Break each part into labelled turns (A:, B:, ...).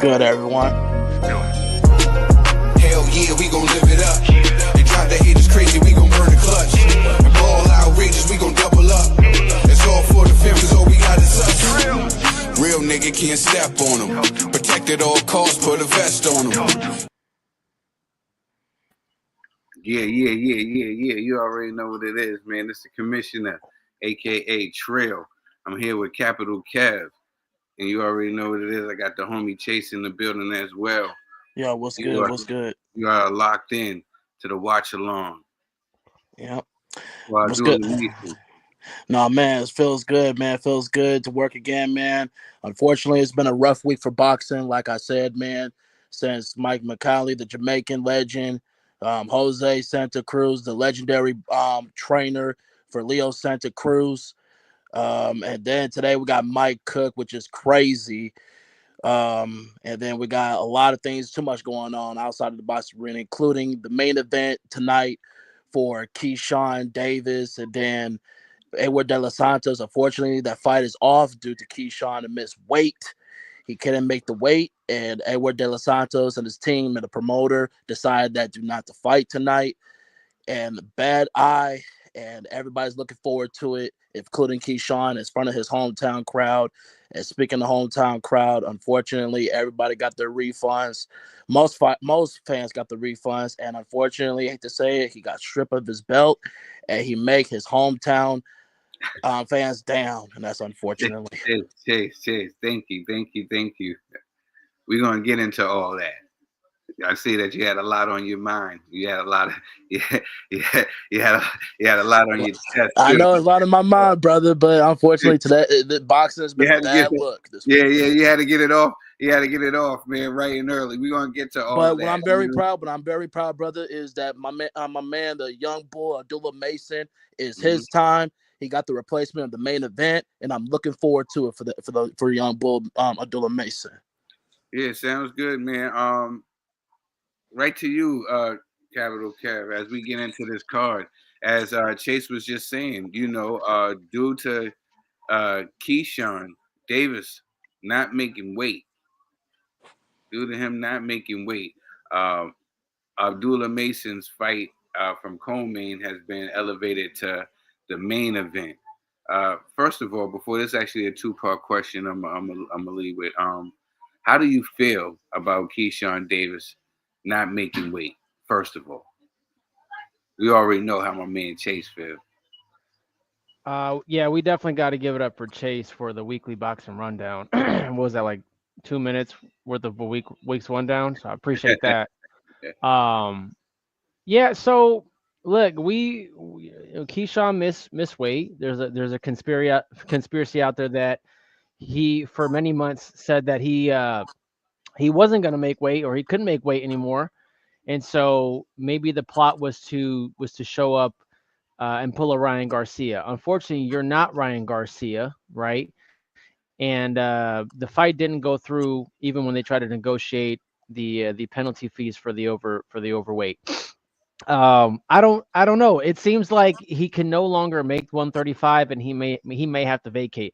A: good, everyone?
B: Hell yeah, we gon' live it up. They drive the haters crazy, we gon' burn the clutch. And ball outrageous, we gon' double up. It's all for the fam, cause all we got is us. Real nigga can't step on them. Protect at all costs, put a vest on them.
C: Yeah. You already know what it is, man. It's the commissioner, a.k.a. Trill. I'm here with Capital Kev. And you already know what it is. I got the homie Chace in the building as well.
A: Yeah, what's good? What's good?
C: You are locked in to the watch along.
A: Yeah.
C: Well,
A: What's good? No, man, it feels good, man. It feels good to work again, man. Unfortunately, it's been a rough week for boxing, like I said, man, since Mike McCauley, the Jamaican legend, Jose Santa Cruz, the legendary trainer for Leo Santa Cruz. And then today we got Mike Cook, which is crazy. And then we got a lot of things, too much going on outside of the boxing arena, including the main event tonight for Keyshawn Davis, and then Edward De Los Santos. Unfortunately, that fight is off due to Keyshawn to miss weight. He couldn't make the weight, and Edward De Los Santos and his team and the promoter decided that do not to fight tonight. And bad eye, and everybody's looking forward to it, including Keyshawn, in front of his hometown crowd. And speaking of hometown crowd, unfortunately, everybody got their refunds. Most fans got the refunds, and unfortunately, I hate to say it, he got stripped of his belt, and he make his hometown fans down, and that's unfortunately.
C: Chase, thank you. We're gonna get into all that. I see that you had a lot on your mind. You had a lot of, you had a lot on your chest.
A: I know it's a lot on my mind, brother, but unfortunately, today the boxing has been a bad look.
C: You had to get it off. You had to get it off, man, right and early. We're gonna get to all that.
A: But I'm very proud, brother, is that my man, the young bull Abdullah Mason, is his time. He got the replacement of the main event, and I'm looking forward to it for young bull Abdullah Mason.
C: Yeah, sounds good, man. Right to you, Capital Kev, as we get into this card. As Chace was just saying, due to Keyshawn Davis not making weight, Abdullah Mason's fight from co-main has been elevated to the main event. First of all, before this is actually a two-part question, I'm gonna leave with how do you feel about Keyshawn Davis not making weight? First of all, we already know how my man Chace feels.
D: Yeah, we definitely got to give it up for Chace for the weekly boxing rundown. What was that, like 2 minutes worth of a week's rundown? So I appreciate that. Yeah. So look, Keyshawn missed weight. There's a conspiracy out there that he for many months said that he wasn't going to make weight, or he couldn't make weight anymore. And so maybe the plot was to show up and pull a Ryan Garcia. Unfortunately, you're not Ryan Garcia, right? And the fight didn't go through, even when they tried to negotiate the penalty fees for the overweight. I don't know. It seems like he can no longer make 135, and he may have to vacate.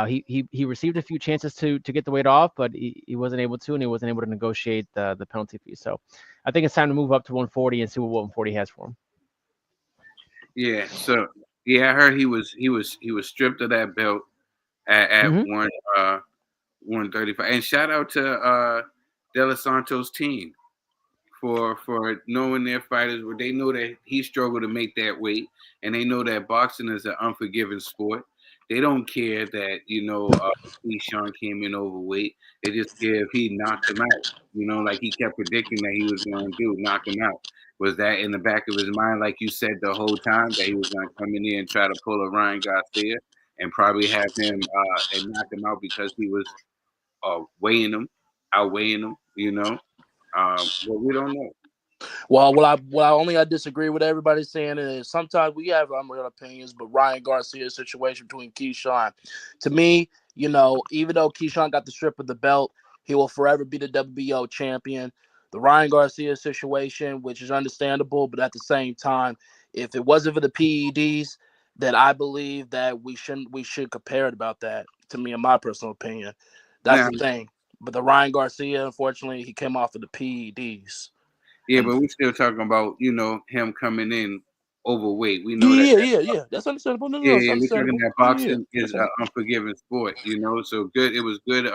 D: He received a few chances to get the weight off, but he wasn't able to, and he wasn't able to negotiate the penalty fee. So I think it's time to move up to 140 and see what 140 has for him.
C: Yeah. So I heard he was stripped of that belt at 135. And shout out to De Los Santos team for knowing their fighters. Where they know that he struggled to make that weight, and they know that boxing is an unforgiving sport. They don't care that Keyshawn came in overweight. They just care if he knocked him out. Like he kept predicting that he was going to do, knock him out. Was that in the back of his mind, like you said, the whole time, that he was going to come in there and try to pull a Ryan Garcia and probably have him and knock him out because he was outweighing him, But we don't know.
A: Well, what I disagree with everybody saying is sometimes we have our own opinions, but Ryan Garcia's situation between Keyshawn, to me, even though Keyshawn got the strip of the belt, he will forever be the WBO champion. The Ryan Garcia situation, which is understandable, but at the same time, if it wasn't for the PEDs, then I believe that we should compare it about that, to me, in my personal opinion. That's the thing. But the Ryan Garcia, unfortunately, he came off of the PEDs.
C: Yeah,
A: And
C: but we're still talking about him coming in overweight. We know that.
A: yeah, yeah, yeah. That's understandable. No, no,
C: Yeah,
A: no, it's
C: yeah, we're talking
A: understandable.
C: that
A: Yeah, yeah,
C: boxing is an
A: understandable.
C: unforgiving sport. So good. It was good.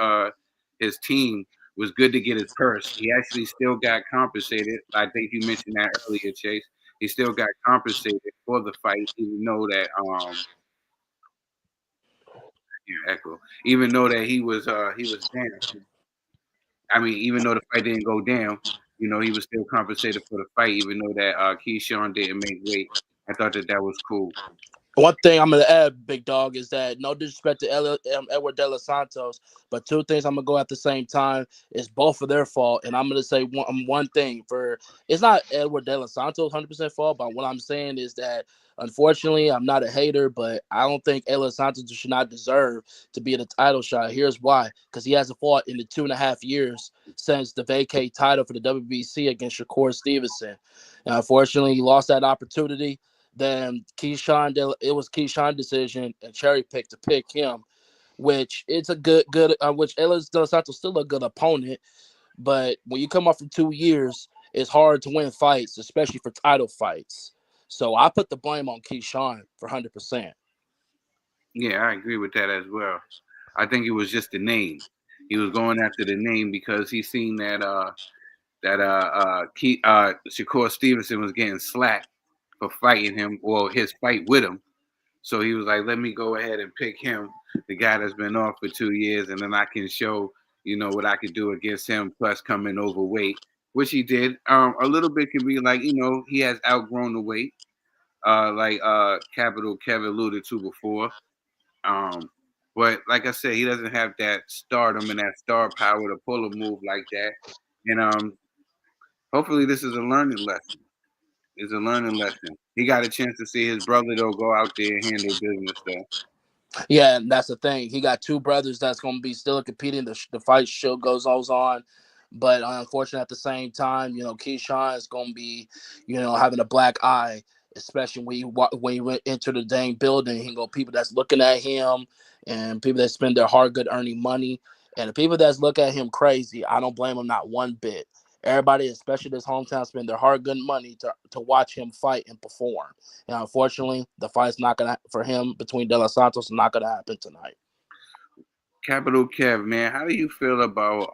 C: His team was good to get his purse. He actually still got compensated. I think you mentioned that earlier, Chase. He still got compensated for the fight, even though that echo. Even though that he was down. I mean, even though the fight didn't go down, he was still compensated for the fight, even though that Keyshawn didn't make weight. I thought that was cool.
A: One thing I'm gonna add, big dog, is that no disrespect to Edward De Los Santos, but two things I'm gonna go at the same time is both of their fault, and I'm gonna say one thing for it's not Edward De Los Santos 100% fault, but what I'm saying is that unfortunately I'm not a hater, but I don't think De Los Santos should not deserve to be in a title shot. Here's why: because he hasn't fought in the 2.5 years since the vacate title for the WBC against Shakur Stevenson. And unfortunately, he lost that opportunity. Then it was Keyshawn's decision and cherry pick to pick him, which it's a good which Ellis Dos Santos still a good opponent, but when you come off from 2 years, it's hard to win fights, especially for title fights. So I put the blame on Keyshawn for 100%.
C: Yeah, I agree with that as well. I think it was just the name. He was going after the name because he seen that Shakur Stevenson was getting slack for fighting him or his fight with him. So he was like, let me go ahead and pick him, the guy that's been off for 2 years, and then I can show, what I could do against him, plus coming overweight, which he did. A little bit can be like, he has outgrown the weight, like Capital Kev alluded to before. Um, but like I said, he doesn't have that stardom and that star power to pull a move like that. And hopefully this is a learning lesson. It's a learning lesson. He got a chance to see his brother though go out there and handle business though.
A: Yeah, and that's the thing. He got two brothers that's going to be still competing. The fight still goes on. But unfortunately, at the same time, Keyshawn is going to be, having a black eye, especially when he went into the dang building. He go people that's looking at him and people that spend their hard good earning money. And the people that's look at him crazy, I don't blame him not one bit. Everybody, especially this hometown, spend their hard good money to watch him fight and perform. And unfortunately, the fight's not gonna for him between De Los Santos is not gonna happen tonight.
C: Capital Kev, man, how do you feel about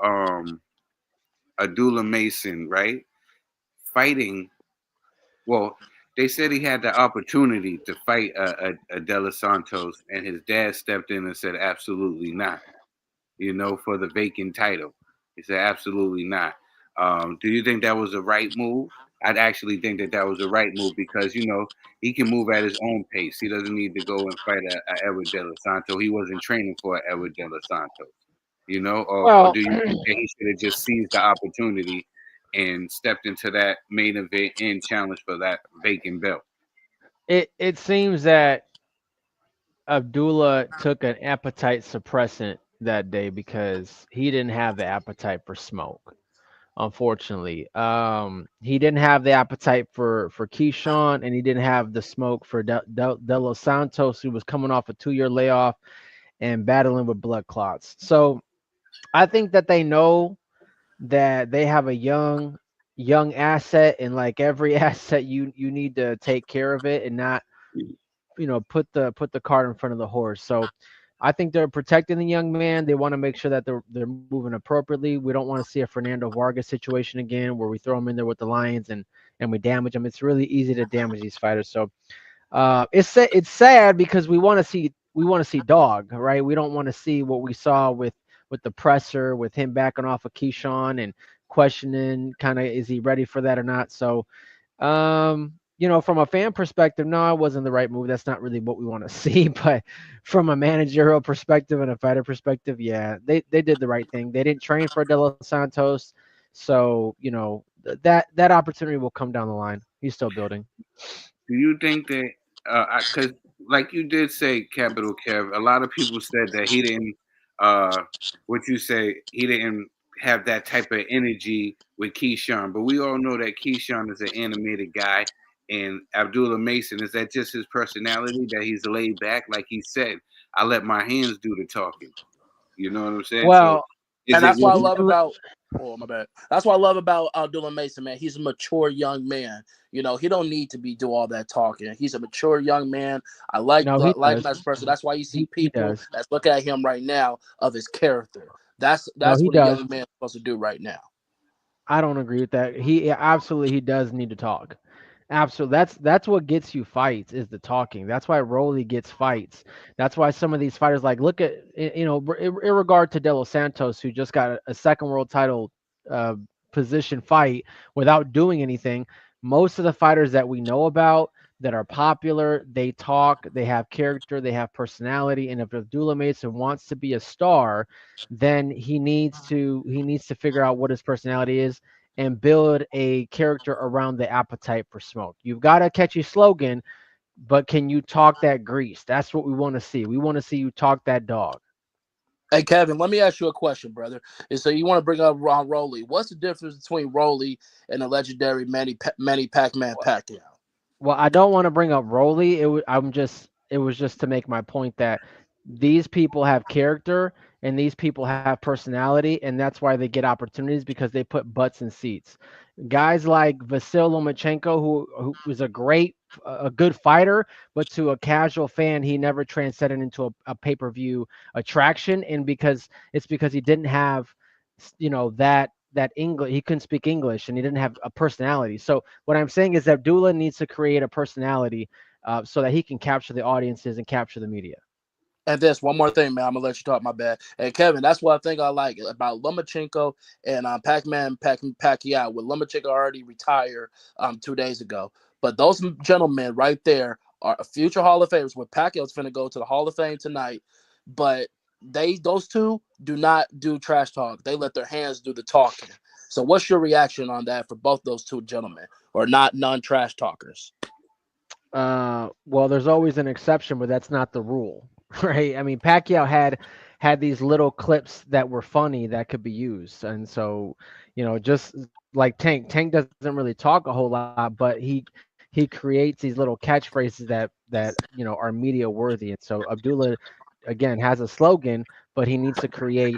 C: Abdullah Mason, right? Fighting. Well, they said he had the opportunity to fight a De Los Santos, and his dad stepped in and said, absolutely not, for the vacant title. He said, absolutely not. Do you think that was the right move? I'd actually think that was the right move because, he can move at his own pace. He doesn't need to go and fight a Edward De Los Santos. He wasn't training for a Edward De Los Santos, or
D: Well,
C: do you think that he should have just seized the opportunity and stepped into that main event and challenged for that vacant belt?
D: it seems that Abdullah took an appetite suppressant that day because he didn't have the appetite for smoke. Unfortunately, he didn't have the appetite for Keyshawn, and he didn't have the smoke for De Los Santos, who was coming off a 2-year layoff and battling with blood clots. So I think that they know that they have a young asset, and like every asset, you need to take care of it and not put the cart in front of the horse. So I think they're protecting the young man. They want to make sure that they're moving appropriately. We don't want to see a Fernando Vargas situation again where we throw him in there with the Lions and we damage them. It's really easy to damage these fighters. So it's sad because we want to see dog, right? We don't want to see what we saw with the presser, with him backing off of Keyshawn and questioning kind of is he ready for that or not. So from a fan perspective, no, it wasn't the right move. That's not really what we want to see. But from a managerial perspective and a fighter perspective, yeah, they did the right thing. They didn't train for De Los Santos, so that opportunity will come down the line. He's still building.
C: Do you think that because like you did say, Capital Kev, a lot of people said that he didn't what you say, he didn't have that type of energy with Keyshawn. But we all know that Keyshawn is an animated guy. And Abdullah Mason, is that just his personality that he's laid back? Like he said, I let my hands do the talking. You know what I'm saying? So
D: Well,
C: Is
A: And
C: it
A: that's what I
C: really?
A: love about. Oh my bad. That's what I love about Abdullah Mason, man. He's a mature young man. You know, he don't need to be do all that talking. He's a mature young man. I
D: No, he
A: like him
D: does.
A: as a person. That's why you see
D: He
A: people
D: does.
A: that's looking at him right now of his character.
D: No,
A: That's
D: he
A: what a
D: does.
A: young man is supposed to do right now.
D: I don't agree with that. Absolutely he does need to talk. Absolutely. That's what gets you fights is the talking. That's why Rolly gets fights. That's why some of these fighters like look at in regard to De Los Santos who just got a second world title uh, position fight without doing anything. Most of the fighters that we know about that are popular, they talk, they have character, they have personality, and if Abdullah Mason wants to be a star, then he needs to figure out what his personality is and build a character around the appetite for smoke. You've got a catchy slogan, but can you talk that grease? That's what we want to see. We want to see you talk that dog.
A: Hey Kevin, let me ask you a question, brother. And so you want to bring up Ron Roley? What's the difference between Roley and the legendary Manny Pac-Man Pacquiao?
D: Well, I don't want to bring up Rolly. It was just to make my point that these people have character and these people have personality, and that's why they get opportunities because they put butts in seats. Guys like Vasil Lomachenko, who was a good fighter, but to a casual fan, he never transcended into a pay-per-view attraction, and because he didn't have, that English, he couldn't speak English, and he didn't have a personality. So what I'm saying is that Abdullah needs to create a personality so that he can capture the audiences and capture the media.
A: And this one more thing, man. I'm gonna let you talk. My bad. And Kevin, that's what I think I like about Lomachenko and Pacquiao. With Lomachenko already retired 2 days ago, but those gentlemen right there are future Hall of Famers. With Pacquiao's finna go to the Hall of Fame tonight, but those two do not do trash talk. They let their hands do the talking. So, what's your reaction on that for both those two gentlemen, or not non trash talkers?
D: Well, there's always an exception, but that's not the rule, right? I mean, Pacquiao had these little clips that were funny that could be used, and so just like Tank doesn't really talk a whole lot, but he creates these little catchphrases that are media worthy, and so Abdullah again has a slogan, but he needs to create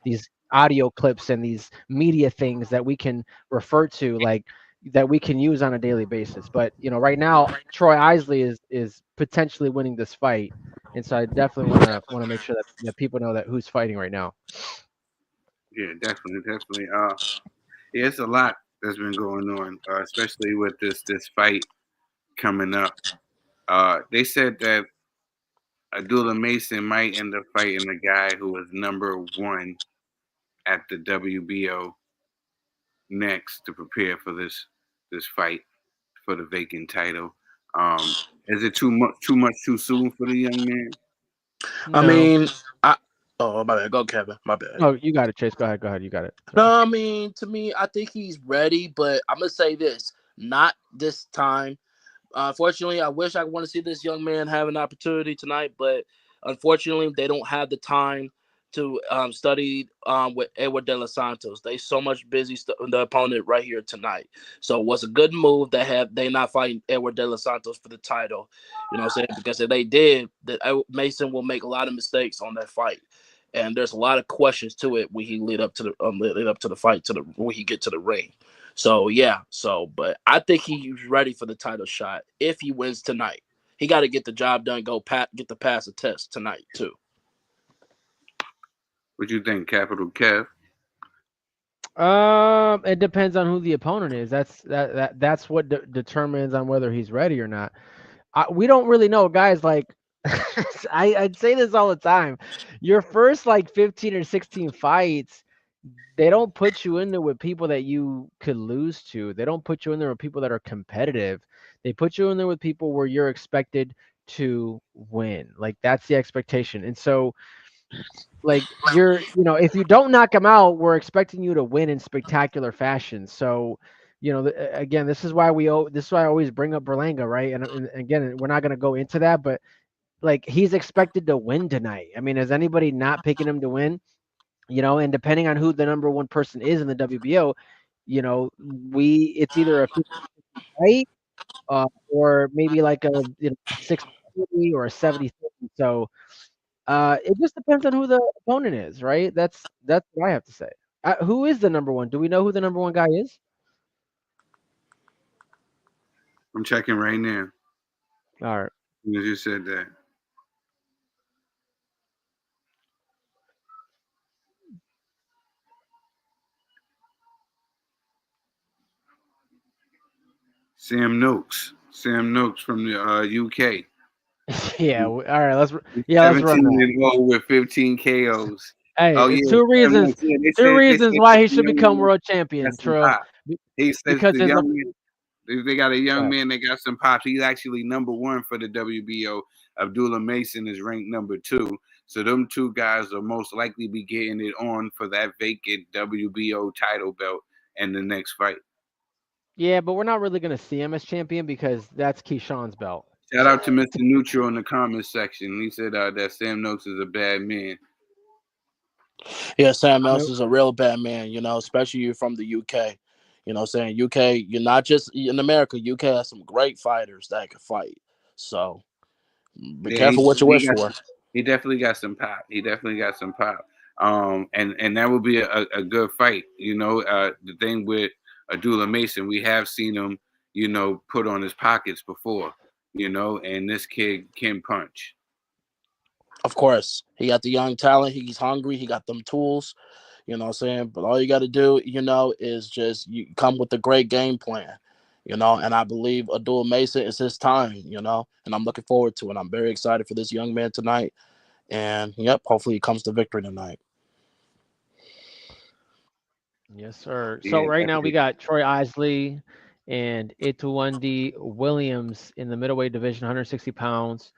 D: these audio clips and these media things that we can refer to, like that we can use on a daily basis. But right now, Troy Isley is potentially winning this fight, and so I definitely want to make sure that people know that who's fighting right now.
C: Yeah, definitely, definitely. Yeah, it's a lot that's been going on, especially with this fight coming up. They said that Abdullah Mason might end up fighting a guy who was number one at the WBO next to prepare for this fight for the vacant title. Is it too much too soon for the young man?
A: I
D: No,
A: mean, I oh my bad. Go Kevin. My bad.
D: no, you got it, Chase. Go ahead, go ahead. You got it. Sorry.
A: No, I mean, to me, I think he's ready, but I'm gonna say this: not this time. Unfortunately, I wish I want to see this young man have an opportunity tonight, but unfortunately, they don't have the time to study with Edward De Los Santos. They so much busy the opponent right here tonight. So it was a good move that have they not fighting Edward De Los Santos for the title. You know what I'm saying? Because if they did, that Mason will make a lot of mistakes on that fight. And there's a lot of questions to it when he lead up to the fight to the when he get to the ring. So yeah, but I think he's ready for the title shot if he wins tonight. He got to get the job done. Get the pass the test tonight too.
C: What you think, Capital Kev?
D: It depends on who the opponent is. That's what determines on whether he's ready or not. We don't really know, guys. Like I'd say this all the time. Your first like 15 or 16 fights, they don't put you in there with people that you could lose to. They don't put you in there with people that are competitive. They put you in there with people where you're expected to win. Like that's the expectation. And so like if you don't knock them out, we're expecting you to win in spectacular fashion. So again, this is why I always bring up Berlanga, right? And again, we're not going to go into that, but like he's expected to win tonight. I mean, is anybody not picking him to win? And depending on who the number one person is in the WBO, it's either a 50 fight, or maybe like a 60 or a 70. So It just depends on who the opponent is, right? That's what I have to say. Who is the number one? Do we know who the number one guy is?
C: I'm checking right now.
D: All right.
C: You just said that. Sam Noakes. Sam Noakes from the UK.
D: Yeah. All right.
C: He's
D: Let's run
C: 17
D: that.
C: and 0 with 15 KOs.
D: Hey,
C: Oh
D: it's
C: yeah,
D: two
C: Sam
D: reasons.
C: Noakes. Yeah,
D: Two
C: they
D: reasons
C: said
D: why
C: that
D: he
C: the
D: should
C: young
D: become
C: man
D: world
C: got
D: champion,
C: some
D: Trill.
C: pop. He says
D: Because
C: the
D: in the
C: young man. They got a young
D: uh,
C: man that got some pops. He's actually number one for the WBO. Abdullah Mason is ranked number two. So them two guys will most likely be getting it on for that vacant WBO title belt in the next fight.
D: yeah, but we're not really gonna see him as champion because that's Keyshawn's belt.
C: Shout out to Mr. Neutral in the comments section. He said that Sam Noakes is a bad man.
A: Yeah, Sam
D: I mean,
A: Nelson's a real bad man, especially you from the UK. Saying UK, you're not just in America. UK has some great fighters that can fight. So be
C: Yeah,
A: careful what you wish
C: he got
A: for.
C: he definitely got some pop. He definitely got some pop. And that would be a good fight. The thing with Abdullah Mason, we have seen him, put on his pockets before, and this kid can punch.
A: Of course, he got the young talent. He's hungry. He got them tools. You know what I'm saying? But all you got to do, is just you come with a great game plan. And I believe Abdul Mason is his time. And I'm looking forward to it. I'm very excited for this young man tonight. And yep, hopefully he comes to victory tonight.
D: yes, sir. So
C: Yeah,
D: right now we
C: definitely.
D: got Troy Isley and Ituwundi Williams in the middleweight division, 160 pounds.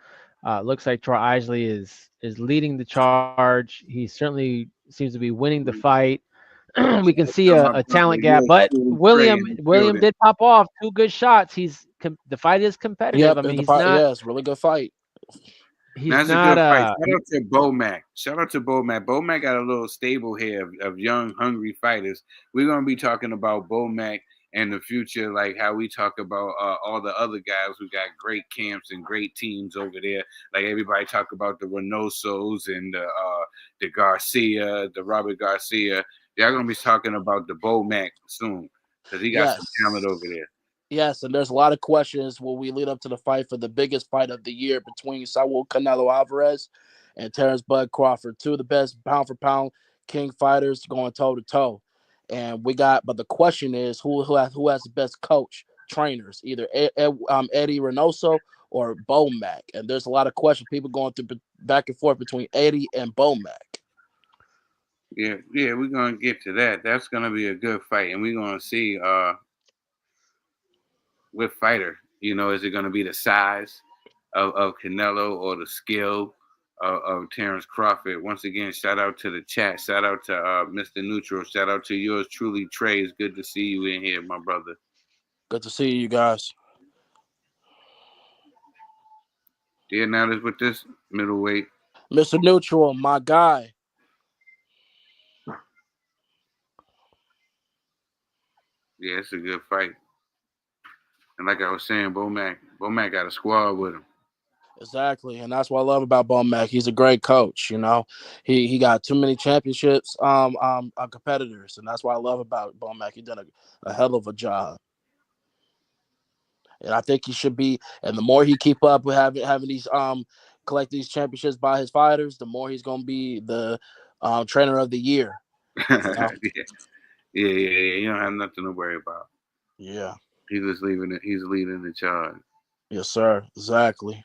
D: Looks like Troy Isley is leading the charge. He certainly seems to be winning the fight. We can
C: Shout out
D: see
C: to
D: a
C: my
D: talent
C: brother,
D: gap,
C: yours
D: but
C: truly, Trey,
D: William
C: in the
D: William
C: building.
D: did pop off two good shots. The fight is competitive.
A: Yep,
D: I mean,
A: yeah, it's a really good fight.
D: he's
C: That's a
D: not
C: good fight. Shout out to Bomac. Shout out to Bomac. Bomac got a little stable here of young, hungry fighters. We're gonna be talking about Bomac in the future, like how we talk about all the other guys who got great camps and great teams over there. Like everybody talk about the Reynosos and the Garcia, the Robert Garcia. Y'all gonna be talking about the Bomac soon because he got some talent
A: Yes.
C: over there.
A: Yes, and there's a lot of questions when we lead up to the fight for the biggest fight of the year between Saul Canelo Alvarez and Terrence Bud Crawford, two of the best pound for pound king fighters going toe to toe. And but the question is who has the best coach trainers, either Eddie Reynoso or Bomac. And there's a lot of questions, people going through back and forth between Eddie and Bomac.
C: Yeah, we're gonna get to that. That's gonna be a good fight, and we're gonna see what fighter. Is it gonna be the size of Canelo or the skill of Terrence Crawford? Once again, shout out to the chat. Shout out to Mr. Neutral. Shout out to yours truly, Trey. It's good to see you in here, my brother.
A: Good to see you guys.
C: Yeah, now this with this middleweight.
A: Mr. Neutral, my guy.
C: Yeah, it's a good fight. And like I was saying, Bomac got a squad with him.
A: Exactly, and that's what I love about Bomac. He's a great coach. He got too many championships, competitors, and that's what I love about Bomac. He done a hell of a job, and I think he should be. And the more he keep up with having these collect these championships by his fighters, the more he's gonna be the trainer of the year. You know?
C: Yeah. Yeah. You don't have nothing to worry about.
A: Yeah.
C: He's just leaving it. He's leading the charge.
A: Yes, sir. Exactly.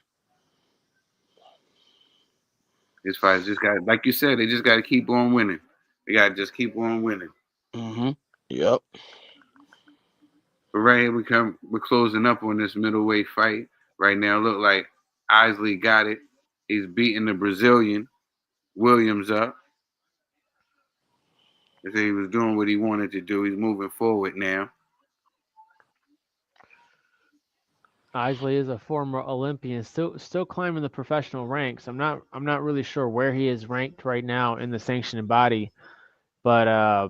C: His fighters just got, like you said, they just got to keep on winning. They got to just keep on winning.
A: Yep.
C: But right here we're closing up on this middleweight fight right now. Look like Isley got it. He's beating the Brazilian Williams up. They say he was doing what he wanted to do. He's moving forward now.
D: Isley is a former Olympian, still climbing the professional ranks. I'm not really sure where he is ranked right now in the sanctioning body, but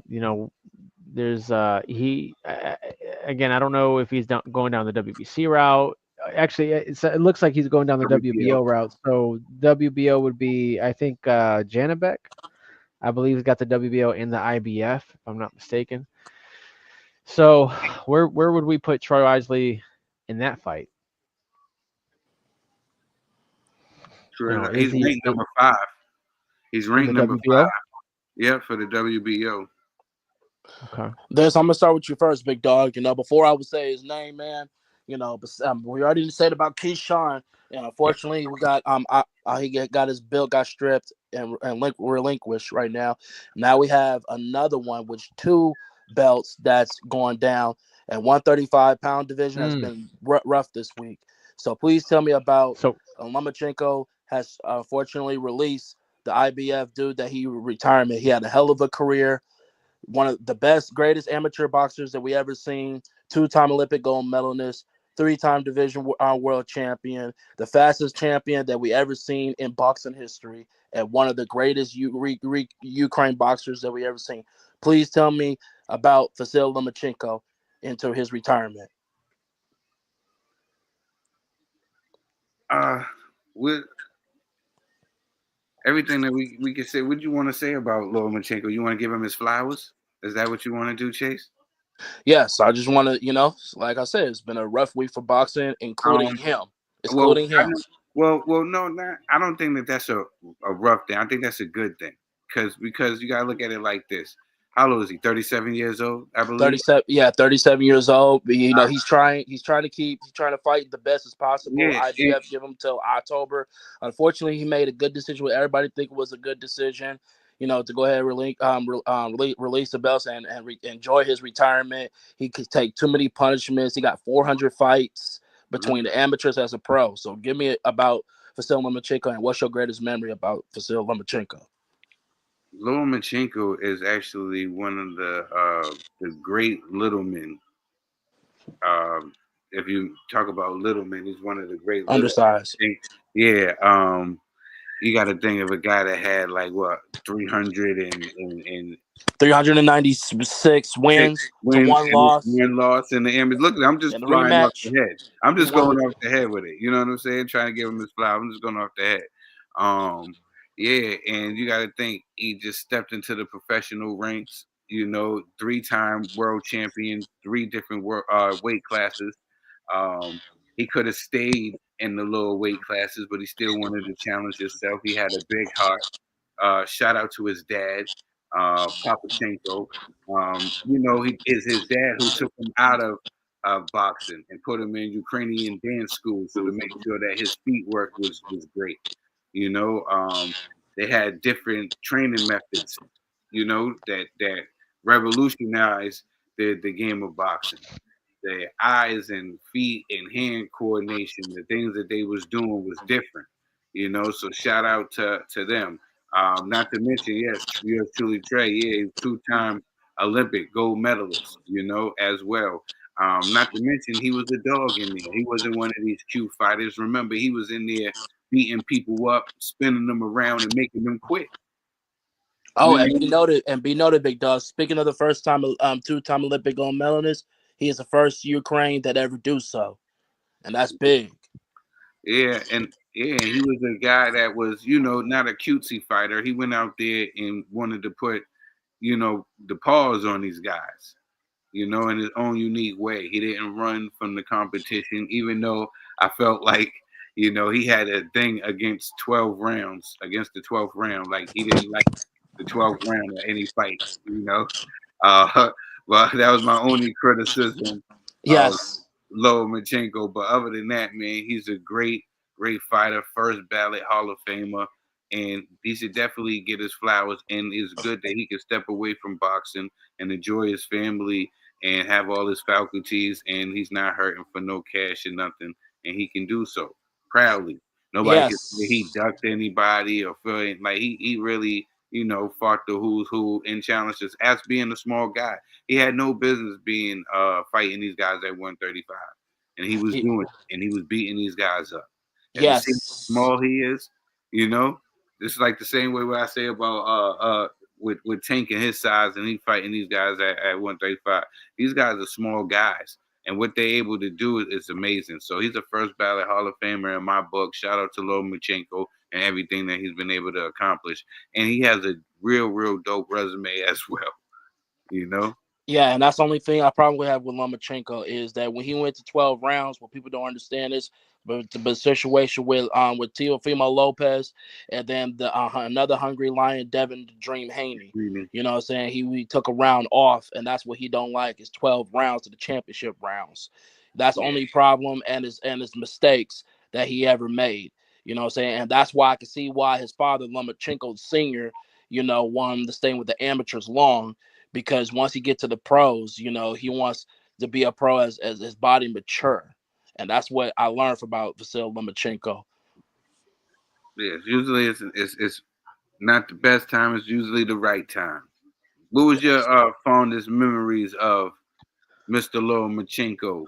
D: there's he again. I don't know if he's going down the WBC route. actually, it looks like he's going down the
C: WBO.
D: WBO route. So WBO would be, I think, Janabek. I believe he's got the WBO and the IBF, if I'm not mistaken. So where would we put Troy Isley in that fight?
C: He's
D: Is he
C: ranked number 5. He's
D: in
C: ranked
D: the
C: number 5.
D: WBO?
C: Yeah, for the WBO.
D: Okay.
A: This I'm gonna start with you first, big dog. Before I would say his name, man. But we already said about Keyshawn. Unfortunately, we got got his bill got stripped and relinquished right now. Now we have another one, which two belts that's going down, and 135-pound division has
D: Mm.
A: been rough this week. So please tell me about
D: So
A: Lomachenko has unfortunately released the IBF dude that he retirement. He had a hell of a career, one of the best, greatest amateur boxers that we ever seen, two-time Olympic gold medalist, three-time division world champion, the fastest champion that we ever seen in boxing history, and one of the greatest Ukraine boxers that we ever seen. Please tell me about Vasyl Lomachenko into his retirement.
C: With everything that we can say, what do you want to say about Lomachenko? You want to give him his flowers? Is that what you want to do, Chace?
A: Yes, I just want to, like I said, it's been a rough week for boxing,
C: Um,
A: including him.
C: well,
A: Excluding him.
C: no, I don't think that that's a rough thing. I think that's a good thing because you gotta look at it like this. How old is he? 37 years old, I believe.
A: 37, yeah, 37 years old. But, he's trying to fight the best as possible.
C: Yeah,
A: IBF give him till October. Unfortunately, he made a good decision. What everybody think was a good decision. To go ahead and release the belts and enjoy his retirement. He could take too many punishments. He got 400 fights between the amateurs as a pro. So give me about Vasyl Lomachenko, and what's your greatest memory about Vasyl Lomachenko?
C: Lomachenko is actually one of the great little men. If you talk about little men, he's one of the great little
A: Undersized.
C: men. Yeah. You got to think of a guy that had like what 300 and
A: 396 wins to
C: wins
A: one
C: and
A: loss
C: one loss in the end. Look, I'm just
A: in the
C: flying off
A: rematch.
C: the head. I'm
A: He
C: just
A: won.
C: going off the head with it. You know what I'm saying? Trying to give him his flower. I'm just going off the head. Yeah, and you got to think he just stepped into the professional ranks. 3-time world champion, 3 different weight classes. He could have stayed in the lower weight classes, but he still wanted to challenge himself. He had a big heart. Shout out to his dad, Papachenko. He is his dad who took him out of boxing and put him in Ukrainian dance school so to make sure that his feet work was great. They had different training methods, that revolutionized the game of boxing. The eyes and feet and hand coordination, the things that they was doing was different, So shout out to them. Not to mention, yes, yours truly Trey, yeah, he's 2-time Olympic gold medalist, as well. Not to mention he was a dog in there. He wasn't one of these cute fighters. Remember, he was in there beating people up, spinning them around, and making them quit.
A: Oh, and be noted, big dog. Speaking of the first time, two-time Olympic gold medalist, he is the first Ukraine that ever do so, and that's big.
C: Yeah, he was a guy that was, not a cutesy fighter. He went out there and wanted to put, the paws on these guys, in his own unique way. He didn't run from the competition, even though I felt like, he had a thing against 12 rounds, against the 12th round. Like he didn't like the 12th round of any fight. Well, that was my only criticism of
A: Yes,
C: Lomachenko. But other than that, man, he's a great, great fighter, first ballot Hall of Famer, and he should definitely get his flowers. And it's good that he can step away from boxing and enjoy his family and have all his faculties, and he's not hurting for no cash or nothing, and he can do so proudly. Nobody can say he
A: yes,
C: ducked anybody or feel like he really, fought the who's who in challenges as being a small guy. He had no business being fighting these guys at 135. And he was
A: Y-
C: doing it, and he was beating these guys up. And to see how
A: yes,
C: small he is, you know, it's like the same way what I say about with Tank and his size and he fighting these guys at 135. These guys are small guys. and what they're able to do is amazing. So he's a first ballot Hall of Famer in my book. Shout out to Lomachenko and everything that he's been able to accomplish. And he has a real dope resume as well. You know?
A: Yeah, and that's the only thing I probably have with Lomachenko is that when he went to 12 rounds, what people don't understand is, but the situation with Teofimo Lopez, and then the another hungry lion, Devin the Dream Haney.
C: Really.
A: You know what I'm saying? He took a round off, and that's what he don't like is 12 rounds to the championship rounds. That's the
C: Yeah.
A: only problem and his mistakes that he ever made. You know what I'm saying? And that's why I can see why his father, Lomachenko Sr., wanted to stay with the amateurs long, because once he gets to the pros, he wants to be a pro as his body mature. And that's what I learned about Vasil Lomachenko.
C: Yes. Usually it's not the best time, it's usually the right time. What was your fondest memories of Mr. Lomachenko?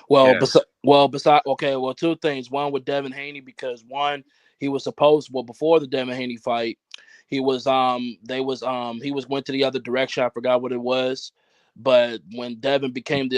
A: Well,
C: Kev?
A: beside okay, well, two things. One with Devin Haney, because one, he was supposed, well, before the Devin Haney fight, he was went to the other direction. I forgot what it was. But when Devin became the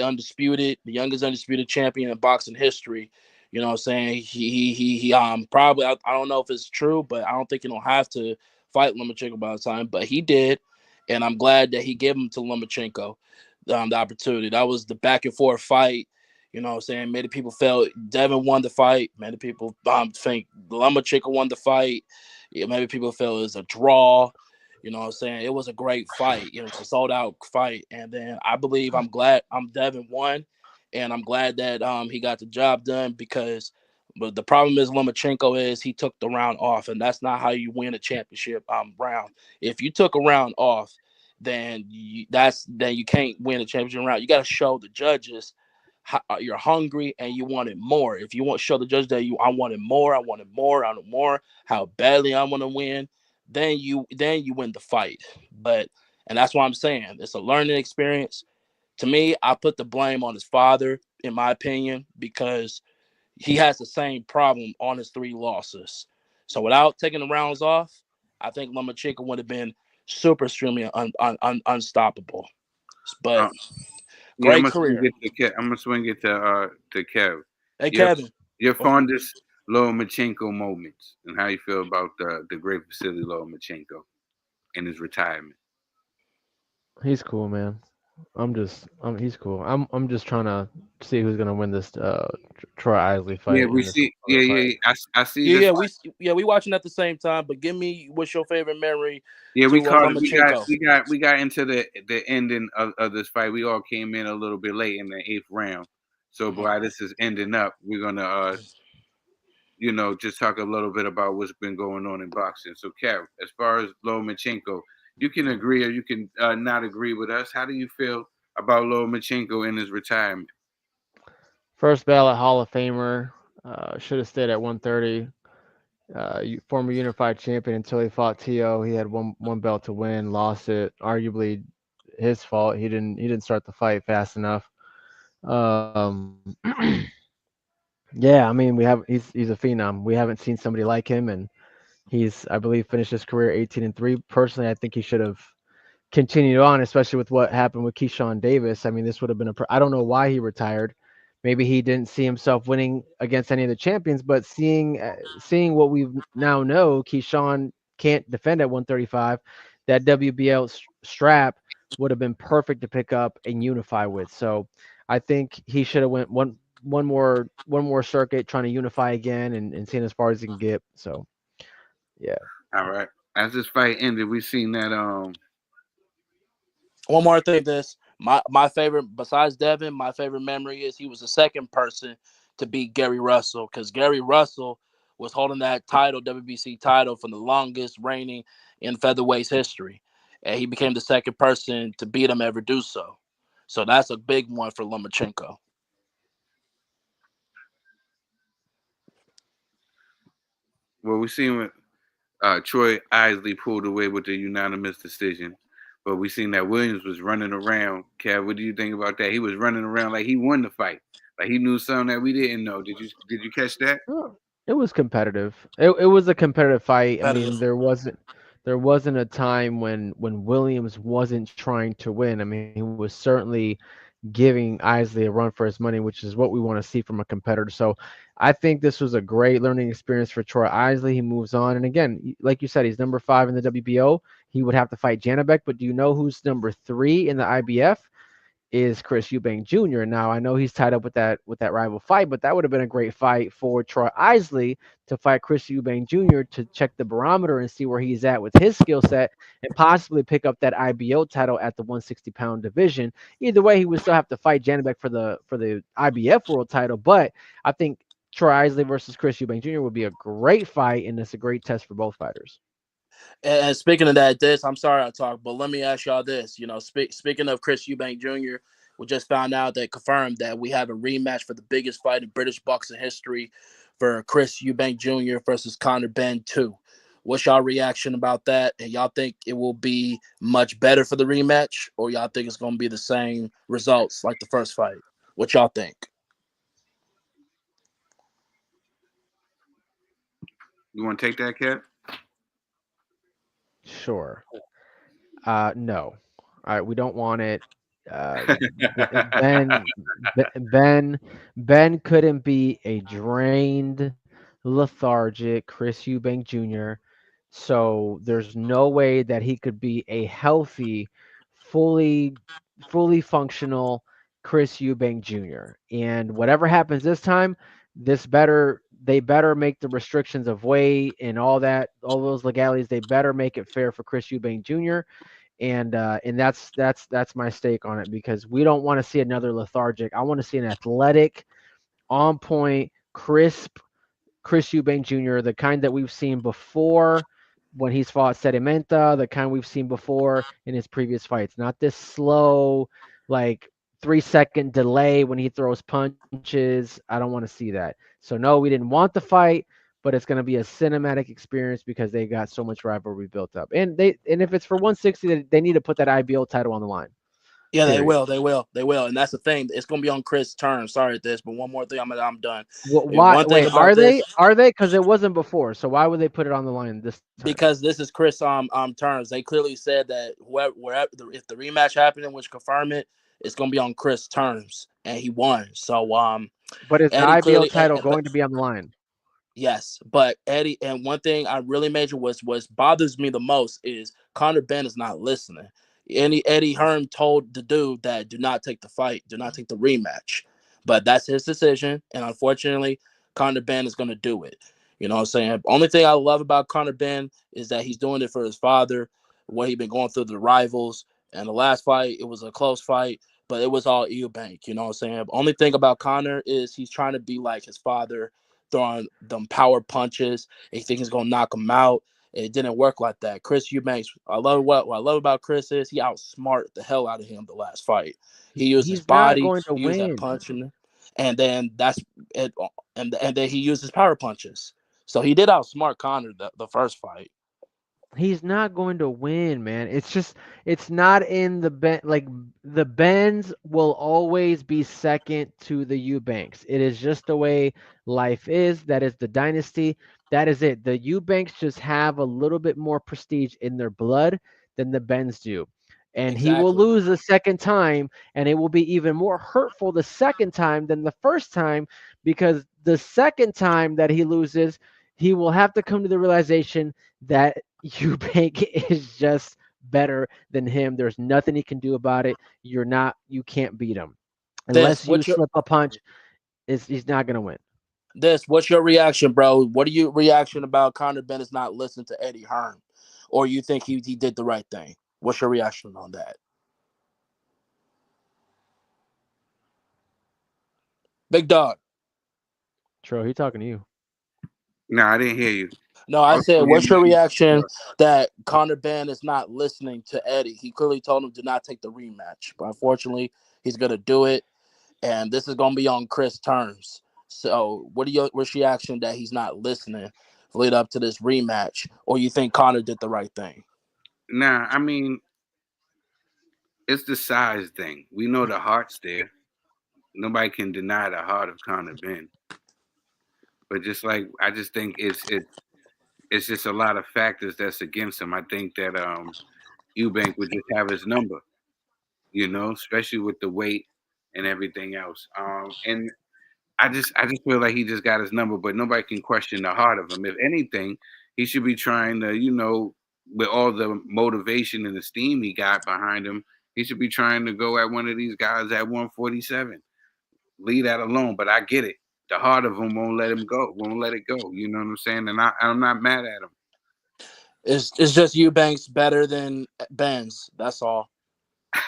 A: youngest undisputed champion in boxing history, you know what I'm saying? He probably, I don't know if it's true, but I don't think he don't have to fight Lomachenko by the time, but he did. And I'm glad that he gave him to Lomachenko, the opportunity. That was the back and forth fight. You know what I'm saying? Many people felt Devin won the fight. Many people think Lomachenko won the fight. Yeah, maybe people feel it was a draw. You know what I'm saying? It was a great fight. It's a sold out fight. And then I'm glad Devin won. And I'm glad that he got the job done, because but the problem is Lomachenko is he took the round off, and that's not how you win a championship round. If you took a round off, then you can't win a championship round. You got to show the judges you're hungry and you wanted more. If you want to show the judge that I wanted more, I wanted more, I wanted more, how badly I want to win, then you win the fight. But and that's what I'm saying. It's a learning experience. To me, I put the blame on his father, in my opinion, because he has the same problem on his three losses. So without taking the rounds off, I think Lomachenko would have been super extremely unstoppable. But
C: Uh, yeah, I'm
A: great
C: gonna swing
A: career.
C: it to Kev. I'm gonna swing it to Kev.
A: Hey
C: Your
A: Kevin.
C: your
A: What's up?
C: fondest Lomachenko moments and how you feel about the great Vasily Lomachenko and his retirement.
D: He's cool, man. He's cool. I'm just trying to see who's gonna win this Troy Isley
C: Yeah,
D: fight
C: we
D: in this
C: see. Yeah,
D: other
C: yeah,
D: fight.
C: yeah. I see
A: Yeah,
C: this
A: yeah,
C: fight.
A: we watching at the same time. But give me what's your favorite memory
C: Yeah, we
A: to
C: caught it.
A: Lomachenko?
C: We got into the ending of this fight. We all came in a little bit late in the eighth round. So
A: Mhm.
C: while this is ending up, we're gonna just talk a little bit about what's been going on in boxing. So Kev, as far as Lomachenko, you can agree or you can not agree with us. How do you feel about Lomachenko in his retirement?
D: First ballot Hall of Famer. Should have stayed at 130. Former unified champion until he fought To. He had one belt to win, lost it. Arguably his fault. He didn't start the fight fast enough. Um, yeah, I mean he's a phenom. We haven't seen somebody like him, and he's I believe finished his career 18-3. Personally, I think he should have continued on, especially with what happened with Keyshawn Davis. I mean, this would have been I don't know why he retired. Maybe he didn't see himself winning against any of the champions, but seeing what we now know, Keyshawn can't defend at 135. That WBL strap would have been perfect to pick up and unify with. So I think he should have went one more circuit trying to unify again and seeing as far as he can get. So yeah.
C: All right. As this fight ended, we seen that
A: One more thing, this my favorite besides Devin, my favorite memory is he was the second person to beat Gary Russell, because Gary Russell was holding that title, WBC title, for the longest reigning in featherweight's history, and he became the second person to beat him ever do so. So that's a big one for Lomachenko.
C: well we seen what Troy Isley pulled away with the unanimous decision. But we seen that Williams was running around. Kev, what do you think about that? He was running around like he won the fight. Like he knew something that we didn't know. Did you catch that?
D: Oh, it was competitive. It was a competitive fight. I mean,
A: Competitive.
D: there wasn't a time when Williams wasn't trying to win. I mean, he was certainly giving Isley a run for his money, which is what we want to see from a competitor. So I think this was a great learning experience for Troy Isley. He moves on. And again, like you said, he's number 5 in the WBO. He would have to fight Janabek, but do you know who's number 3 in the IBF? Is Chris Eubank Jr. Now I know he's tied up with that rival fight, but that would have been a great fight for Troy Isley to fight Chris Eubank Jr. to check the barometer and see where he's at with his skill set and possibly pick up that IBO title at the 160-pound division. Either way, he would still have to fight Janabek for the IBF world title, but I think Troy Isley versus Chris Eubank Jr. would be a great fight, and it's a great test for both fighters.
A: And speaking of that, I'm sorry I talked, but let me ask y'all this. Speaking of Chris Eubank Jr., we just found out that confirmed that we have a rematch for the biggest fight in British boxing history for Chris Eubank Jr. versus Conor Benn 2. What's y'all reaction about that? And y'all think it will be much better for the rematch, or y'all think it's going to be the same results like the first fight? What y'all think?
C: You want to take that, Kev?
D: Sure. No. All right, we don't want it. Uh, Ben, Ben, Ben couldn't be a drained, lethargic Chris Eubank Jr. So there's no way that he could be a healthy, fully, fully functional Chris Eubank Jr. And whatever happens this time, they better make the restrictions of weight and all that, all those legalities. They better make it fair for Chris Eubank Jr. And that's my stake on it because we don't want to see another lethargic. I want to see an athletic, on point, crisp Chris Eubank Jr., the kind that we've seen before when he's fought Sedimenta, the kind we've seen before in his previous fights. Not this slow, like 3-second delay when he throws punches. I don't want to see that. So no, we didn't want the fight, but it's going to be a cinematic experience because they got so much rivalry built up. And if it's for 160, they need to put that IBO title on the line.
A: Yeah, they
D: Period.
A: will. They will. They will. And that's the thing. It's going to be on Chris' turn. Sorry at this, but one more thing. I'm done. And
D: Why?
A: one thing
D: Wait,
A: about this,
D: Are they? Because it wasn't before. So why would they put it on the line this time?
A: because this is Chris terms. They clearly said that if the rematch happened, which confirm it, it's going to be on Chris terms, and he won. So
D: But is the
A: Eddie
D: IBO
A: clearly,
D: title going to be on the line?
A: yes, but Eddie, and one thing I really major was bothers me the most is Conor Benn is not listening. Eddie Hearn told the dude that do not take the fight, do not take the rematch, but that's his decision, and unfortunately, Conor Benn is going to do it. You know what I'm saying? Only thing I love about Conor Benn is that he's doing it for his father, what he been going through the rivals, and the last fight it was a close fight, but it was all Eubank. You know what I'm saying? Only thing about Conor is he's trying to be like his father, throwing them power punches. He thinks he's gonna knock him out. It didn't work like that. Chris Eubanks, what I love about Chris is he outsmarted the hell out of him the last fight. He used his
D: He's not
A: body,
D: going to
A: he used that
D: win.
A: punching, and then that's it, and then he used his power punches. So he did outsmart Conor the first fight.
D: He's not going to win, man. It's just it's not in the Ben. Like the Bens will always be second to the Eubanks. It is just the way life is. That is the dynasty. That is it. The Eubanks just have a little bit more prestige in their blood than the Bens do. And he will
A: Exactly.
D: lose the second time, and it will be even more hurtful the second time than the first time because the second time that he loses, he will have to come to the realization that Eubank is just better than him. There's nothing he can do about it. You can't beat him.
A: This
D: Unless you
A: what's your
D: slip a punch, he's not gonna win.
A: what's your reaction, bro? What are your reaction about Conor Bennett's not listening to Eddie Hearn, or you think he did the right thing? What's your reaction on that? Big dog.
D: Trill, he talking to you.
C: No, I didn't hear you.
A: No, I
C: I was
A: said,
C: gonna give
A: what's your
C: you.
A: reaction that Conor Benn is not listening to Eddie? He clearly told him to not take the rematch, but unfortunately, he's gonna do it, and this is gonna be on Chris' terms. So, what's your reaction that he's not listening lead up to this rematch, or you think Conor did the right thing?
C: Nah, I mean, it's the size thing. We know the heart's there. Nobody can deny the heart of Conor Benn. But just like I just think it's just a lot of factors that's against him. I think that Eubank would just have his number, especially with the weight. and everything else. And I just feel like he just got his number, but nobody can question the heart of him. If anything, he should be trying to, with all the motivation and the steam he got behind him, he should be trying to go at one of these guys at 147. Leave that alone. But I get it. The heart of him won't let him go, won't let it go. You know what I'm saying? And I'm not mad at
A: It's just Eubanks better than Benz. That's all.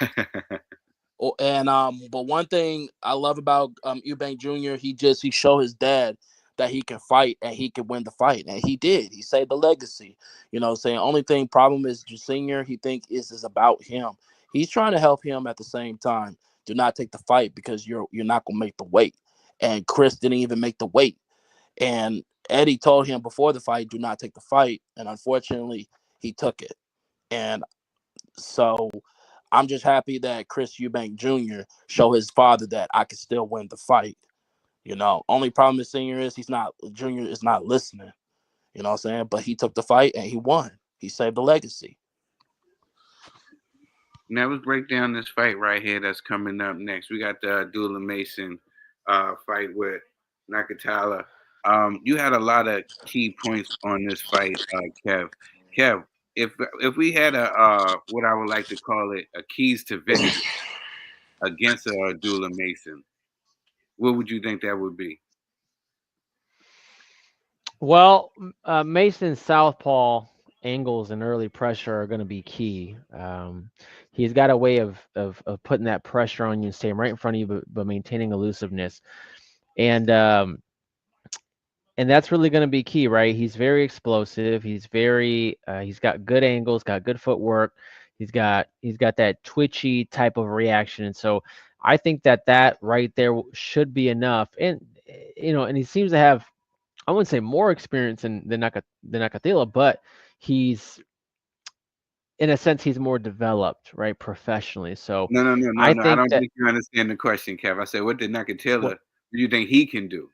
C: him.
A: And but one thing I love about Eubank Jr. He showed his dad that he can fight and he can win the fight, and he did. He saved the legacy. You know, saying only thing problem is Senior. He think is about him. He's trying to help him at the same time. Do not take the fight because you're not gonna make the weight. And Chris didn't even make the weight. And Eddie told him before the fight, do not take the fight. And unfortunately, he took it. And so I'm just happy that Chris Eubank Jr. showed his father that I can still win the fight. You know, only problem with Senior is Junior is not listening. You know what I'm saying? But he took the fight and he won. He saved the legacy.
C: Now let's break down this fight right here that's coming up next. We got the Abdullah Mason fight with Nakatala. You had a lot of key points on this fight, Kev. Kev, if we had a what I would like to call it a keys to victory against Abdullah Mason, what would you think that would be?
D: Well, Mason's southpaw angles and early pressure are going to be key. He's got a way of putting that pressure on you and staying right in front of you, but maintaining elusiveness. And that's really going to be key, right? He's very explosive. He's got good angles, got good footwork. He's got that twitchy type of reaction. And so I think that right there should be enough. And and he seems to have, I wouldn't say more experience than Nakatila, but he's, in a sense, he's more developed, right, professionally. So
C: No, no, no, no,
D: I
C: no. I
D: think
C: don't
D: that
C: think you understand the question, Kev. I said, what did Nakatila
D: what
C: do you think he can do?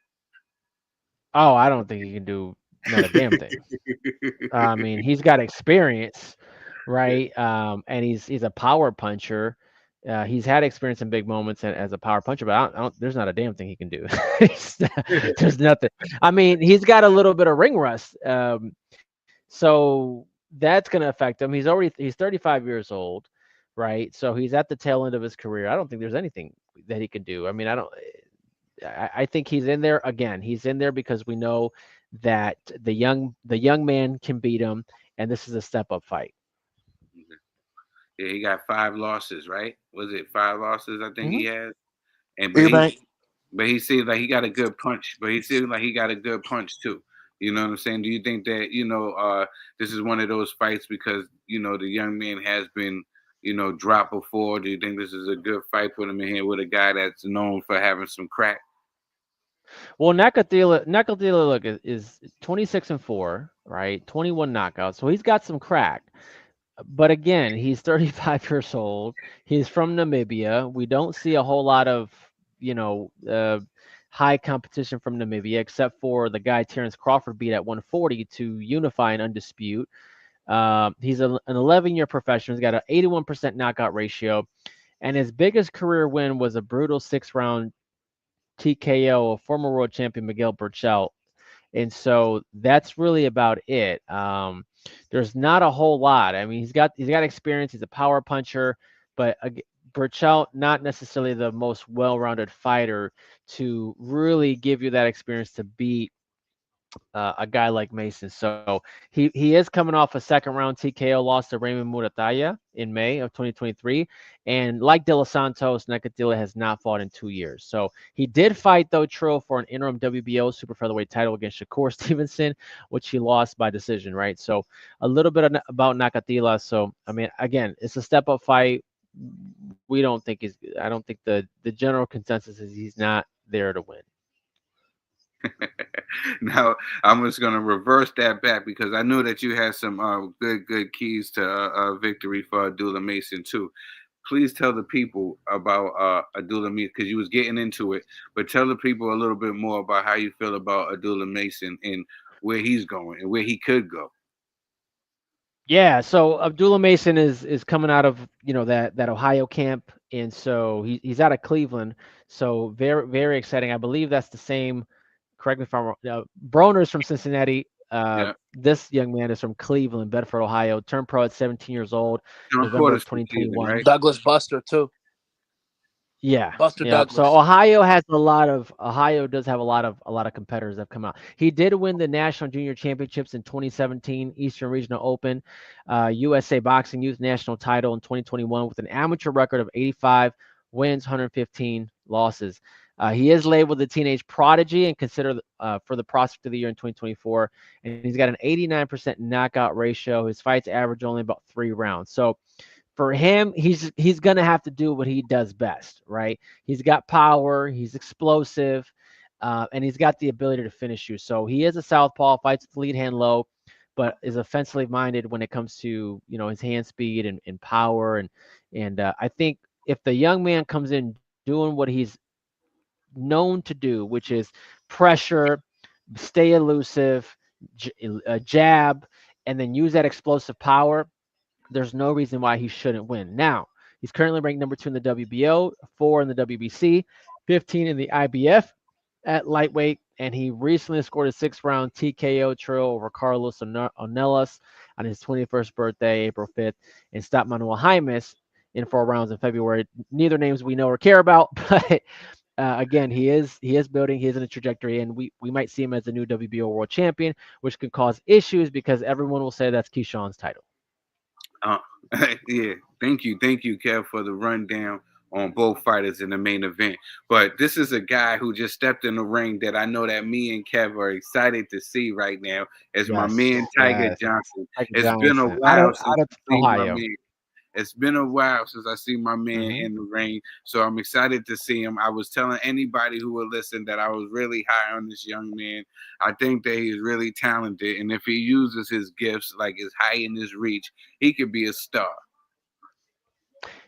D: oh, I don't think he can do not a damn thing. I mean, he's got experience, right? And he's a power puncher. He's had experience in big moments as a power puncher, but there's not a damn thing he can do. There's nothing. I mean, he's got a little bit of ring rust, so that's going to affect him. He's 35 years old, right? So he's at the tail end of his career. I don't think there's anything that he can do. I mean, I don't. I think he's in there again. He's in there because we know that the young man can beat him, and this is a step up fight.
C: Yeah, he got 5 losses, right? Was it 5 losses? I think
D: Hmm.
C: he has. And
A: Eubank,
C: but he seems like he got a good punch. But he seems like he got a good punch too. You know what I'm saying? Do you think that this is one of those fights because the young man has been dropped before? Do you think this is a good fight? Put him in here with a guy that's known for having some crack.
D: Well, Nakatila, look, is 26-4, right? 21 knockouts, so he's got some crack. But again, he's 35 years old. He's from Namibia. We don't see a whole lot of, you know, uh, high competition from Namibia, except for the guy Terrence Crawford beat at 140 to unify and undispute. He's an 11-year professional. He's got an 81% knockout ratio, and his biggest career win was a brutal 6-round TKO of former world champion Miguel Burchell. And so that's really about it. There's not a whole lot. I mean, he's got experience. He's a power puncher, but Burchell not necessarily the most well-rounded fighter to really give you that experience to beat a guy like Mason. So he is coming off a second round TKO loss to Raymond Murataya in May of 2023. And like De Los Santos, Nakatila has not fought in 2 years. So he did fight, though, Trill, for an interim WBO super featherweight title against Shakur Stevenson, which he lost by decision, right? So a little bit about Nakatila. So, I mean, again, it's a step up fight. I don't think the general consensus is he's not there to win.
C: Now I'm just gonna reverse that back because I knew that you had some good keys to victory for Abdullah Mason too. Please tell the people about Abdullah Mason because you was getting into it, but tell the people a little bit more about how you feel about Abdullah Mason and where he's going and where he could go.
D: Yeah, so Abdullah Mason is coming out of that Ohio camp, and so he's out of Cleveland. So very very exciting. I believe that's the same. Correct me if I'm wrong. Broner's from Cincinnati.
C: Yeah.
D: This young man is from Cleveland, Bedford, Ohio. Turned pro at 17 years old,
C: John
D: November
C: Porter's
D: of
C: from Cleveland,
D: 2021.
C: right?
A: Douglas Buster too.
D: Yeah,
A: Buster
D: yeah. So
A: Douglas.
D: Ohio does have a lot of competitors that have come out. He did win the National Junior Championships in 2017 Eastern Regional Open, USA Boxing Youth National Title in 2021 with an amateur record of 85 wins, 115 losses. He is labeled the teenage prodigy and considered for the prospect of the year in 2024. And he's got an 89% knockout ratio. His fights average only about 3 rounds. So for him, he's gonna have to do what he does best, right? He's got power, he's explosive, and he's got the ability to finish you. So he is a southpaw, fights with lead hand low, but is offensively minded when it comes to his hand speed and power and I think if the young man comes in doing what he's known to do, which is pressure, stay elusive, jab, and then use that explosive power, there's no reason why he shouldn't win. Now, he's currently ranked number 2 in the WBO, 4 in the WBC, 15 in the IBF at lightweight, and he recently scored a 6-round TKO Trill over Carlos Ornelas on his 21st birthday, April 5th, and stopped Manuel Jaimes in 4 rounds in February. Neither names we know or care about, but again, he is building, he is in a trajectory, and we might see him as the new WBO world champion, which could cause issues because everyone will say that's Keyshawn's title.
C: Uh, yeah, thank you, Kev, for the rundown on both fighters in the main event. But this is a guy who just stepped in the ring that I know that me and Kev are excited to see right now. As my
D: Yes,
C: man Tiger
D: yes.
C: Johnson.
D: Tiger
C: It's been a
D: Johnson out
C: while
D: of
C: since
D: out of
C: I've seen my
D: Ohio.
C: man. It's been a while since I see my man
D: Hmm.
C: in the ring, so I'm excited to see him. I was telling anybody who would listen that I was really high on this young man. I think that he's really talented, and if he uses his gifts like his height and his reach, he could be a star.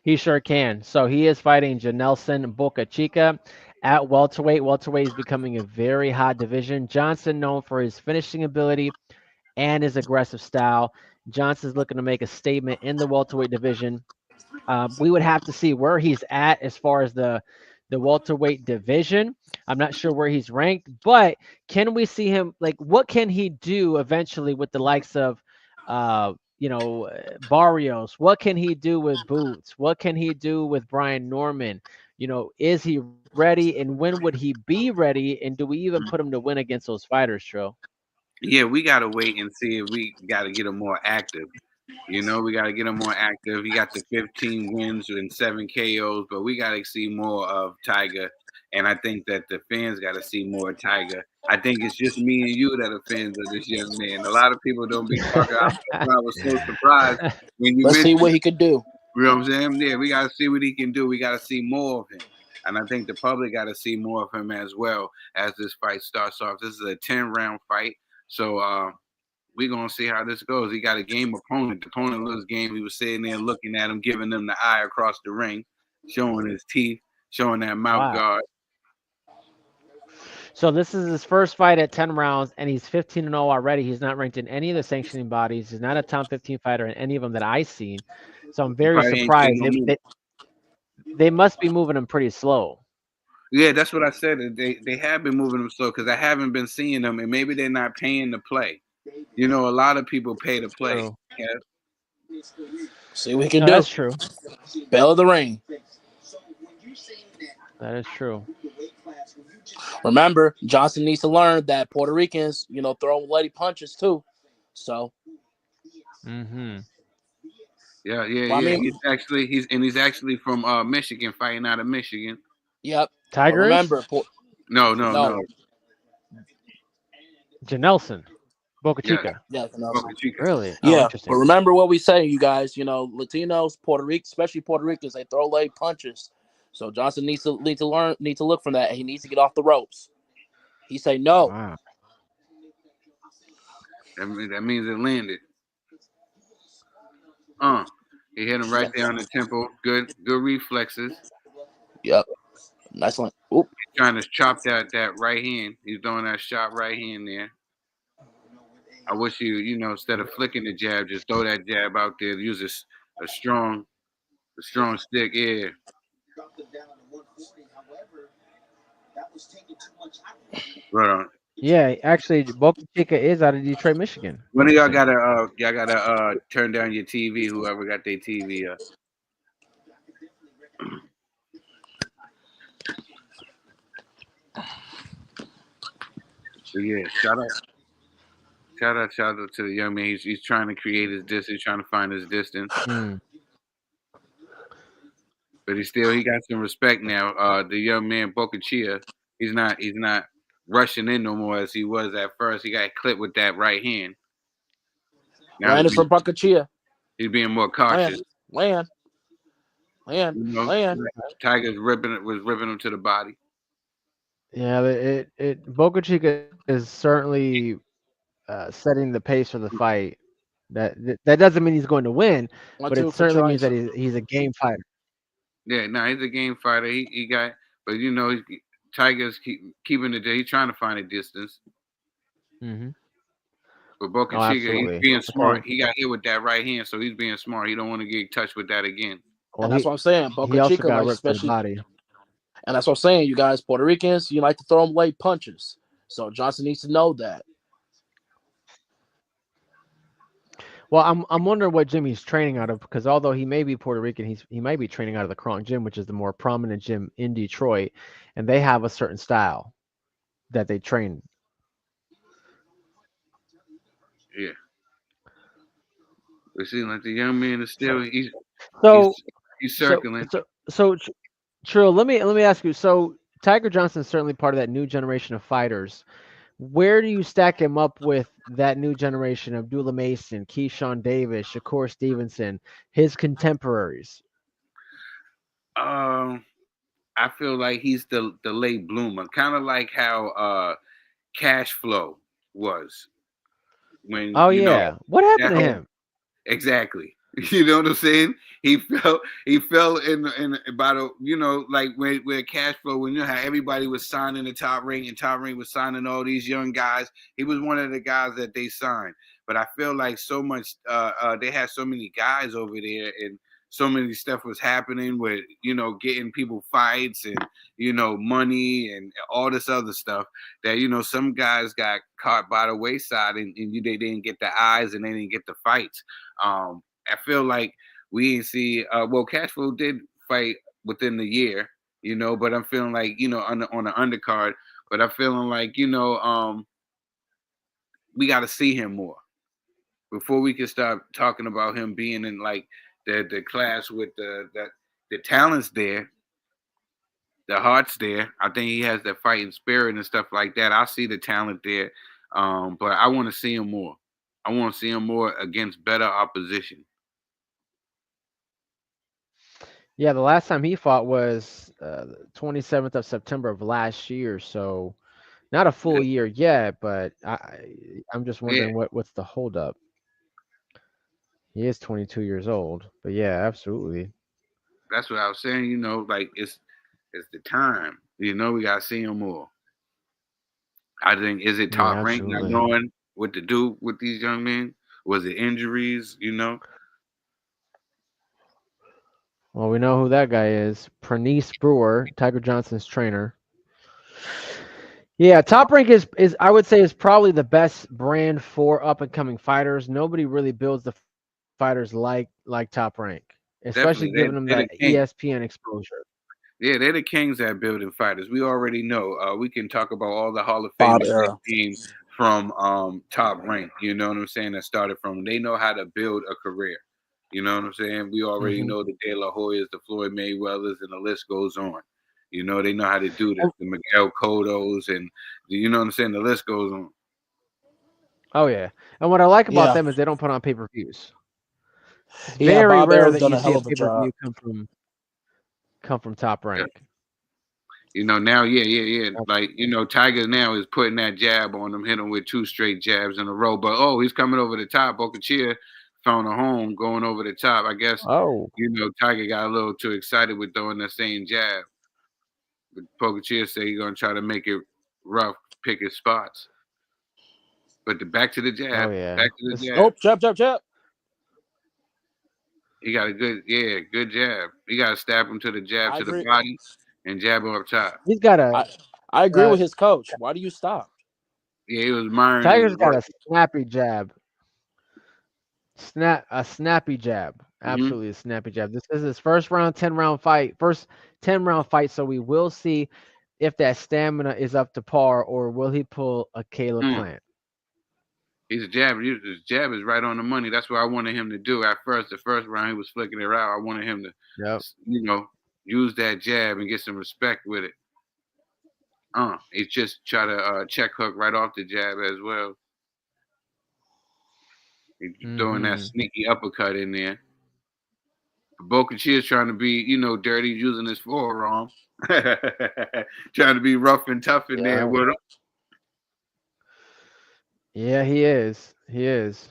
D: He sure can. So he is fighting Janelson Boca Chica at welterweight. Welterweight is becoming a very hot division. Johnson known for his finishing ability and his aggressive style. Johnson's looking to make a statement in the welterweight division. We would have to see where he's at as far as the welterweight division. I'm not sure where he's ranked, but can we see him like what can he do eventually with the likes of Barrios? What can he do with Boots? What can he do with Brian Norman? Is he ready and when would he be ready and do we even put him to win against those fighters, Trill?
C: Yeah, we gotta wait and see if we gotta get him more active. We gotta get him more active. He got the 15 wins and 7 KOs, but we gotta see more of Tiger. And I think that the fans gotta see more of Tiger. I think it's just me and you that are fans of this young man. A lot of people don't be talking. I was so surprised when you
A: Let's see
C: mentioned
A: what
C: it.
A: he could do.
C: You know what I'm saying? Yeah, we gotta see what he can do. We gotta see more of him. And I think the public got to see more of him as well as this fight starts off. This is a 10-round fight. So we're going to see how this goes. He got a game opponent. The opponent looks game. He was sitting there looking at him, giving him the eye across the ring, showing his teeth, showing that mouth
D: Wow.
C: guard.
D: So this is his first fight at 10 rounds, and he's 15-0 already. He's not ranked in any of the sanctioning bodies. He's not a top 15 fighter in any of them that I've seen. So I'm
C: He
D: very
C: probably ain't seen
D: surprised.
C: no more.
D: They must be moving him pretty slow.
C: Yeah, that's what I said. They have been moving him slow because I haven't been seeing them, and maybe they're not paying to play. A lot of people pay to play.
D: True.
C: Yeah.
A: See what he can
D: No,
A: do.
D: that's true.
A: Bell of the ring.
D: That is true.
A: Remember, Johnson needs to learn that Puerto Ricans, throw lady punches too. So,
D: Mm-hmm.
A: well, I
C: Yeah.
A: mean,
C: He's actually from Michigan, fighting out of Michigan.
A: yep. But
D: Tiger is?
A: remember,
C: No.
A: no,
D: Janelson. Boca
C: Yeah,
D: Chica.
A: yeah,
C: Boca
A: Nelson.
C: Chica.
D: Really? Oh,
A: Yeah, but
D: interesting.
A: remember what we say, you guys. Latinos, Puerto Rico, especially Puerto Ricans, they throw leg punches. So Johnson needs to look from that. He needs to get off the ropes. He say no.
D: Wow.
C: That means it landed. Uh, he hit him right there on the temple. Good reflexes.
A: Yep. Nice one. Oop.
C: Trying to chop that right hand. He's throwing that shot right hand there. I wish instead of flicking the jab, just throw that jab out there. Use a strong, a strong stick. Yeah. Right on.
D: Yeah, actually, Boca Chica is out of Detroit, Michigan.
C: When do
D: Interesting.
C: y'all gotta turn down your TV? Whoever got their TV. But yeah, shout out to the young man. He's trying to create his distance, trying to find his distance.
D: Mm.
C: But he got some respect now. The young man Bocachia, he's not rushing in no more as he was at first. He got clipped with that right hand. Now
A: Landed for Buckachia.
C: he's being more
A: Land,
C: cautious.
A: land, land,
C: You know,
A: land.
C: Tiger's was ripping him to the body.
D: Yeah, Boca Chica is certainly setting the pace for the fight. That doesn't mean he's going to win,
A: One
D: but it
A: two for
D: certainly means
A: Chace.
D: that he's a game fighter.
C: Yeah, no, he's a game fighter. He got, but Tiger's keeping it there. He's trying to find a distance.
D: Mm-hmm.
C: But
D: Oh,
C: Bocachica, he's
D: absolutely.
C: being
D: I tell
C: smart.
D: you,
C: He got hit with that right hand, so he's being smart. He don't want to get touched with that again.
D: well,
A: And that's what I'm saying.
D: he
A: Boca
D: also
A: Chica
D: got
A: likes
D: ripped for the
A: especially,
D: body.
A: and that's what I'm saying. You guys, Puerto Ricans, you like to throw them late punches. So Johnson needs to know that.
D: Well, I'm wondering what gym he's training out of because although he may be Puerto Rican, he might be training out of the Kronk gym, which is the more prominent gym in Detroit, and they have a certain style that they train.
C: Yeah, but see, like the young man is still he's
D: So
C: he's
D: so
C: circling.
D: so so Trill, let me ask you. So Tiger Johnson is certainly part of that new generation of fighters. Where do you stack him up with that new generation of Abdullah Mason, Keyshawn Davis, Shakur Stevenson, his contemporaries?
C: I feel like he's the late bloomer, kind of like how Cash Flow was when
D: Oh yeah, what happened
C: that
D: to
C: whole
D: him?
C: exactly. You know what I'm saying? He fell in about like where Cash Flow, when how everybody was signing the Top Ring and Top Ring was signing all these young guys. He was one of the guys that they signed. But I feel like so much they had so many guys over there and so many stuff was happening with getting people fights and money and all this other stuff that some guys got caught by the wayside and they didn't get the eyes and they didn't get the fights. I feel like we didn't see. Well, Cashflow did fight within the year, but I'm feeling like on the undercard. But I'm feeling like we got to see him more before we can start talking about him being in like the class with the talents there, the heart's there. I think he has that fighting spirit and stuff like that. I see the talent there, but I want to see him more. I want to see him more against better opposition.
D: Yeah, the last time he fought was the 27th of September of last year, so not a full year yet. But I'm just
C: Yeah,
D: wondering what's the holdup. He is 22 years old, but yeah, absolutely.
C: that's what I was saying. Like it's the time. We gotta see him more. I think is it
D: Yeah,
C: Top Rank not
D: absolutely.
C: knowing what to do with these young men? Was it injuries?
D: Well, we know who that guy is. Pranice Brewer, Tiger Johnson's trainer. Yeah, Top Rank is I would say is probably the best brand for up and coming fighters. Nobody really builds the fighters like Top Rank, especially giving them
C: Definitely,
D: that
C: they're the king.
D: ESPN exposure.
C: Yeah, they're the kings at building fighters. We already know. We can talk about all the Hall of
A: Bob
C: Famers that
A: era.
C: came from Top Rank. You know what I'm saying? That started from. They know how to build a career. You know what I'm saying? We already
D: Hmm.
C: know the De La Hoyas, the Floyd Mayweathers, and the list goes on. They know how to do this. The Miguel Cottos, and you know what I'm saying? The list goes on.
D: Oh yeah, and what I like about
A: Yeah,
D: them is they don't put on pay-per-views. It's
A: yeah.
D: very
A: Bob
D: rare
A: Arum's
D: that
A: done
D: you
A: a
D: see
A: hell
D: a
A: of a job.
D: pay-per-view come from Top
C: Yeah.
D: Rank.
C: Now, yeah. Like, Tiger now is putting that jab on him, hit him with two straight jabs in a row. But he's coming over the top. Bocachia found a home going over the top. I guess,
D: Oh,
C: Tiger got a little too excited with throwing the same jab. But Bocachia said he's gonna try to make it rough, pick his spots. But back to the
D: Oh
C: jab.
D: yeah.
C: Back to the
D: It's,
C: jab.
A: Oh, jab, jab, jab.
C: He got a good jab. You got to stab him to the jab
A: I
C: to the
A: agree.
C: body and jab him up top.
D: he's got a
A: I I agree
D: uh,
A: with his coach. Why do you stop?
C: Yeah, he was admiring his
D: Tiger's got
C: work.
D: a snappy jab. A snappy jab.
C: Hmm.
D: Absolutely a snappy jab. This is his first round 10 round fight. First 10 round fight, so we will see if that stamina is up to par or will he pull a Caleb
C: Mm.
D: Plant.
C: He's a jab. His jab is right on the money. That's what I wanted him to do at first. The first round, he was flicking it out. I wanted him to,
D: Yep.
C: use that jab and get some respect with it. He just try to check hook right off the jab as well. He's throwing that
D: Hmm.
C: sneaky uppercut in there. Boca Chia is trying to be, dirty, using his forearm, trying to be rough and tough in there
D: Yeah.
C: with him.
D: Yeah, he is. He is.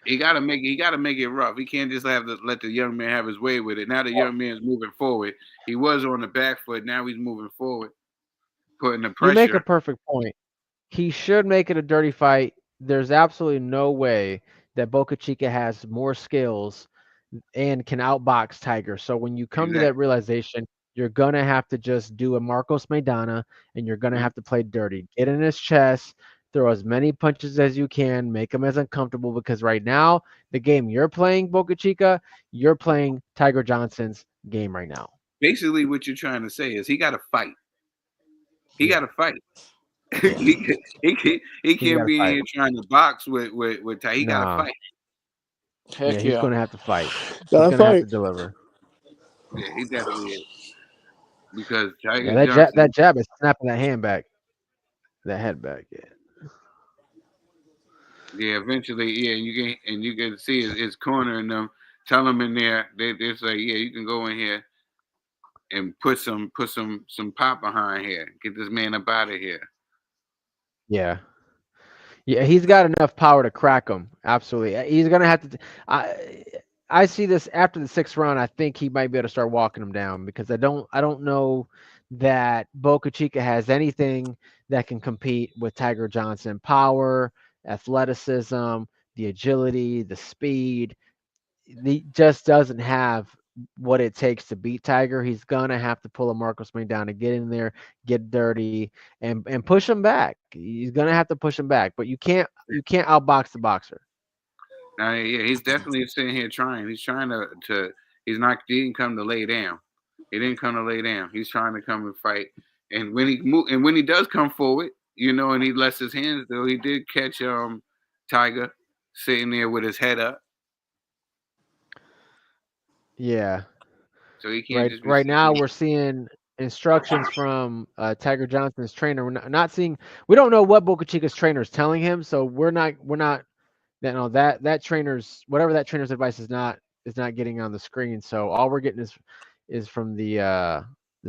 C: He gotta make it rough. He can't just let the young man have his way with it. Now the young man's moving forward. He was on the back foot. Now he's moving forward, putting the
D: You make a
C: pressure.
D: perfect point. He should make it a dirty fight. There's absolutely no way that Boca Chica has more skills and can outbox Tiger. So when you come to that
C: Exactly.
D: realization, you're gonna have to just do a Marcos Maidana, and you're gonna
C: Mhm.
D: have to play dirty. Get in his chest, throw as many punches as you can, make him as uncomfortable. Because right now, the game you're playing, Boca Chica, you're playing Tiger Johnson's game right now.
C: Basically, what you're trying to say is he got to fight. He got
D: Yeah,
C: to fight.
D: yeah.
C: He
D: He's got
C: can't
D: to
C: be in
D: fight.
C: here trying to box with Ty. He got to
D: Nah,
C: fight.
D: yeah,
A: Heck
D: he's
A: yeah.
D: gonna have to fight. He's
A: Gotta
D: gonna have
A: fight.
C: Yeah,
D: to deliver.
C: yeah, he definitely is because
D: Yeah,
C: Tiger Johnson.
D: that jab is snapping that hand back, that head back. Yeah.
C: Yeah, eventually, yeah, and you can see his corner and them tell him in there. They say, yeah, you can go in here and put some pop behind here. Get this man up out of here.
D: Yeah. Yeah, he's got enough power to crack him. Absolutely. He's gonna have to. I see this after the 6th round. I think he might be able to start walking him down because I don't know that Boca Chica has anything that can compete with Tiger Johnson. Power, athleticism, the agility, the speed. He just doesn't have what it takes to beat Tiger. He's gonna have to pull a Marcos Main down to get in there, get dirty, and push him back. He's gonna have to push him back, but you can't outbox the boxer.
C: Now, yeah, he's definitely sitting here trying. He's trying to. He's not. He didn't come to lay down. He didn't come to lay down. He's trying to come and fight. And when he does come forward, and he lets his hands go, he did catch Tiger sitting there with his head up.
D: Yeah.
C: So he can't
D: Right
C: just be
D: right now
C: sitting
D: we're seeing instructions from Tiger Johnson's trainer. We're not seeing we don't know what Boca Chica's trainer is telling him, so we're not that trainer's whatever that trainer's advice is not getting on the screen. So all we're getting is from the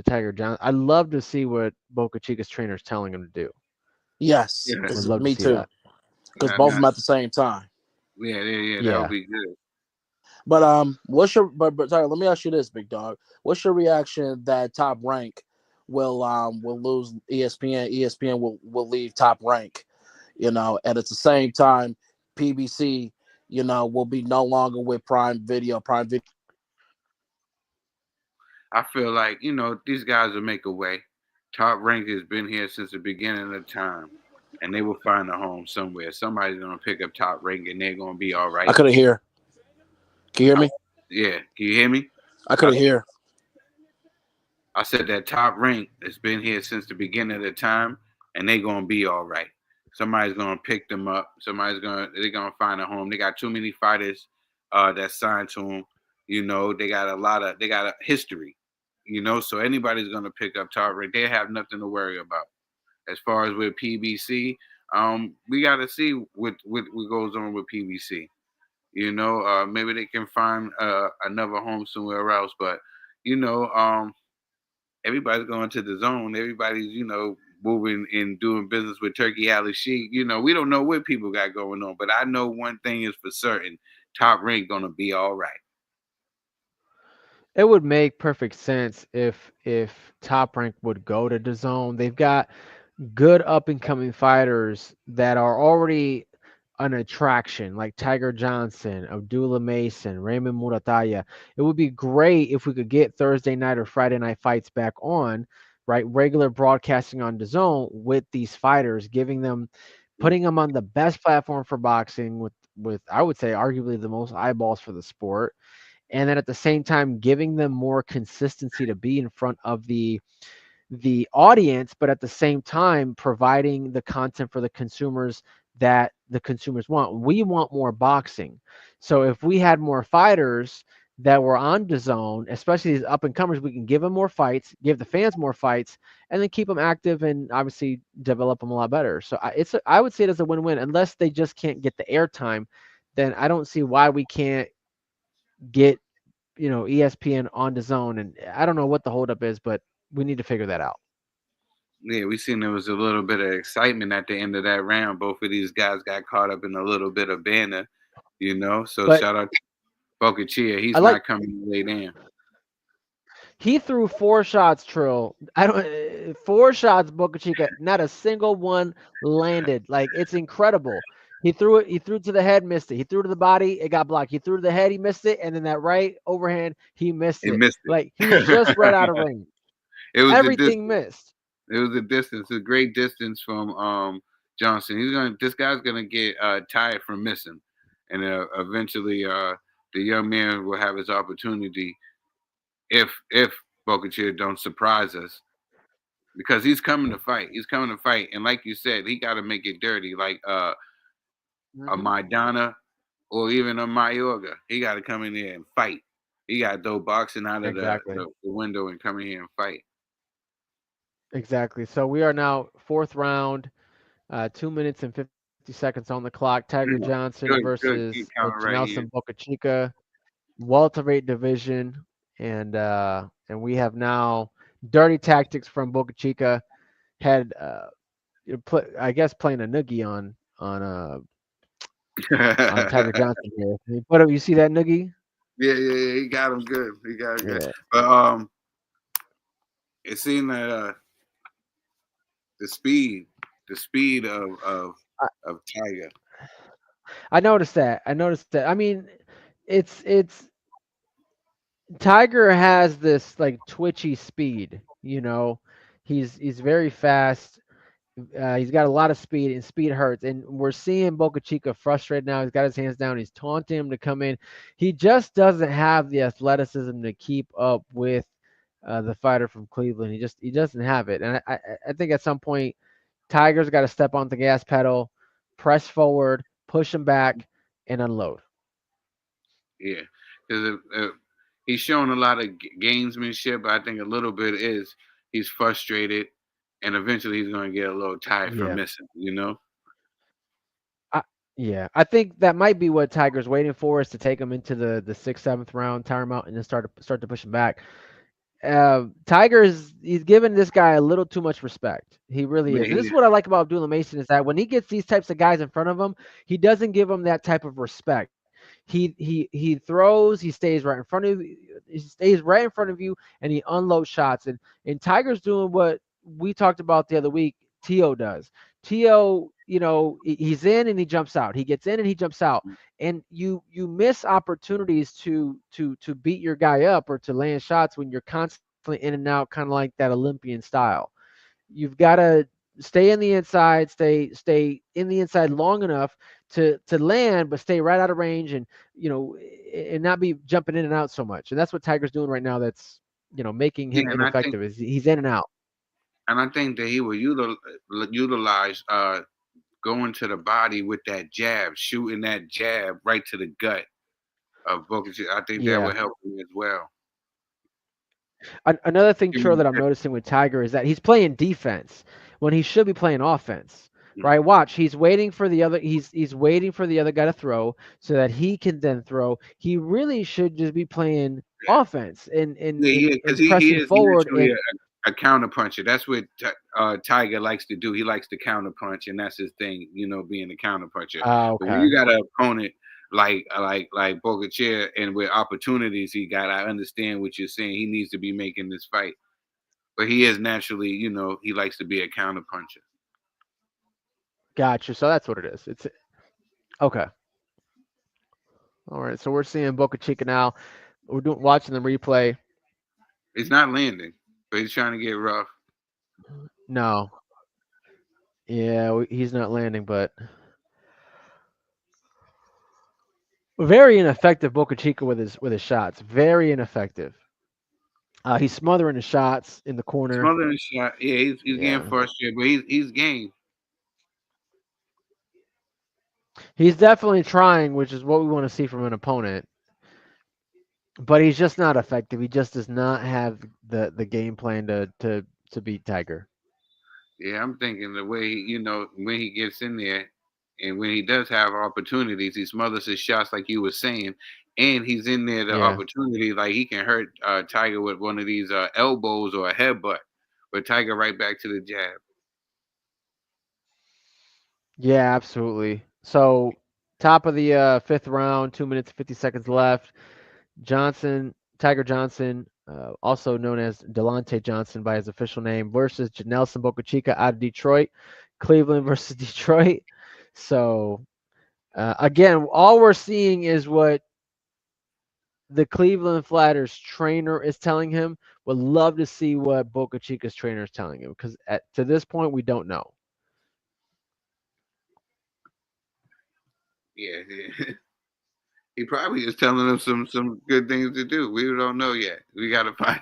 D: Tiger Johnson. I'd love to see what Boca Chica's trainer is telling him to do.
A: Yes,
C: there.
D: Would
A: it's
D: love to
A: me
D: see
A: too.
D: that.
A: Because
C: Yeah,
A: both of them at the same time.
C: yeah, that would
D: Yeah.
C: be good.
A: But what's your but sorry, let me ask you this, big dog. What's your reaction that Top Rank will lose ESPN? ESPN will leave Top Rank, and at the same time, PBC, will be no longer with Prime Video. Prime Video.
C: I feel like these guys will make a way. Top Rank has been here since the beginning of time, and they will find a home somewhere. Somebody's gonna pick up Top Rank, and they're gonna be all
A: I
C: right.
A: couldn't hear. Can you hear
C: I,
A: me?
C: yeah, can you hear me?
A: I
C: I,
A: couldn't hear.
C: I said that Top Rank has been here since the beginning of the time, and they're gonna be all right. Somebody's gonna pick them up. They're gonna find a home. They got too many fighters that signed to them. They got a history. So anybody's gonna pick up Top Rank. They have nothing to worry about. As far as with PBC, we got to see what goes on with PBC. Maybe they can find another home somewhere else. But everybody's going to the zone. Everybody's moving and doing business with Turkey Alley Sheik. We don't know what people got going on, but I know one thing is for certain: Top Rank gonna be all right.
D: It would make perfect sense if Top Rank would go to the zone. They've got good up and coming fighters that are already an attraction like Tiger Johnson, Abdullah Mason, Raymond Murataya. It would be great if we could get Thursday night or Friday night fights back on, right? Regular broadcasting on the zone with these fighters, giving them, putting them on the best platform for boxing with I would say arguably the most eyeballs for the sport, and then at the same time giving them more consistency to be in front of the audience, but at the same time providing the content for the consumers that the consumers want. We want more boxing. So if we had more fighters that were on the zone, especially these up and comers, we can give them more fights, give the fans more fights, and then keep them active and obviously develop them a lot better. So I would say it as a win-win. Unless they just can't get the airtime, then I don't see why we can't get ESPN on the zone. And I don't know what the holdup is, but we need to figure that out.
C: Yeah, we seen there was a little bit of excitement at the end of that round. Both of these guys got caught up in a little bit of banner, you know. So
D: But
C: shout out to Bocachia.
D: I
C: He's
D: like
C: not coming to lay down.
D: he threw four shots, Trill. I don't four shots, Boca Chica. Not a single one landed. Like it's incredible. He threw it. He threw to the head, missed it. He threw to the body, it got blocked. He threw to the head, he missed it, and then that right overhand, he missed
C: He
D: it.
C: missed it.
D: Like he was just right out of range.
C: It was the
D: Everything
C: distance.
D: missed.
C: It was the distance, a great distance from Johnson. This guy's gonna get tired from missing, and eventually the young man will have his opportunity if Bocachia don't surprise us, because he's coming to fight. He's coming to fight, and like you said, he got to make it dirty, like a
D: Hmm.
C: Maidana or even a Mayorga. He got to come in there and fight. He got to throw boxing out of
D: Exactly.
C: the window and come in here and fight.
D: Exactly. So we are now fourth round, 2 minutes and 50 seconds on the clock. Tiger Johnson
C: Good.
D: versus
C: Keep counting right
D: Janelson
C: here.
D: Boca Chica, welterweight division, and we have now dirty tactics from Boca Chica had I guess playing a noogie on Tiger
C: yeah,
D: Johnson here. You see that noogie?
C: yeah. He got him good. He got him good.
D: Yeah,
C: But it seemed that the speed, the speed
D: I,
C: of Tiger.
D: I noticed that. I noticed that. I mean, it's Tiger has this like twitchy speed. He's very fast. He's got a lot of speed, and speed hurts. And we're seeing Boca Chica frustrated now. He's got his hands down. He's taunting him to come in. He just doesn't have the athleticism to keep up with the fighter from Cleveland. He doesn't have it. And I think at some point Tiger's got to step on the gas pedal, press forward, push him back, and unload.
C: Yeah, because he's shown a lot of gamesmanship, but I think a little bit is he's frustrated, and eventually he's going to get a little tired from
D: Yeah.
C: missing. You know.
D: I, yeah, I think that might be what Tiger's waiting for is to take him into the sixth, seventh round, tire him out, and then start to push him back. He's giving this guy a little too much respect. He really
C: Yeah,
D: is. And this
C: he
D: is what I like about Abdullah Mason is that when he gets these types of guys in front of him, he doesn't give them that type of respect. He throws, he stays right in front of you, he stays right in front of you, and he unloads shots. And Tiger's doing what we talked about the other week. Tio does. Tio, he's in and he jumps out. He gets in and he jumps out. And you miss opportunities to beat your guy up or to land shots when you're constantly in and out, kind of like that Olympian style. You've got to stay in the inside, stay in the inside long enough to land, but stay right out of range and not be jumping in and out so much. And that's what Tiger's doing right now. That's making
C: yeah,
D: him ineffective. Is he's in and out.
C: and I think that he will utilize going to the body with that jab, shooting that jab right to the gut of Booker. I think that
D: Yeah.
C: would help him as well.
D: Another thing, Trill, that I'm noticing with Tiger is that he's playing defense when he should be playing offense. Right? Watch, he's waiting for the other guy to throw so that he can then throw. He really should just be playing offense and and
C: Yeah,
D: and,
C: because
D: and
C: he
D: pressing
C: is
D: forward
C: naturally
D: and
C: a counter puncher. That's what Tiger likes to do. He likes to counter punch, and that's his thing. You know, being a counter puncher. But when
D: okay.
C: you got an opponent like Bogachier, and with opportunities he got, I understand what you're saying. He needs to be making this fight, but he is naturally, he likes to be a counter puncher.
D: Gotcha. So that's what it is. Okay. All right. So we're seeing Boca Chica now. We're watching the replay.
C: It's not landing, but he's trying to get rough.
D: No. Yeah, he's not landing, but very ineffective Boca Chica with his shots. Very ineffective. He's smothering the shots in the corner.
C: Smothering shot. Yeah, he's getting
D: Yeah.
C: frustrated, but he's game.
D: He's definitely trying, which is what we want to see from an opponent. But he's just not effective. He just does not have the game plan to beat Tiger.
C: Yeah, I'm thinking the way when he gets in there, and when he does have opportunities, he smothers his shots like you were saying, and he's in there the
D: Yeah.
C: opportunity like he can hurt Tiger with one of these elbows or a headbutt, but Tiger right back to the jab.
D: Yeah, absolutely. So top of the fifth round, 2 minutes 50 seconds left. Tiger Johnson, also known as Delonte Johnson by his official name, versus Janelson Bocachica out of Detroit. Cleveland versus Detroit. So again, all we're seeing is what the Cleveland Flatters trainer is telling him. Would love to see what Boca Chica's trainer is telling him because to this point we don't know.
C: Yeah, yeah. He probably is telling him some good things to do. We don't know yet. We gotta find.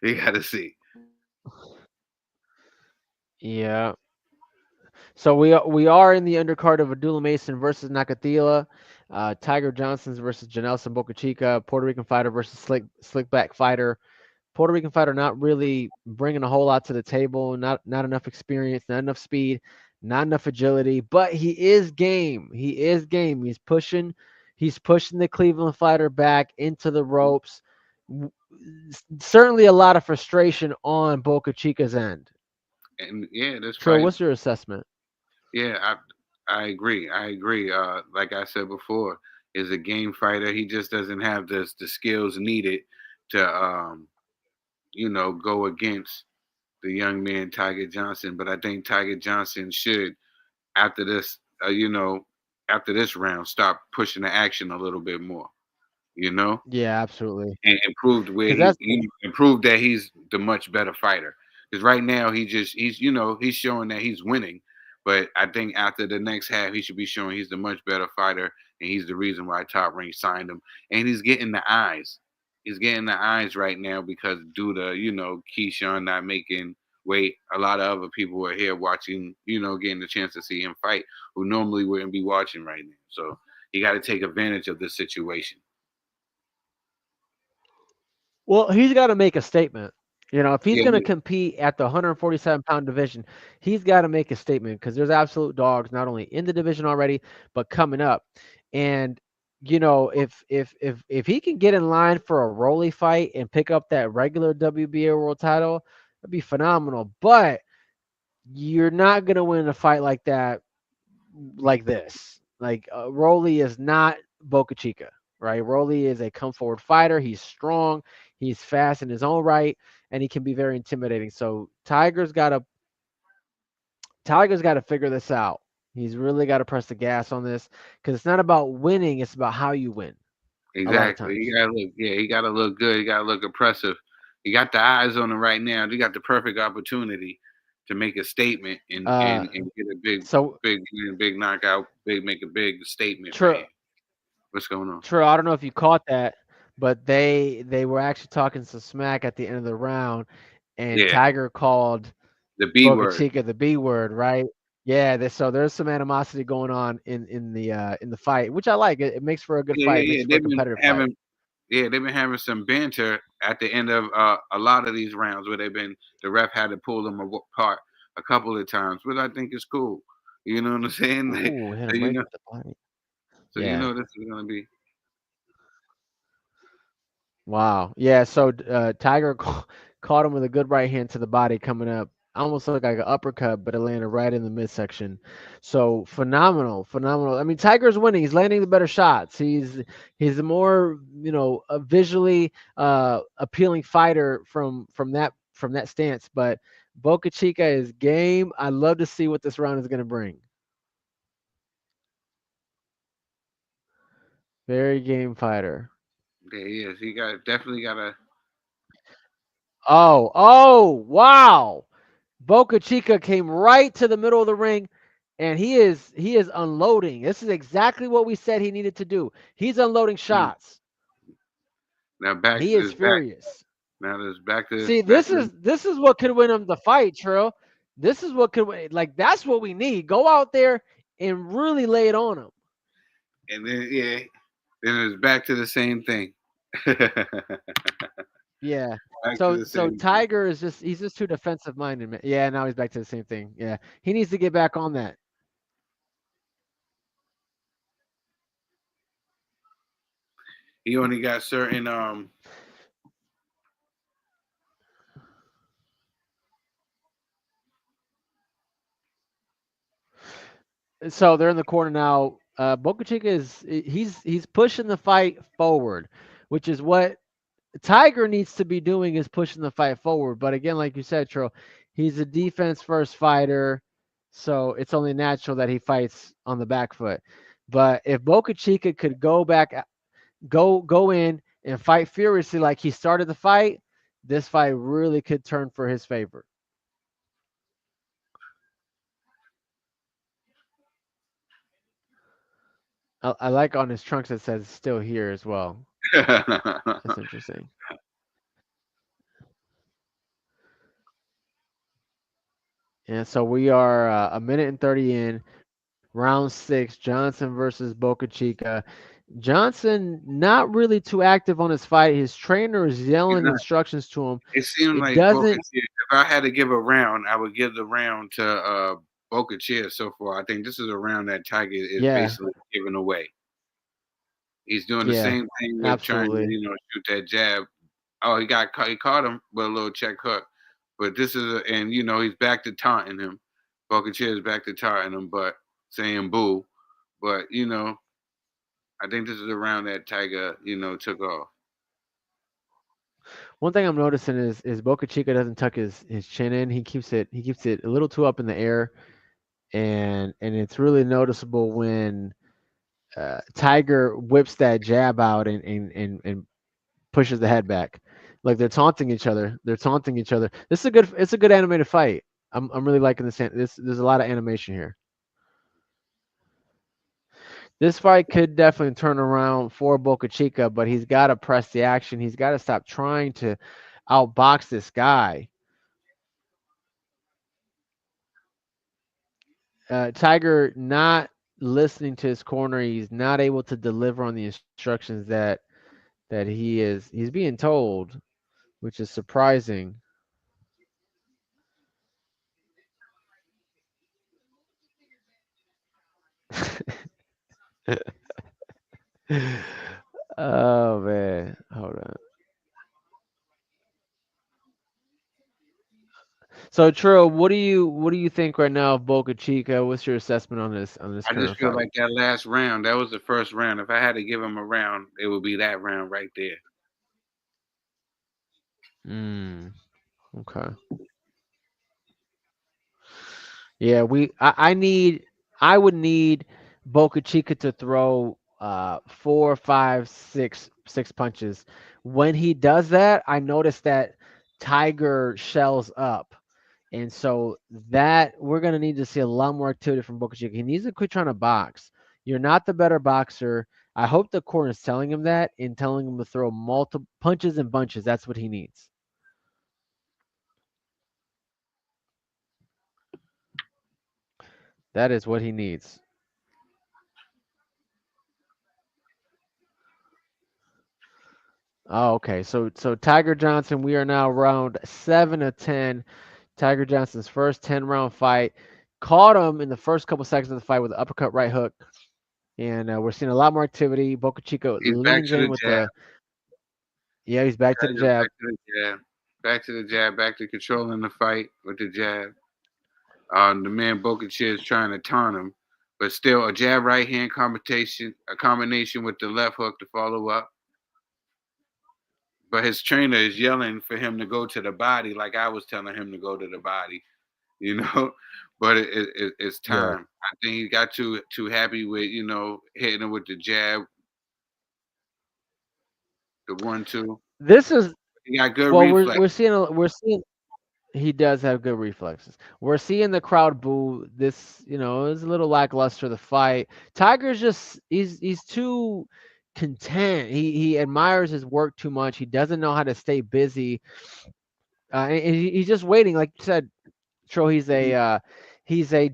C: We gotta see.
D: Yeah. So we are in the undercard of Abdullah Mason versus Nakathila, Tiger Johnson's versus Janelson Boca Chica, Puerto Rican fighter versus slickback fighter. Puerto Rican fighter not really bringing a whole lot to the table, not enough experience, not enough speed, not enough agility, but he is game. He is game. He's pushing the Cleveland fighter back into the ropes. Certainly a lot of frustration on Boca Chica's end.
C: And yeah, this
D: Trill,
C: fight.
D: what's your assessment?
C: Yeah, I agree. I agree. Like I said before, is a game fighter. He just doesn't have the skills needed to go against the young man Tiger Johnson. But I think Tiger Johnson should, after this, after this round, stop pushing the action a little bit more. You know,
D: Yeah, absolutely.
C: and improved where
D: Because that's
C: he improved that he's the much better fighter. Because right now he's showing that he's winning, but I think after the next half he should be showing he's the much better fighter, and he's the reason why Top Rank signed him, and he's getting the eyes. He's getting the eyes right now because due to Keyshawn not making weight, a lot of other people are here watching, getting the chance to see him fight who normally wouldn't be watching right now. So you got to take advantage of this situation.
D: well, he's got to make a statement. If he's
C: Yeah,
D: going to compete at the 147-pound division, he's got to make a statement because there's absolute dogs not only in the division already, but coming up. And if he can get in line for a Rolly fight and pick up that regular WBA world title, that'd be phenomenal. But you're not going to win a fight like that, like this. Like Rolly is not Boca Chica, right? Rolly is a come forward fighter. He's strong. He's fast in his own right, and he can be very intimidating. So Tiger's got to figure this out. He's really got to press the gas on this because it's not about winning; it's about how you win. A lot of
C: exactly.
D: times.
C: He gotta look good. He gotta look impressive. He got the eyes on him right now. He got the perfect opportunity to make a statement and
D: Uh,
C: and get a big
D: so
C: big big knockout, make a big statement right
D: Trill,
C: here. What's going on?
D: Trill, I don't know if you caught that, but they were actually talking some smack at the end of the round, and
C: Yeah,
D: Tiger called
C: the B
D: Boca
C: word.
D: Chica, the B word, right? Yeah, so there's some animosity going on in the fight, which I like. It makes for a good
C: Yeah,
D: fight.
C: yeah,
D: It makes
C: yeah.
D: for a competitive fight.
C: They've been having some banter at the end of a lot of these rounds where the ref had to pull them apart a couple of times, which I think is cool. You know what I'm saying?
D: Ooh, hit
C: so
D: him right to the body. Yeah.
C: this is gonna be.
D: Wow. Yeah. So Tiger caught him with a good right hand to the body coming up. Almost looked like an uppercut, but it landed right in the midsection. So phenomenal, phenomenal. I mean, Tiger's winning. He's landing the better shots. He's a more a visually appealing fighter from that stance. But Boca Chica is game. I love to see what this round is going to bring. Very game fighter.
C: There he is. He definitely got a.
D: Oh, wow. Boca Chica came right to the middle of the ring, and he is unloading. This is exactly what we said he needed to do. He's unloading shots.
C: Now back
D: He
C: to
D: is
C: this back.
D: furious.
C: Now there's back to
D: See,
C: back
D: this
C: to.
D: is this is what could win him the fight, Trill. This is what could like that's what we need. Go out there and really lay it on him.
C: And then then it's back to the same thing. back
D: Yeah.
C: to
D: So
C: the
D: so
C: same thing.
D: Tiger is he's just too defensive minded, man. Yeah, now he's back to the same thing. Yeah. He needs to get back on that.
C: He only got certain
D: So they're in the corner now. Boca Chica he's pushing the fight forward, which is what Tiger needs to be doing is pushing the fight forward. But again, like you said, Tro, he's a defense first fighter, so it's only natural that he fights on the back foot. But if Boca Chica could go in and fight furiously like he started the fight, this fight really could turn for his favor. I like on his trunks it says still here as well. That's interesting. And so we are a minute and 30 in, round six, Johnson versus Boca Chica. Johnson not really too active on his fight. His trainer is
C: He's
D: yelling
C: not.
D: instructions to him.
C: It seemed
D: It
C: like Boca
D: doesn't,
C: Chica. If I had to give a round, I would give the round to Boca Chica so far. I think this is a round that Tiger is
D: yeah,
C: basically giving away. He's doing the
D: yeah,
C: same thing with trying to,
D: absolutely.
C: shoot that jab. Oh, he caught him with a little check hook. But this is and he's back to taunting him. Boca Chica is back to taunting him, but saying boo. But I think this is a round that Tiger, took off.
D: One thing I'm noticing is Boca Chica doesn't tuck his chin in. He keeps it a little too up in the air, and it's really noticeable when Tiger whips that jab out and pushes the head back. Like they're taunting each other. They're taunting each other. This is a good. It's a good animated fight. I'm really liking this. There's a lot of animation here. This fight could definitely turn around for Boca Chica, but he's got to press the action. He's got to stop trying to outbox this guy. Tiger not listening to his corner. He's not able to deliver on the instructions that he's being told, which is surprising. Oh man, hold on. So Trill, what do you think right now of Boca Chica? What's your assessment on this
C: I just
D: current
C: feel
D: fight?
C: like that last round, that was the first round. If I had to give him a round, it would be that round right there.
D: Mm, okay. Yeah, I would need Boca Chica to throw four, five, six punches. When he does that, I notice that Tiger shells up. And so that we're gonna need to see a lot more activity from Boca Chica. He needs to quit trying to box. You're not the better boxer. I hope the corner is telling him that and telling him to throw multiple punches and bunches. That's what he needs. That is what he needs. Oh, okay. So Tiger Johnson, we are now round 7 of 10. Tiger Johnson's first 10-round fight. Caught him in the first couple seconds of the fight with an uppercut right hook. And we're seeing a lot more activity. Boca Chica
C: He's back
D: leans
C: to the
D: in with
C: jab.
D: yeah, he's back to the
C: Tiger's
D: jab.
C: back to the jab. Back to the jab. Back to controlling the fight with the jab. The man Boca Chica is trying to taunt him, but still a jab right hand combination, a combination with the left hook to follow up. But his trainer is yelling for him to go to the body, like I was telling him to go to the body, you know. But it's
D: Yeah.
C: time. I think he got too happy with hitting him with the jab The 1-2.
D: This is
C: He got good
D: well,
C: reflex.
D: we're seeing he does have good reflexes. We're seeing the crowd boo. This, is a little lackluster the fight. Tiger's just he's too content. He admires his work too much. He doesn't know how to stay busy. And he's just waiting. Like you said, Tro, he's a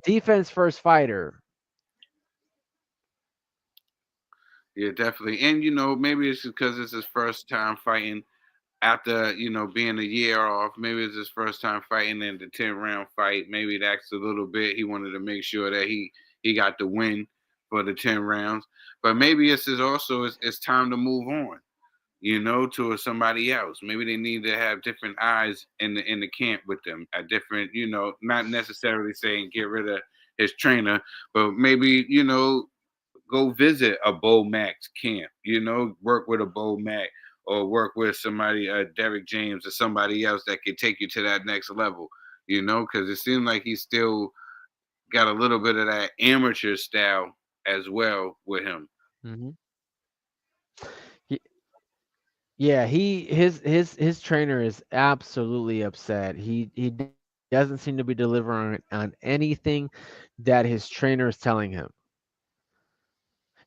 D: defense first fighter.
C: Yeah, definitely. And maybe it's because it's his first time fighting after being a year off. Maybe it's his first time fighting in the 10-round fight. Maybe that's a little bit. He wanted to make sure that he got the win for the 10 rounds. But maybe it's time to move on. To somebody else. Maybe they need to have different eyes in the camp with them. A different, not necessarily saying get rid of his trainer, but maybe go visit a Bo Max camp. Work with a Bo Mac or work with somebody, Derek James or somebody else that could take you to that next level. Because it seems like he's still got a little bit of that amateur style as well with him.
D: Hmm. Yeah, his trainer is absolutely upset. He doesn't seem to be delivering on anything that his trainer is telling him.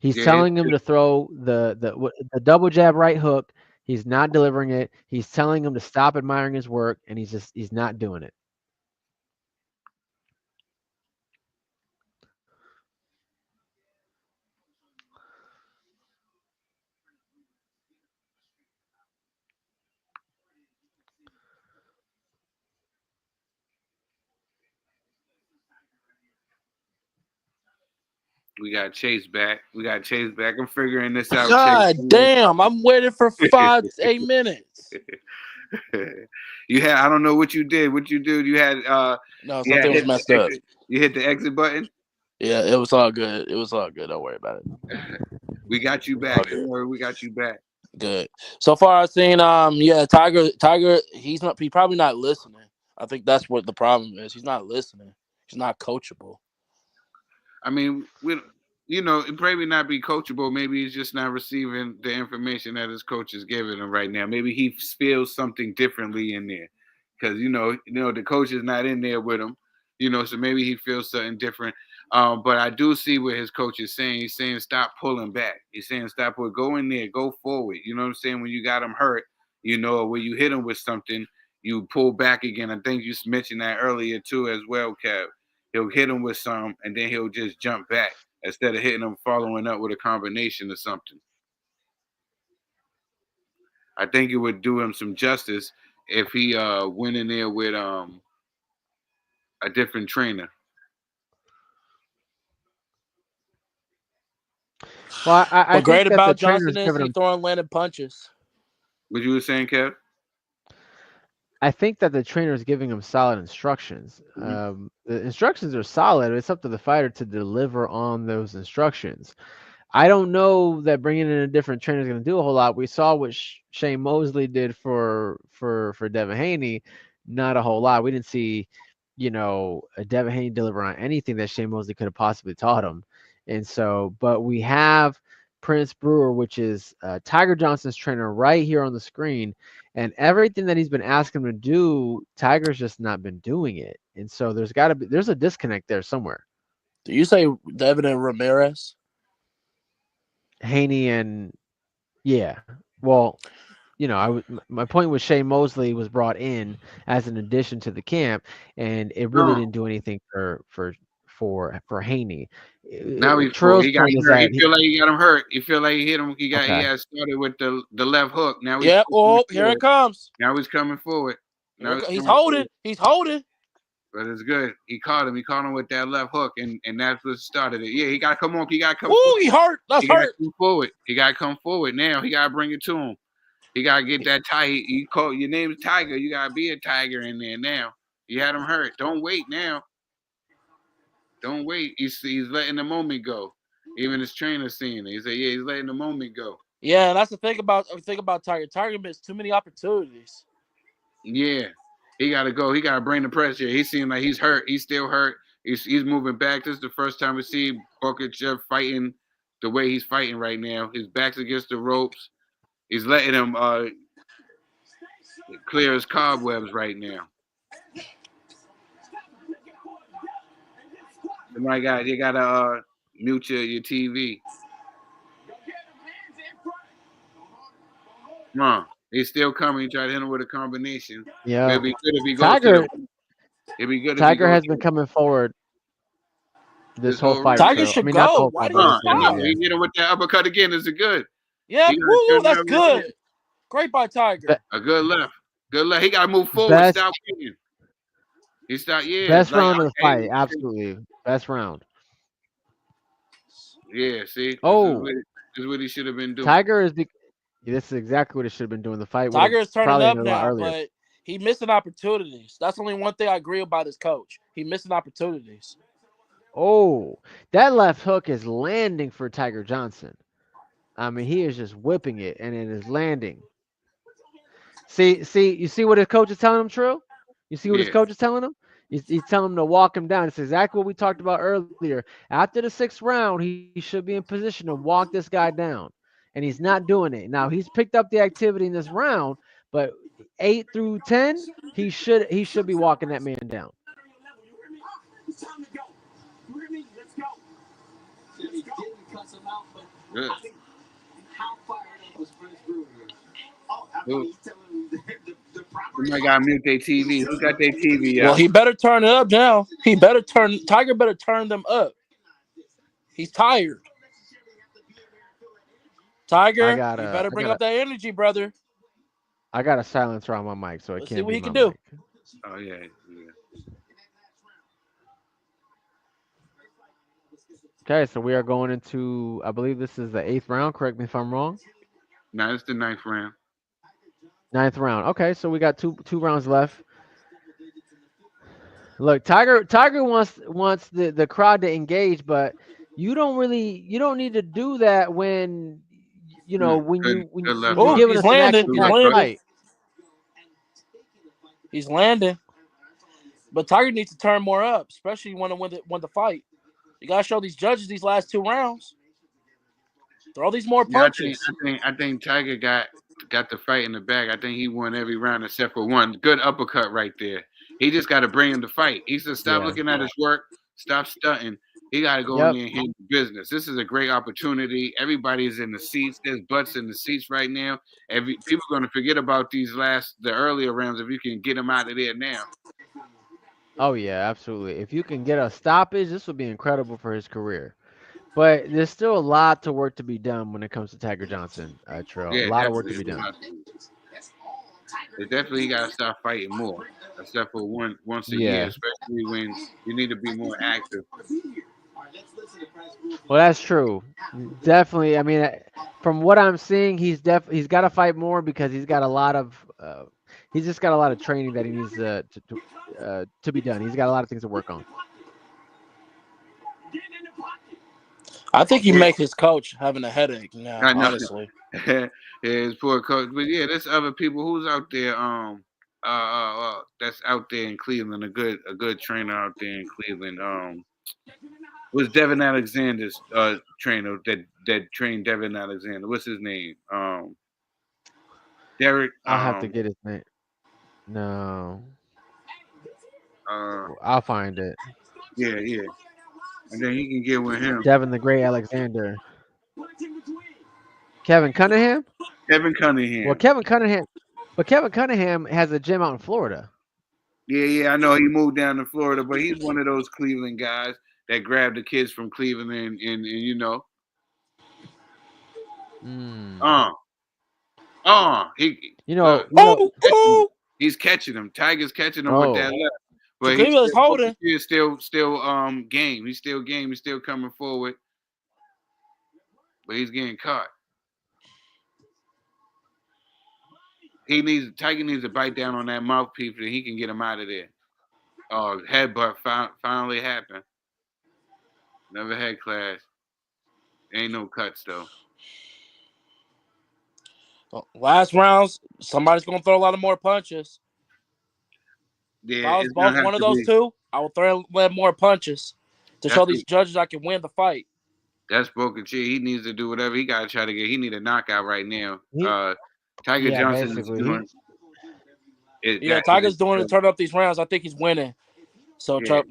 D: He's
C: Yeah,
D: telling him to throw the double jab right hook. He's not delivering it. He's telling him to stop admiring his work, and he's not doing it.
C: we got Chace back. We got Chace back. I'm figuring this out, Chace.
A: God damn, I'm waiting for 5 to 8 minutes.
C: You had, I don't know what you did. What you do? You had
A: No,
C: you had
A: something was
C: hit the
A: messed up.
C: exit. You hit the exit button.
A: Yeah, it was all good. It was all good. Don't worry about it.
C: We got you
A: All
C: back. Don't
A: good.
C: worry, we got you back.
A: Good. So far, I've seen yeah, Tiger, he probably not listening. I think that's what the problem is. He's not listening. He's not coachable.
C: I mean, it probably not be coachable. Maybe he's just not receiving the information that his coach is giving him right now. Maybe he feels something differently in there, because the coach is not in there with him. So maybe he feels something different. But I do see what his coach is saying. He's saying stop pulling back. He's saying go in there, go forward. You know what I'm saying? When you got him hurt, or when you hit him with something, you pull back again. I think you mentioned that earlier too as well, Kev. He'll hit him with some, and then he'll just jump back instead of hitting him, following up with a combination or something. I think it would do him some justice if he went in there with a different trainer.
D: Well, I
A: What
D: think
A: great
D: that the
A: about
D: trainer's
A: Johnson is
D: giving
A: he
D: him.
A: throwing landing punches.
C: What you were saying, Kev?
D: I think that the trainer is giving him solid instructions.
C: Mm-hmm.
D: The instructions are solid. It's up to the fighter to deliver on those instructions. I don't know that bringing in a different trainer is going to do a whole lot. We saw what Shane Mosley did for Devin Haney, not a whole lot. We didn't see, a Devin Haney deliver on anything that Shane Mosley could have possibly taught him. And so, but we have Prince Brewer, which is Tiger Johnson's trainer, right here on the screen, and everything that he's been asking him to do, Tiger's just not been doing it. And so there's a disconnect there somewhere.
A: Do you say Devin and Ramirez?
D: Haney and yeah. Well, my point was Shane Mosley was brought in as an addition to the camp, and it really
C: No.
D: didn't do anything for Haney.
C: Now he's full.
D: Trill's
C: He got
D: point is
C: hurt. He
D: that
C: feel like he got him hurt. He feel like he hit him. He
D: okay.
C: had started with the left hook. Now he's
A: Yep.
C: coming
A: Oh, here it
C: forward.
A: comes.
C: Now he's coming forward.
A: Here
C: Now
A: it
C: he's
A: co- he's
C: coming
A: holding.
C: forward.
A: He's holding.
C: But it's good. He caught him. He caught him with that left hook, and that's what started it. Yeah, he got to come on. He got to come
A: Ooh,
C: forward.
A: he hurt. That's
C: He got to
A: hurt.
C: come forward. He got to come forward now. He got to bring it to him. He got to get that tiger. You call your name is Tiger. You got to be a tiger in there now. You had him hurt. Don't wait now. Don't wait. He's letting the moment go. Even his trainer seeing it. He said, yeah, he's letting the moment go.
A: Yeah, and that's the thing about Tiger. Tiger missed too many opportunities.
C: Yeah. He got to go. He got to bring the pressure. He seems like he's hurt. He's still hurt. He's moving back. This is the first time we see Booker fighting the way he's fighting right now. His back's against the ropes. He's letting him clear his cobwebs right now. You gotta mute your TV. Come on. He's still coming. Try to hit him with a combination.
D: Yeah.
C: But it'd be good if he goes
D: Tiger.
C: to the. It'd be good if
D: Tiger
C: he goes
D: has been coming forward this whole fight.
A: Tiger
D: So,
A: should
D: I mean, not the
A: go.
D: whole
A: Why
D: fight,
A: do you
D: but
A: stop?
C: He hit him with that uppercut again. Is it good?
A: Yeah,
C: He gotta
A: woo,
C: turn
A: that's
C: that
A: good.
C: again.
A: Great by Tiger.
C: A good left. Good left. He gotta move forward.
D: Best-
C: Stop winning. He stopped. Yeah.
D: best
C: like,
D: round of the
C: okay,
D: fight. Absolutely. Best round.
C: Yeah. See.
D: Oh.
C: This is what he should have been doing.
D: Tiger is this is exactly what it should have been doing. The fight
A: Tiger is turning
D: probably
A: up
D: ended a lot
A: now,
D: earlier.
A: but he missing opportunities. That's only one thing I agree about his coach. He missing opportunities.
D: Oh, that left hook is landing for Tiger Johnson. I mean, he is just whipping it, and it is landing. You see what his coach is telling him, Trill? You see what his coach is telling him? He's telling him to walk him down. It's exactly what we talked about earlier. After the 6th round, he should be in position to walk this guy down, and he's not doing it. Now, he's picked up the activity in this round, but 8 through 10, he should be walking that man down.
C: Good. Somebody got to mute their TV. Who got their TV out?
A: Well, he better turn it up now. Tiger better turn them up. He's tired. Tiger, you better bring up that energy, brother.
D: I got a silencer on my mic, so it
A: Let's
D: can't
A: see what
D: be
A: he
D: my
A: can do.
D: mic.
C: Oh, yeah.
D: Okay, so we are going into, I believe this is the 8th round. Correct me if I'm wrong.
C: No, it's the 9th round.
D: 9th round. Okay, so we got two rounds left. Look, Tiger wants the crowd to engage, but you don't need to do that when when you're giving us an action-packed fight.
A: He's landing, but Tiger needs to turn more up, especially when the fight. You gotta show these judges these last 2 rounds. Throw these more punches.
C: I think Tiger got the fight in the bag. I think he won every round except for one. Good uppercut right there. He just got to bring him to fight. He said, stop looking at his work. Stop stunting. He got to go in there and handle business. This is a great opportunity. Everybody's in the seats. There's butts in the seats right now. People are going to forget about the earlier rounds if you can get them out of there now.
D: Oh, yeah, absolutely. If you can get a stoppage, this would be incredible for his career. But there's still a lot to work to be done when it comes to Tiger Johnson, Trill.
C: Yeah,
D: a lot of work to be done.
C: They definitely got to start fighting more, except for once a year, especially when you need to be more active.
D: Well, that's true. Definitely. I mean, from what I'm seeing, he's got to fight more because he's got a lot of he's just got a lot of training that he needs to be done. He's got a lot of things to work on.
A: I think you make his coach having a headache now, honestly.
C: Yeah, his poor coach. But yeah, there's other people who's out there. That's out there in Cleveland. A good trainer out there in Cleveland. Was Devin Alexander's trainer that trained Devin Alexander? What's his name? Derek.
D: I'll have to get his name. No. I'll find it.
C: Yeah. And then he can get with him.
D: Devin the Great Alexander. Kevin Cunningham?
C: Kevin Cunningham.
D: Well, Kevin Cunningham has a gym out in Florida.
C: Yeah, I know he moved down to Florida, but he's one of those Cleveland guys that grabbed the kids from Cleveland and you know. He's catching them. Tiger's catching them with that left. But he's holding. He's still game. He's still game. He's still coming forward. But he's getting caught. Tiger needs to bite down on that mouthpiece and he can get him out of there. Oh, headbutt finally happened. Never had class. Ain't no cuts though.
A: Well, last rounds, somebody's gonna throw a lot of more punches.
C: Yeah,
A: if I was both one of those two, I would throw more punches to show these judges I can win the fight.
C: That's Booker T. He needs to do whatever he got to try to get. He need a knockout right now.
D: He,
C: Tiger
D: yeah,
C: Johnson is
D: basically,
C: doing it.
A: Yeah,
C: Got it.
A: Tiger's doing it. Turn up these rounds. I think he's winning. So,
C: Yeah,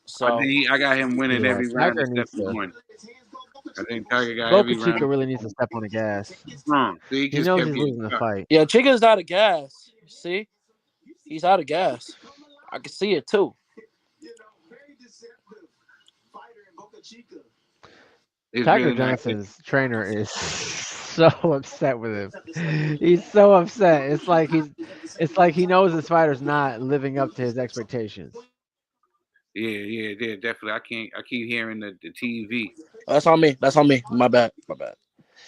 A: so
C: I got him winning
D: yeah,
C: every round
D: Tiger
C: except
D: needs
C: for
D: to.
C: one. I think Tiger got
D: Boca
C: every round
D: Chica really
C: except
D: needs
C: for
D: to
C: one.
D: step on the gas.
C: Wrong. See, he
D: He
C: just
D: knows
C: kept
D: he's
C: getting
D: losing the
C: cut.
D: fight.
A: yeah, Chica's out of gas. See, he's out of gas. I can see it too.
C: It's
D: Tiger
C: really not good.
D: Johnson's trainer is so upset with him. He's so upset. It's like he knows his fighter's not living up to his expectations.
C: Yeah, definitely. I keep hearing the TV.
A: That's on me. That's on me. My bad. My bad.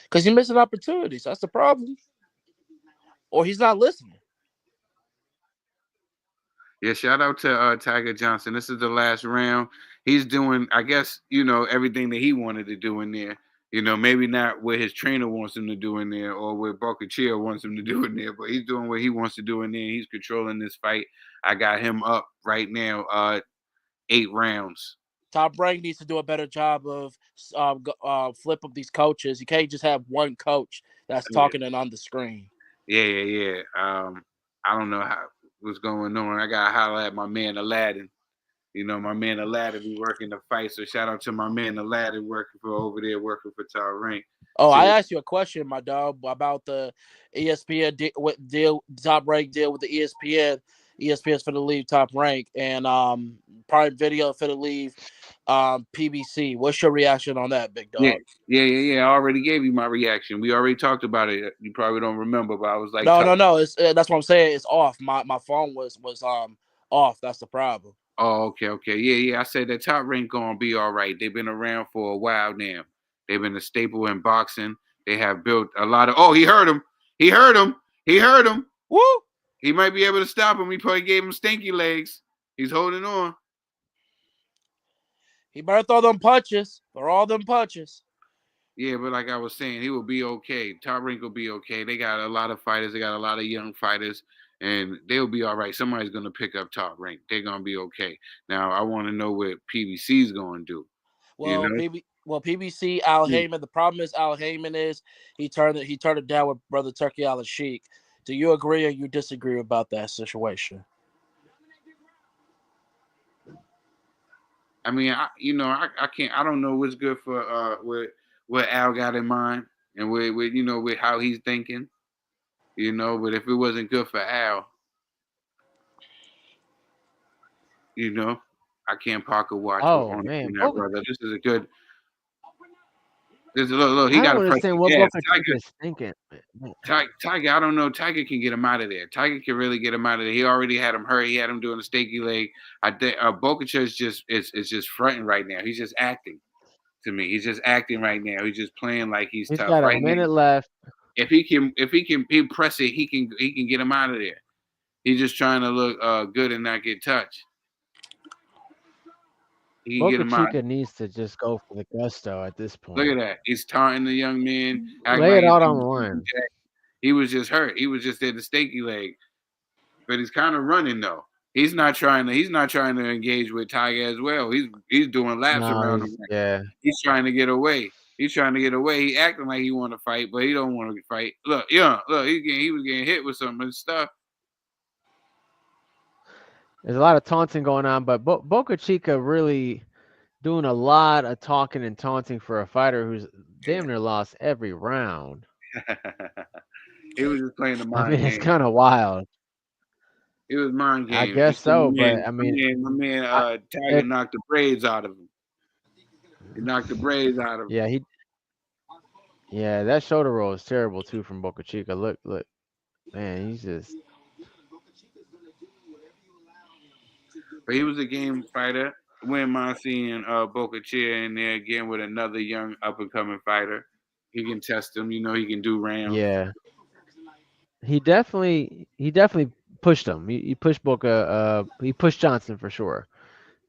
A: Because he's missing opportunities. That's the problem. Or he's not listening.
C: Yeah, shout out to Tiger Johnson. This is the last round. He's doing, I guess, everything that he wanted to do in there. Maybe not what his trainer wants him to do in there or what Chill wants him to do in there, but he's doing what he wants to do in there. He's controlling this fight. I got him up right now, 8 rounds.
A: Top Rank needs to do a better job of flip up these coaches. You can't just have one coach that's
C: Yeah,
A: talking and on the screen.
C: yeah. I don't know what's going on. I gotta holler at my man Aladdin. My man Aladdin be working the fight. So shout out to my man Aladdin working for over there, working for Top Rank.
A: Oh,
C: So
A: I asked you a question, my dog, about the ESPN deal, Top Rank deal with the ESPN. ESPN's for the leave Top Rank, and Prime Video for the leave PBC. What's your reaction on that, big
C: yeah,
A: dog?
C: I already gave you my reaction. We already talked about it. You probably don't remember, but I was like,
A: No. It's that's what I'm saying. It's off. My phone was off. That's the problem.
C: oh, okay. Yeah. I said that Top Rank gonna be all right. They've been around for a while now. They've been a staple in boxing. They have built a lot of. Oh, he heard him. He heard him. He heard him.
A: Woo!
C: He might be able to stop him. He probably gave him stinky legs. He's holding on.
A: He better throw them punches. Throw all them punches.
C: Yeah, but like I was saying, he will be okay. Top Rank will be okay. They got a lot of fighters. They got a lot of young fighters, and they'll be all right. Somebody's gonna pick up Top Rank. They're gonna be okay. Now I want to know what PBC's gonna do. You know?
A: PBC Al Heyman. The problem is Al Heyman is he turned it down with Brother Turkey Al Sheik. Do you agree or you disagree about that situation?
C: I mean, I can't. I don't know what's good for what Al got in mind and with how he's thinking. But if it wasn't good for Al, I can't pocket watch
D: Oh
C: on
D: man,
C: that, brother. This is a good. Look. He
D: I
C: got
D: don't
C: to press
D: understand
C: the
D: what
C: gas.
D: Boca Chica is thinking.
C: Tiger, I don't know. Tiger can get him out of there. Tiger can really get him out of there. He already had him hurt. He had him doing a stakey leg. I think Bocacha is just fronting right now. He's just acting to me. He's just acting right now. He's just playing like he's
D: He's
C: tough
D: got a
C: right now.
D: minute left.
C: If he can press it, he can get him out of there. He's just trying to look good and not get touched. He can get
D: Boca
C: him out.
D: Chica needs to just go for the gusto at this
C: Look at
D: point.
C: that. He's taunting the young man.
D: Lay it out on the line.
C: He was just hurt. He was just at the stakey leg. But he's kind of running though. He's not trying to engage with Tiger as well. He's doing laps around him.
D: Yeah.
C: He's trying to get away. He acting like he want to fight, but he don't want to fight. Look, he was getting hit with some of his stuff.
D: There's a lot of taunting going on, but Boca Chica really doing a lot of talking and taunting for a fighter who's damn near lost every round.
C: He was just playing the mind
D: I mean,
C: game.
D: it's kind of wild.
C: It was mind game.
D: I guess so, but I mean,
C: my man Tiger knocked the braids out of him. He knocked the braids out of him.
D: Yeah, that shoulder roll is terrible too from Boca Chica. Look, man, he's just.
C: But he was a game fighter. Wouldn't mind seeing Boca Chica in there again with another young up and coming fighter. He can test him. He can do rounds.
D: Yeah. He definitely pushed him. He pushed Boca. He pushed Johnson for sure.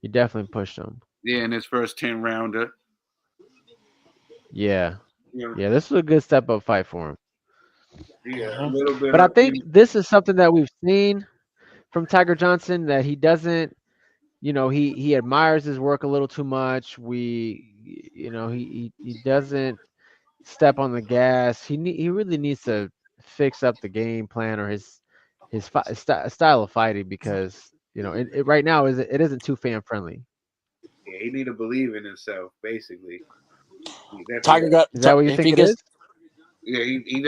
D: He definitely pushed him.
C: Yeah, in his first 10 rounder.
D: Yeah. This was a good step up fight for him.
C: Yeah, a little bit.
D: But I think this is something that we've seen from Tiger Johnson that he doesn't he admires his work a little too much. He doesn't step on the gas. He really needs to fix up the game plan or his style of fighting because it right now it isn't too fan friendly.
C: Yeah, he need to believe in himself. Basically, he definitely
A: Tiger
C: got.
A: got
D: Is that what you
A: if
D: think
A: he
D: it is?
A: gets
C: Yeah,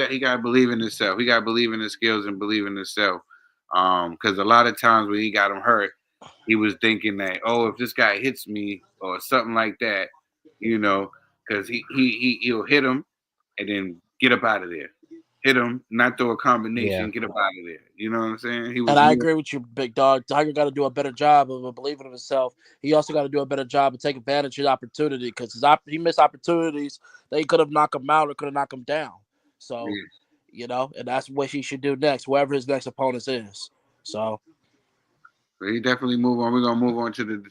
C: he got to believe in himself. He got to believe in his skills and believe in himself. Because a lot of times when he got him hurt, he was thinking that, oh, if this guy hits me or something like that, you know, because he'll hit him and then get up out of there. Hit him, not throw a
D: Yeah.
C: combination, get up out of there. You know what I'm saying? He
A: and
C: was
A: I
C: more.
A: agree with you, big dog. Tiger got to do a better job of believing in himself. He also got to do a better job of taking advantage of the opportunity because he missed opportunities that he could have knocked him out or could have knocked him down. So,
C: Yeah,
A: and that's what he should do next, whoever his next opponent is. So,
C: but he definitely move on. We're gonna move on to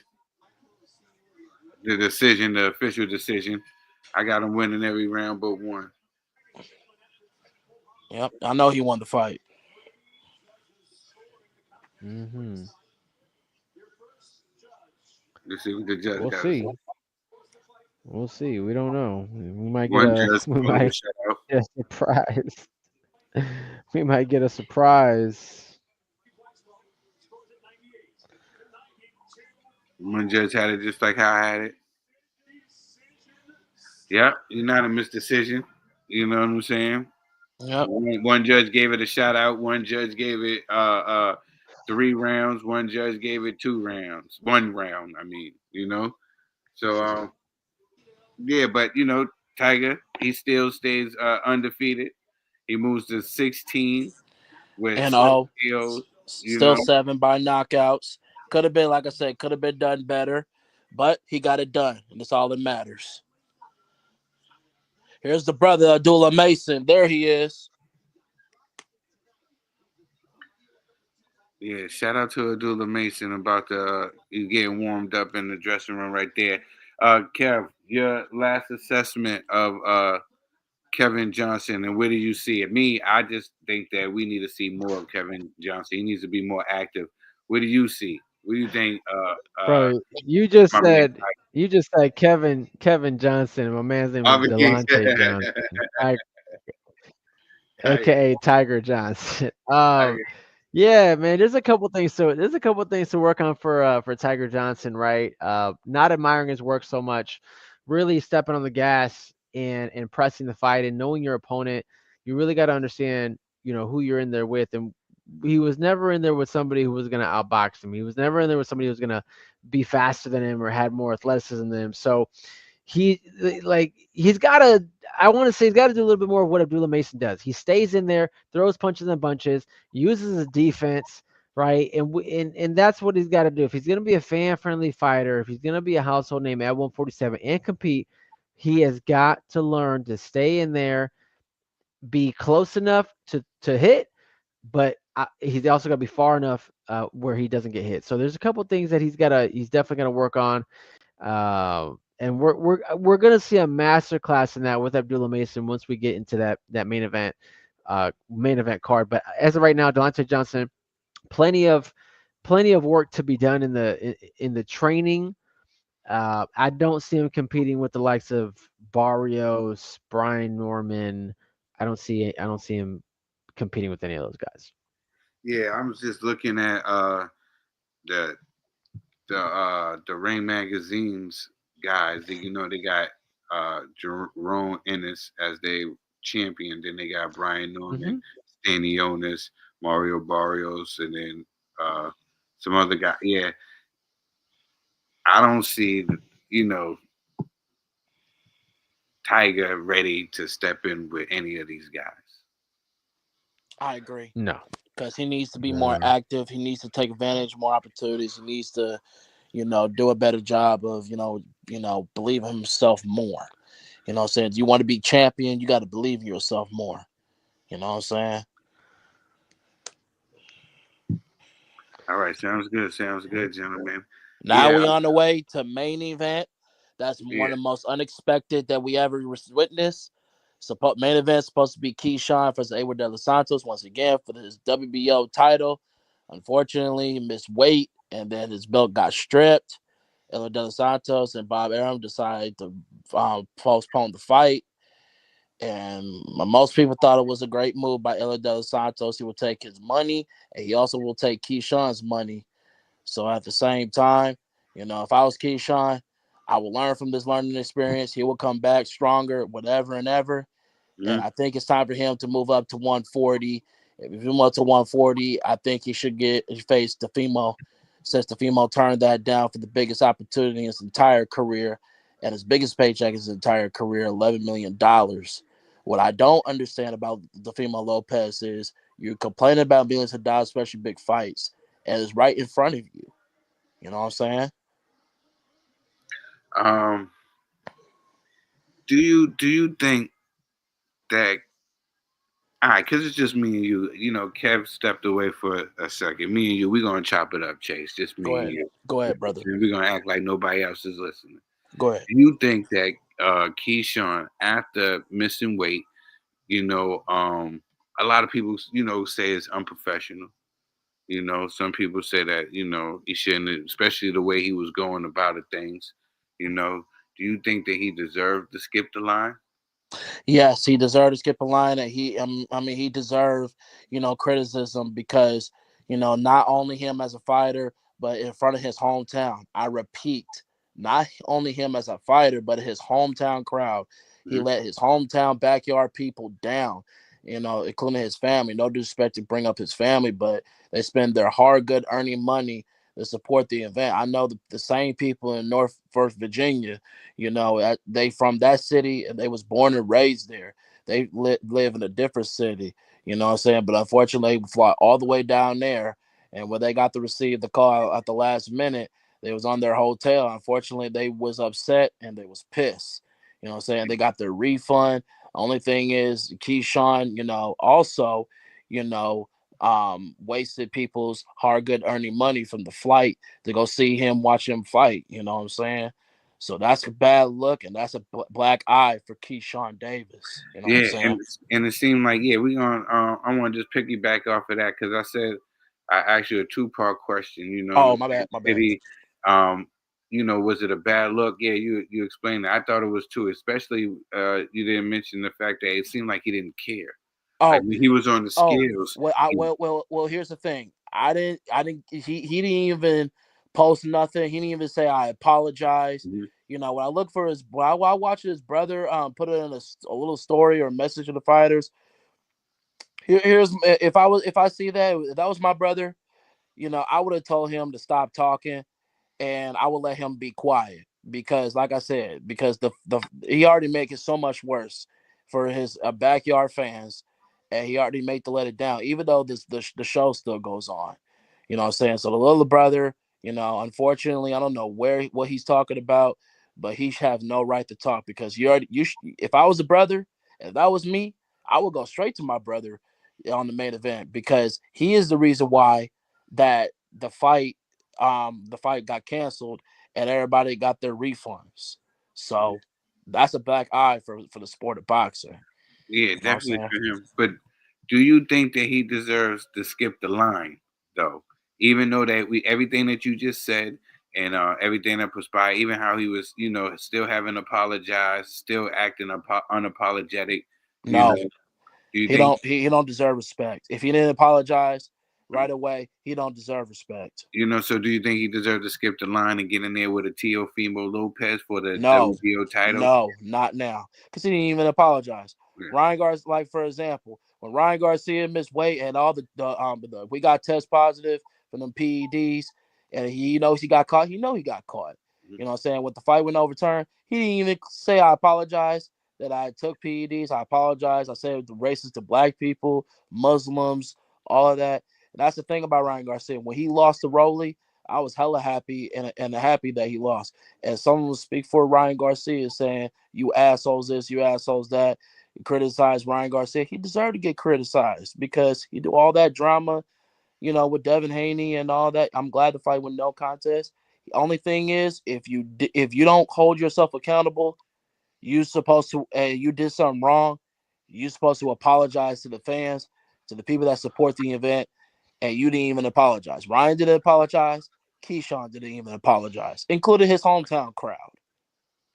C: the decision, the official decision. I got him winning every round but one.
A: yep, I know he won the fight.
D: Hmm.
C: Let's see what the judge
D: We'll
C: got to say.
D: see. We'll see. We don't know. We might get
C: One
D: a
C: judge
D: we
C: called him a
D: might
C: shutout.
D: get a surprise. We might get a surprise.
C: One judge had it just like how I had it. Yep, unanimous decision. You know what I'm saying?
A: Yep,
C: One judge gave it a shout out. One judge gave it 3 rounds. One judge gave it 2 rounds. 1 round, I mean, So yeah, but Tiger, he still stays undefeated. He moves to 16 with
A: and
C: 6 KOs. You
A: still
C: know,
A: 7 by knockouts. Could have been, like I said, could have been done better, but he got it done, and that's all that matters. Here's the brother Abdullah Mason. There he is.
C: yeah. Shout out to Abdullah Mason about the you getting warmed up in the dressing room right there. Kev, your last assessment of Kevin Johnson, and where do you see it? Me, I just think that we need to see more of Kevin Johnson. He needs to be more active. Where do you see? What do you think,
D: Bro, you just
C: my man?
D: said you just said Kevin Johnson. My man's name
C: I
D: is
C: mean,
D: Delonte Johnson,
C: Tiger,
D: aka Tiger Johnson.
C: Tiger.
D: Yeah, man. There's a couple things to work on for Tiger Johnson, right? Not admiring his work so much, really stepping on the gas and pressing the fight and knowing your opponent. You really got to understand, who you're in there with. And he was never in there with somebody who was gonna outbox him. He was never in there with somebody who was gonna be faster than him or had more athleticism than him. So he he's got to I want to say he's got to do a little bit more of what Abdullah Mason does. He stays in there, throws punches and bunches, uses his defense, right? And that's what he's got to do. If he's going to be a fan-friendly fighter, if he's going to be a household name at 147 and compete, he has got to learn to stay in there, be close enough to hit, but he's also got to be far enough where he doesn't get hit. So there's a couple things that he's definitely got to work on. And we're gonna see a master class in that with Abdullah Mason once we get into that main event card. But as of right now, Delonte Johnson, plenty of work to be done in the training. I don't see him competing with the likes of Barrios, Brian Norman. I don't see him competing with any of those guys.
C: Yeah, I was just looking at the the Ring magazines guys. They got Jerome Ennis as their champion. Then they got Brian Norman,
D: Hmm.
C: Stanionis, Mario Barrios, and then some other guy. Yeah, I don't see you know Tiger ready to step in with any of these guys.
A: I agree
D: No,
A: because he needs to be more
D: no.
A: active. He needs to take advantage of more opportunities. He needs to, do a better job of, believing himself more. You know what I'm saying? You want to be champion, you got to believe in yourself more. You know what I'm saying?
C: All right, sounds good, gentlemen.
A: Now
C: Yeah,
A: we on the way to main event. That's one
C: yeah.
A: of the most unexpected that we ever witnessed. Main event supposed to be Keyshawn versus Edward De Los Santos once again for his WBO title. Unfortunately, he missed weight. and then his belt got stripped. Elo De Los Santos and Bob Arum decided to postpone the fight. And most people thought it was a great move by Elo De Los Santos. He will take his money, and he also will take Keyshawn's money. So at the same time, if I was Keyshawn, I will learn from this learning experience. He will come back stronger, whatever and ever. And
C: Mhm.
A: I think it's time for him to move up to 140. If he moves up to 140, I think he should face Tefimo, since Tefimo turned that down for the biggest opportunity in his entire career and his biggest paycheck in his entire career, $11 million. What I don't understand about Tefimo Lopez is you're complaining about millions of dollars, especially big fights, and it's right in front of you. You know what I'm saying?
C: Um, do you think that all right, because it's just me and you. Kev stepped away for a second. Me and you, we're gonna chop it up, Chase. Just
A: Go
C: me and
A: ahead.
C: you.
A: Go ahead, brother.
C: And we're gonna act like nobody else is listening.
A: Go ahead.
C: Do you think that Keyshawn, after missing weight, a lot of people, say it's unprofessional. Some people say that, he shouldn't, especially the way he was going about it, things. Do you think that he deserved to skip the line?
A: Yes, he deserved to skip a line, and he deserved, criticism because, not only him as a fighter, but in front of his hometown. I repeat, not only him as a fighter, but his hometown crowd. He
C: Mhm.
A: let his hometown backyard people down, including his family. No disrespect to bring up his family, but they spend their hard, good earning money to support the event. I know the same people in Norfolk, Virginia, they from that city and they was born and raised there. They live in a different city, you know what I'm saying? But unfortunately, they fly all the way down there. And when they got to receive the call at the last minute, they was on their hotel. Unfortunately, they was upset and they was pissed. You know what I'm saying? They got their refund. Only thing is, Keyshawn, also, you know, wasted people's hard good earning money from the flight to go see him, watch him fight. You know what I'm saying? So that's a bad look, and that's a black eye for Keyshawn Davis. You know what I'm
C: Yeah,
A: saying?
C: and it seemed like we gonna. I want to just piggyback off of that because I said I asked you a two-part question.
A: Oh, my bad, my
C: Did
A: bad.
C: he, was it a bad look? Yeah, you explained that. I thought it was too. Especially, you didn't mention the fact that it seemed like he didn't care. Like
A: Oh,
C: when he was on the
A: oh,
C: scales.
A: well, well. Here's the thing. I didn't. He didn't even post nothing. He didn't even say I apologize.
C: Mhm.
A: When I look for while I watch his brother put it in a little story or a message to the fighters. Here's if I see that if that was my brother, I would have told him to stop talking and I would let him be quiet because, like I said, because the he already make it so much worse for his backyard fans, and he already made to let it down. Even though the show still goes on, you know what I'm saying. So the little brother, unfortunately, I don't know what he's talking about, but he should have no right to talk because if I was a brother, if that was me, I would go straight to my brother on the main event because he is the reason why that the fight got canceled and everybody got their refunds. So that's a black eye for the sport of boxing.
C: Yeah,
A: You know what I'm
C: definitely
A: saying?
C: for him. But do you think that he deserves to skip the line though? Even though that we everything that you just said and everything that perspired, even how he was, still having apologized, still acting unapologetic, you
A: No,
C: know. Do you
A: he
C: think
A: don't he don't deserve respect. If he didn't apologize right away, he don't deserve respect.
C: so do you think he deserves to skip the line and get in there with a Teofimo Lopez for the
A: No,
C: WBO title?
A: no, not now. Because he didn't even apologize.
C: Yeah.
A: Ryan Garcia, like for example, when Ryan Garcia missed weight and all we got test positive for them PEDs, and he knows he got caught. He got caught.
C: Mhm.
A: You know what I'm saying? When the fight went overturned, he didn't even say I apologize that I took PEDs. I apologize. I said the racist to black people, Muslims, all of that. And that's the thing about Ryan Garcia. When he lost to Rolly, I was hella happy and happy that he lost. And someone will speak for Ryan Garcia saying, you assholes this, you assholes that, criticize Ryan Garcia. He deserved to get criticized because he do all that drama, with Devin Haney and all that. I'm glad the fight went no contest. The only thing is, if you don't hold yourself accountable, you supposed to, you did something wrong. You supposed to apologize to the fans, to the people that support the event, and you didn't even apologize. Ryan didn't apologize. Keyshawn didn't even apologize, including his hometown crowd.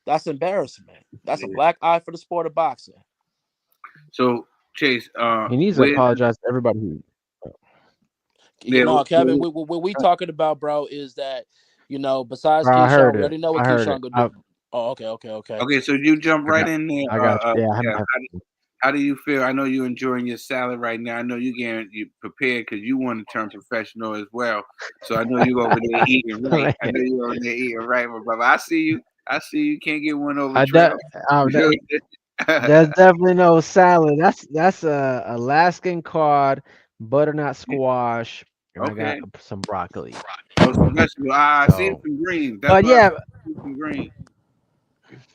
A: That's embarrassment. That's a
C: Yeah.
A: black eye for the sport of boxing.
C: So Chace,
D: He needs to
C: where
D: apologize to everybody.
A: You
C: yeah,
A: know, Kevin, what we talking about, bro, is that besides
D: I
A: Keyshawn,
D: heard
A: we
D: it.
A: already know what
D: I heard it.
A: Keyshawn gonna do. Oh, okay, okay, okay.
C: okay, so you jump
D: I
C: right
D: got.
C: in there.
D: I got you. Yeah, I
C: Kev,
D: have.
C: how do you feel? I know you're enjoying your salad right now. I know you prepared because you want to turn professional as well. So I know you over there eating right. I know you over there eating right, my brother. I see you. I see you. Can't get one over
D: I
C: Trill.
D: de- There's definitely no salad. That's a Alaskan cod, butternut squash, and I got
C: Okay.
D: some broccoli.
C: Oh, some vegetables. I see
D: So,
C: some greens. That's
D: but
C: what I
D: yeah,
C: see some greens.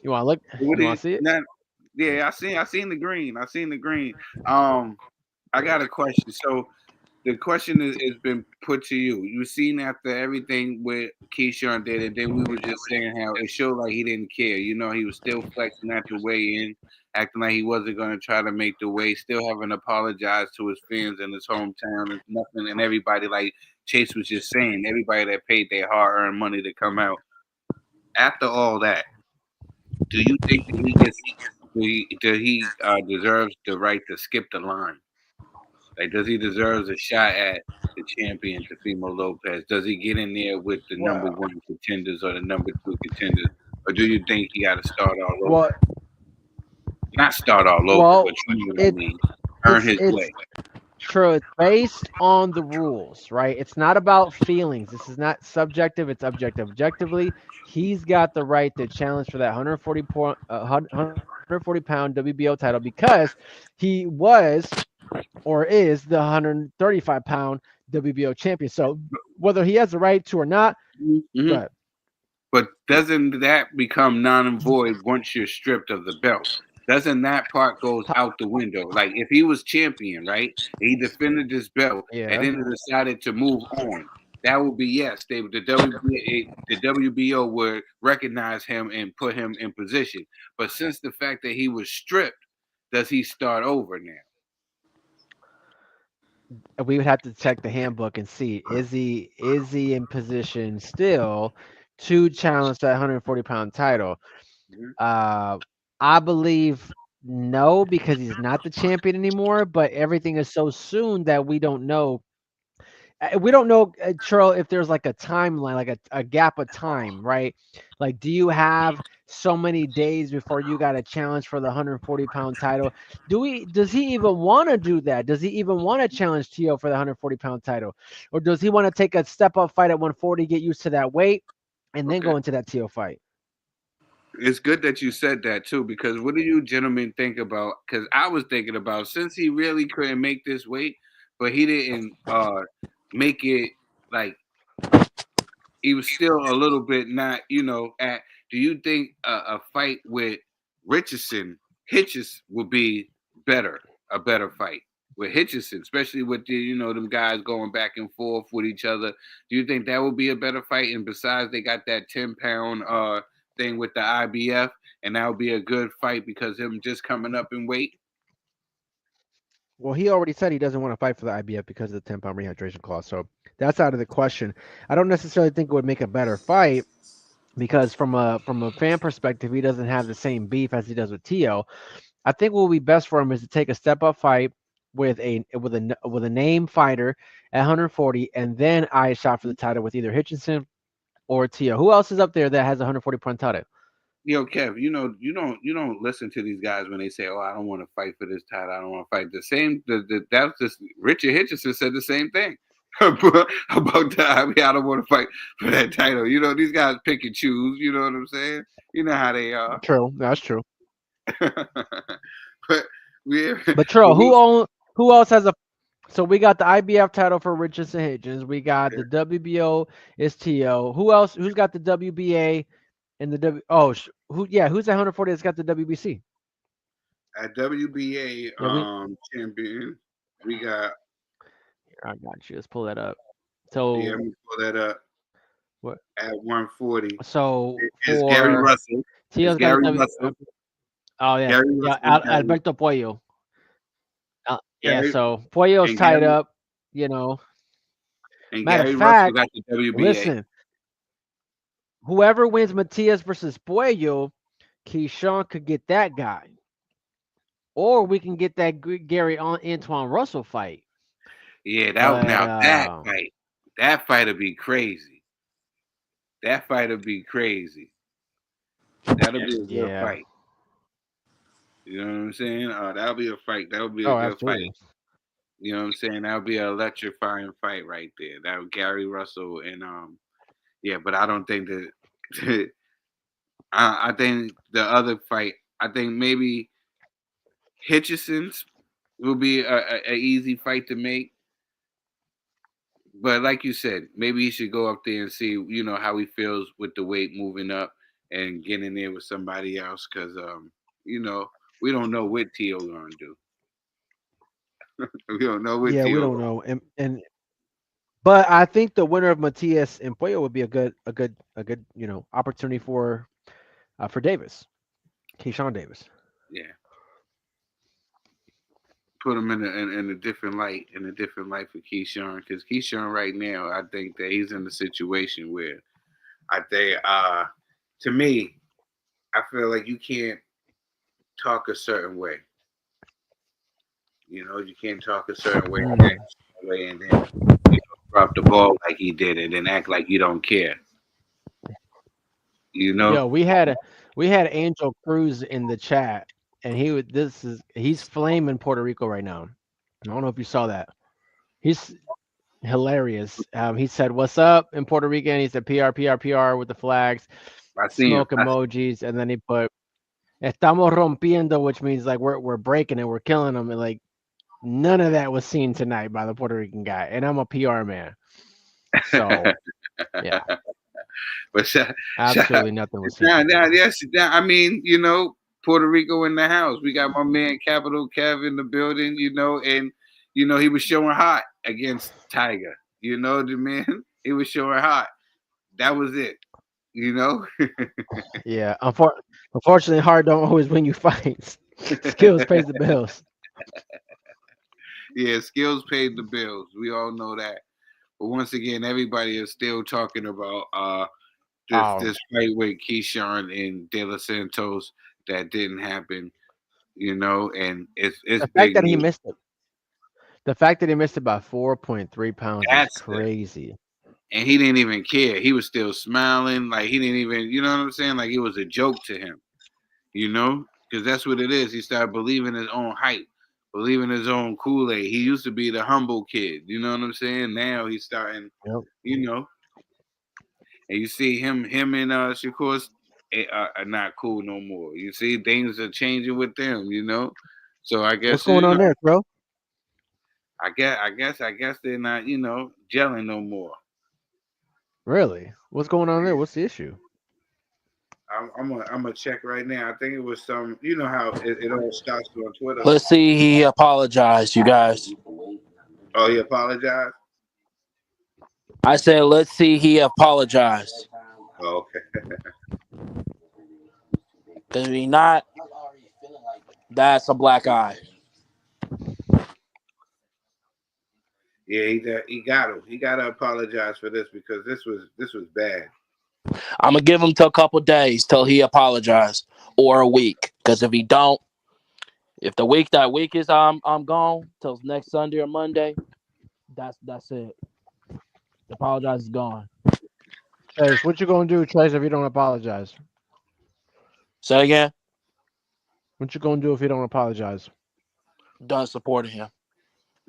D: you want to look?
C: What
D: You
C: do
D: want
C: you
D: to see it?
C: now? Yeah, I seen the green. I seen the green. Um, I got a question. So the question is been put to you. You seen after everything with Keyshawn did, and then we were just saying how it showed like he didn't care. You know, he was still flexing at the weigh in, acting like he wasn't going to try to make the weight, still having apologized to his fans in his hometown and nothing. And everybody, like Chace was just saying, everybody that paid their hard earned money to come out. After all that, do you think that he gets, deserves the right to skip the line? Like, does he deserves a shot at the champion, Tefimo Lopez? Does he get in there with the number
D: Well,
C: one contenders or the number two contenders, or do you think he got to start all over?
D: well,
C: Not start all over,
D: well.
C: but you know what I
D: It
C: mean. Earn
D: it's
C: his
D: it's
C: way.
D: true. It's based on the rules, right? It's not about feelings. This is not subjective. It's objective. Objectively, he's got the right to challenge for that 140-pound WBO title because he was or is the 135-pound WBO champion. So whether he has the right to or not, go
C: Mm-hmm.
D: ahead.
C: But doesn't that become non and void once you're stripped of the belt? Doesn't that part goes out the window? Like if he was champion, right? And he defended his belt and
D: Yeah.
C: then decided to move on. That would be yes. The WBO would recognize him and put him in position. But since the fact that he was stripped, does he start over now?
D: We would have to check the handbook and see is he in position still to challenge that 140-pound title.
C: Mhm.
D: Uh, I believe no because he's not the champion anymore. But everything is so soon that we don't know. We don't know, Trill, if there's like a timeline, like a gap of time, right? Like, do you have so many days before you got a challenge for the 140-pound title? Does he even want to do that? Does he even want to challenge Tio for the 140-pound title? Or does he want to take a step up fight at 140, get used to that weight, and then
C: Okay.
D: go into that Tio fight?
C: It's good that you said that too, because what do you gentlemen think about? Because I was thinking about since he really couldn't make this weight, but he didn't make it like he was still a little bit not, at. Do you think a fight with Richardson Hitches would be a better fight with Hitchison, especially with them guys going back and forth with each other? Do you think that would be a better fight? And besides, they got that 10-pound thing with the IBF, and that would be a good fight because him just coming up in weight.
D: Well, he already said he doesn't want to fight for the IBF because of the 10-pound rehydration clause. So that's out of the question. I don't necessarily think it would make a better fight because from a fan perspective, he doesn't have the same beef as he does with Tio. I think what would be best for him is to take a step up fight with a name fighter at 140, and then eye shot for the title with either Hitchinson or Tio. Who else is up there that has a 140-pound title?
C: Yo, Kev, you don't listen to these guys when they say, "Oh, I don't want to fight for this title. I don't want to fight." The same, that's just Richard Hitchison said the same thing about that. I mean, I don't want to fight for that title. These guys pick and choose. You know what I'm saying? You know how they are.
D: True, that's true.
C: but we,
D: But
C: but
D: True,
C: we,
D: who else has a? So we got the IBF title for Richardson Hitchens. We got the WBO is Tio. Who else? Who's got the WBA and the W? Oh, who? Yeah, who's the 140 that's got the WBC?
C: at WBA
D: Yeah,
C: champion, we got.
D: I got you. Let's pull that up.
C: Yeah,
D: So
C: let me pull that up.
D: what?
C: At 140,
D: So
C: it's Gary
D: for
C: Russell. It's
D: Tio's got a
C: Gary
D: W.
C: Russell.
D: Oh yeah,
C: Gary
D: yeah.
C: Russell.
D: Alberto Pollo. Yeah.
C: Gary
D: So Pollo's
C: and
D: tied
C: Gary
D: up. You know.
C: and
D: Matter of
C: Gary Russell
D: fact,
C: got the WBA.
D: listen. whoever wins Matias versus Puello, Keyshawn could get that guy, or we can get that Gary Antoine Russell fight.
C: Yeah,
D: But
C: that fight'll be crazy. That fight'll be crazy. That'll be a good
D: yeah,
C: fight. You know what I'm saying? That'll be a fight. That'll be a
D: oh,
C: good fight.
D: absolutely.
C: You know what I'm saying? That'll be an electrifying fight right there. That Gary Russell and yeah, but I don't think that I think the other fight, I think maybe Hitchison's will be a easy fight to make. But like you said, maybe he should go up there and see, how he feels with the weight moving up and getting in there with somebody else, because you know, we don't know what Tio gonna do. We don't know what
D: Yeah, we
C: Tio.
D: don't know, and but I think the winner of Matias and Puello would be a good opportunity for Davis, Keyshawn Davis.
C: Yeah, put him in a different light, for Keyshawn, because Keyshawn right now, I think that he's in a situation where I think, to me, I feel like you can't talk a certain way. You can't talk a certain way, and then drop the ball like he did, and then act like you don't care. You know?
D: Yo, we had Angel Cruz in the chat, and he's flaming Puerto Rico right now. I don't know if you saw that. He's hilarious. He said, "What's up?" in Puerto Rican. He said, "PR, PR, PR" with the flags,
C: I see him.
D: smoke emojis, and then he put "Estamos rompiendo," which means like we're breaking it, we're killing them, and like none of that was seen tonight by the Puerto Rican guy. And I'm a PR man, so yeah,
C: But
D: absolutely nothing was seen.
C: yes, I mean, Puerto Rico in the house. We got my man Capital Kev in the building, and he was showing hot against Tiger. You know the man, he was showing hot. That was it. You know.
D: Yeah, unfortunately, hard don't always win you fights. Skills pays the bills.
C: Yeah, skills paid the bills. We all know that. But once again, everybody is still talking about this fight with Keyshawn and De Los Santos that didn't happen. And it's
D: The fact
C: big
D: that he
C: news.
D: missed it. The fact that he missed it by 4.3 pounds is
C: That's the
D: crazy.
C: And he didn't even care. He was still smiling, like he didn't even, you know what I'm saying? Like it was a joke to him, because that's what it is. He started believing his own hype, believing his own Kool-Aid. He used to be the humble kid, you know what I'm saying? Now he's starting,
D: Yep.
C: you know, and you see him and Shakur are not cool no more. You see things are changing with them. So I
D: What's
C: guess
D: going on there, bro?
C: I guess they're not, gelling no more.
D: Really? What's going on there? What's the issue?
C: I'm gonna check right now. I think it was some. You know how it all starts on Twitter.
A: Let's see. He apologized, you guys.
C: Oh, he apologized.
A: I said, let's see. He apologized.
C: Oh, okay.
A: Because if he not, that's a black eye.
C: Yeah, he got him. He got to apologize for this because this was bad.
A: I'm gonna give him till a couple days till he apologized, or a week. Because if he don't, if that week is I'm gone till next Sunday or Monday, that's it. The apologize is gone.
D: Chace, what you gonna do, Chace, if you don't apologize?
A: Say again.
D: What you gonna do if you don't apologize?
A: Done supporting him.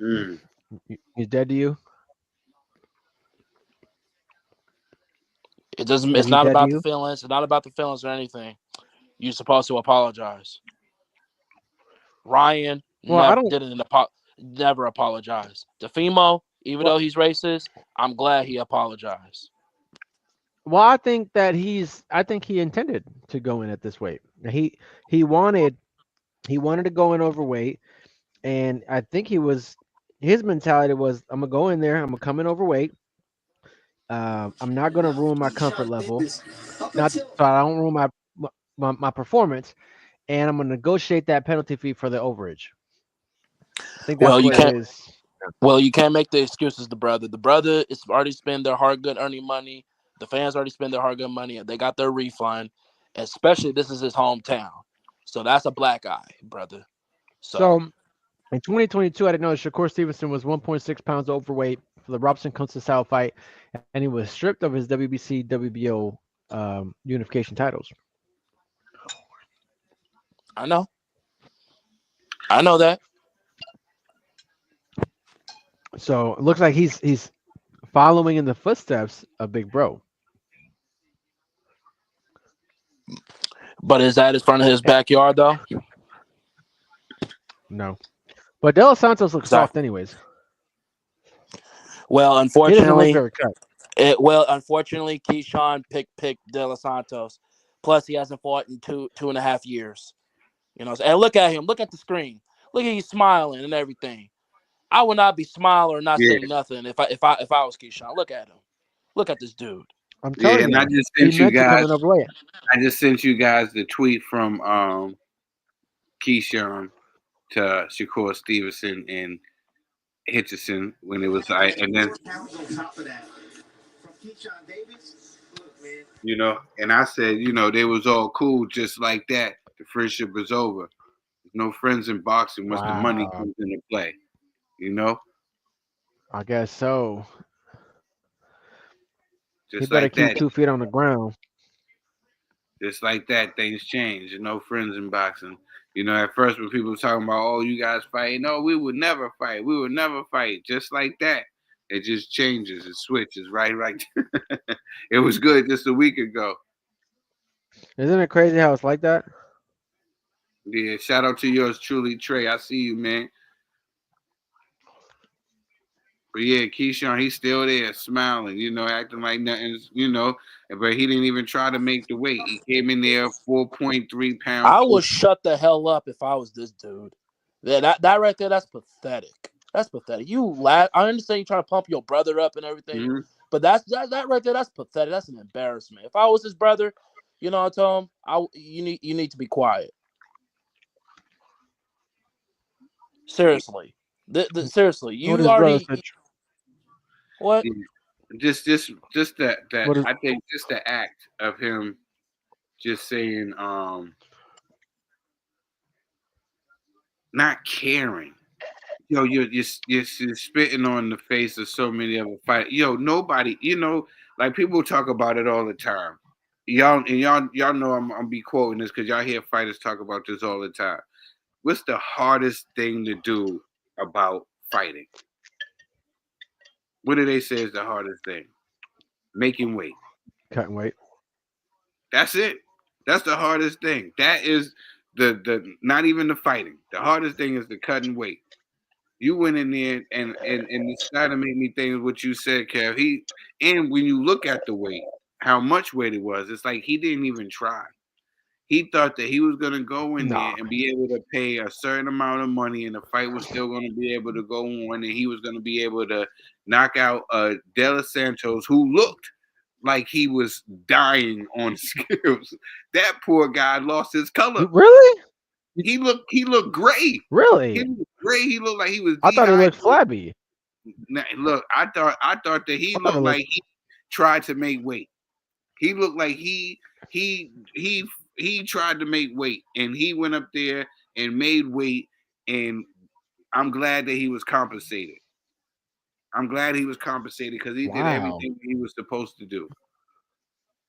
C: Mm.
D: He's dead to you?
A: It doesn't.
D: Is
A: It's
D: he
A: not
D: dead to
A: about the
D: you?
A: feelings. It's not about the feelings or anything. You're supposed to apologize. Ryan
D: Well, I
A: never
D: don't.
A: didn't never apologize. Defimo, even
D: Well,
A: though he's racist, I'm glad he apologized.
D: well, I think that I think he intended to go in at this weight. He wanted to go in overweight, and I think his mentality was, I'm gonna go in there, I'm gonna come in overweight. I'm not gonna ruin my comfort level, not so I don't ruin my performance, and I'm gonna negotiate that penalty fee for the overage. I think that's
A: Well, you
D: what it
A: can't.
D: is.
A: Well, you can't make the excuses. The brother is already spent their hard, good earning money. The fans already spent their hard-earned money, and they got their refund. Especially, this is his hometown, so that's a black eye, brother.
D: So
A: So
D: in 2022, I didn't know Shakur Stevenson was 1.6 pounds overweight for the Robson Conceição fight, and he was stripped of his WBC, WBO unification titles.
A: I know that.
D: So it looks like he's following in the footsteps of Big Bro.
A: But is that in front of his backyard though?
D: No, but De Los Santos looks soft
A: Exactly.
D: anyways.
A: Well,
D: He doesn't look
A: unfortunately,
D: very cut.
A: Keyshawn picked De Los Santos. Plus, he hasn't fought in 2.5 years. You know, and look at him. Look at the screen. Look at he's smiling and everything. I would not be smiling or not
C: Yeah,
A: saying nothing if I was Keyshawn. Look at him. Look at this dude.
D: I'm
C: yeah,
D: telling
C: and I
D: you,
C: just
D: he
C: sent you
D: meant to come
C: guys.
D: in overweight.
C: I just sent you guys the tweet from Keyshawn to Shakur Stevenson and Hitchison when it was and then and I said, they was all cool just like that. The friendship is over. There's no friends in boxing once the money
D: Wow,
C: comes into play. You know,
D: I guess so. He
C: just
D: better
C: like
D: keep
C: that.
D: 2 feet on the ground.
C: Just like that, things change. There's no friends in boxing. At first when people were talking about, oh, you guys fight, no, we would never fight. We would never fight. Just like that. It just changes. It switches, right. It was good just a week ago.
D: Isn't it crazy how it's like that?
C: Yeah, shout out to yours truly, Trey. I see you, man. But yeah, Keyshawn, he's still there, smiling, acting like nothing's, but he didn't even try to make the weight. He came in there 4.3 pounds.
A: I would shut the hell up if I was this dude. Yeah, that right there, that's pathetic. That's pathetic. You laugh. I understand you trying to pump your brother up and everything, but that right there, that's pathetic. That's an embarrassment. If I was his brother, I told him, you need to be quiet. Seriously, seriously,
D: What
A: you
D: his brother
A: already
D: said.
A: what?
C: Just that
D: What is?
C: I think just the act of him just saying not caring. You're spitting on the face of so many other fighters. Nobody, like people talk about it all the time. Y'all know I'm be quoting this because y'all hear fighters talk about this all the time. What's the hardest thing to do about fighting? What do they say is the hardest thing? Making weight.
D: Cutting weight.
C: That's it. That's the hardest thing. That is the not even the fighting. The hardest thing is the cutting weight. You went in there and it's started to make me think of what you said, Kev. And when you look at the weight, how much weight it was, it's like he didn't even try. He thought that he was going to go in there and be able to pay a certain amount of money and the fight was still going to be able to go on and he was going to be able to knock out De Los Santos, who looked like he was dying on skills. That poor guy lost his color.
D: Really?
C: He looked gray.
D: Really?
C: He looked gray. He looked like he was
D: I thought he looked flabby.
C: Now, look, I thought that he looked like he tried to make weight. He looked like he tried to make weight and he went up there and made weight, and I'm glad that he was compensated. I'm glad he was compensated because he did everything he was supposed to do.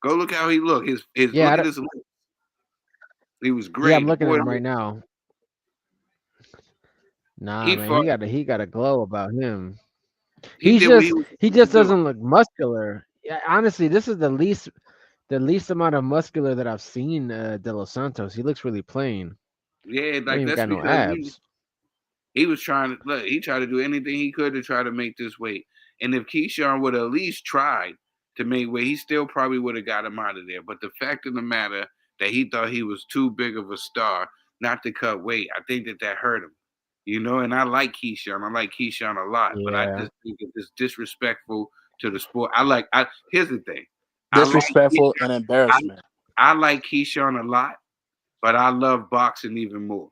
C: Go look how he looked. His look at his lips. He was great.
D: Yeah, I'm looking at him right now. Nah, man, he got a glow about him. He just doesn't look muscular. Yeah, honestly, this is the least amount of muscular that I've seen De Los Santos. He looks really plain.
C: Yeah, like
D: he ain't
C: that's
D: got no
C: because
D: abs.
C: He was trying to look. He tried to do anything he could to try to make this weight. And if Keyshawn would have at least tried to make weight, he still probably would have got him out of there. But the fact of the matter that he thought he was too big of a star not to cut weight, I think that hurt him. And I like Keyshawn. I like Keyshawn a lot, but I just think it's disrespectful to the sport. Here's the thing.
A: Disrespectful and embarrassment.
C: I like Keyshawn a lot, but I love boxing even more.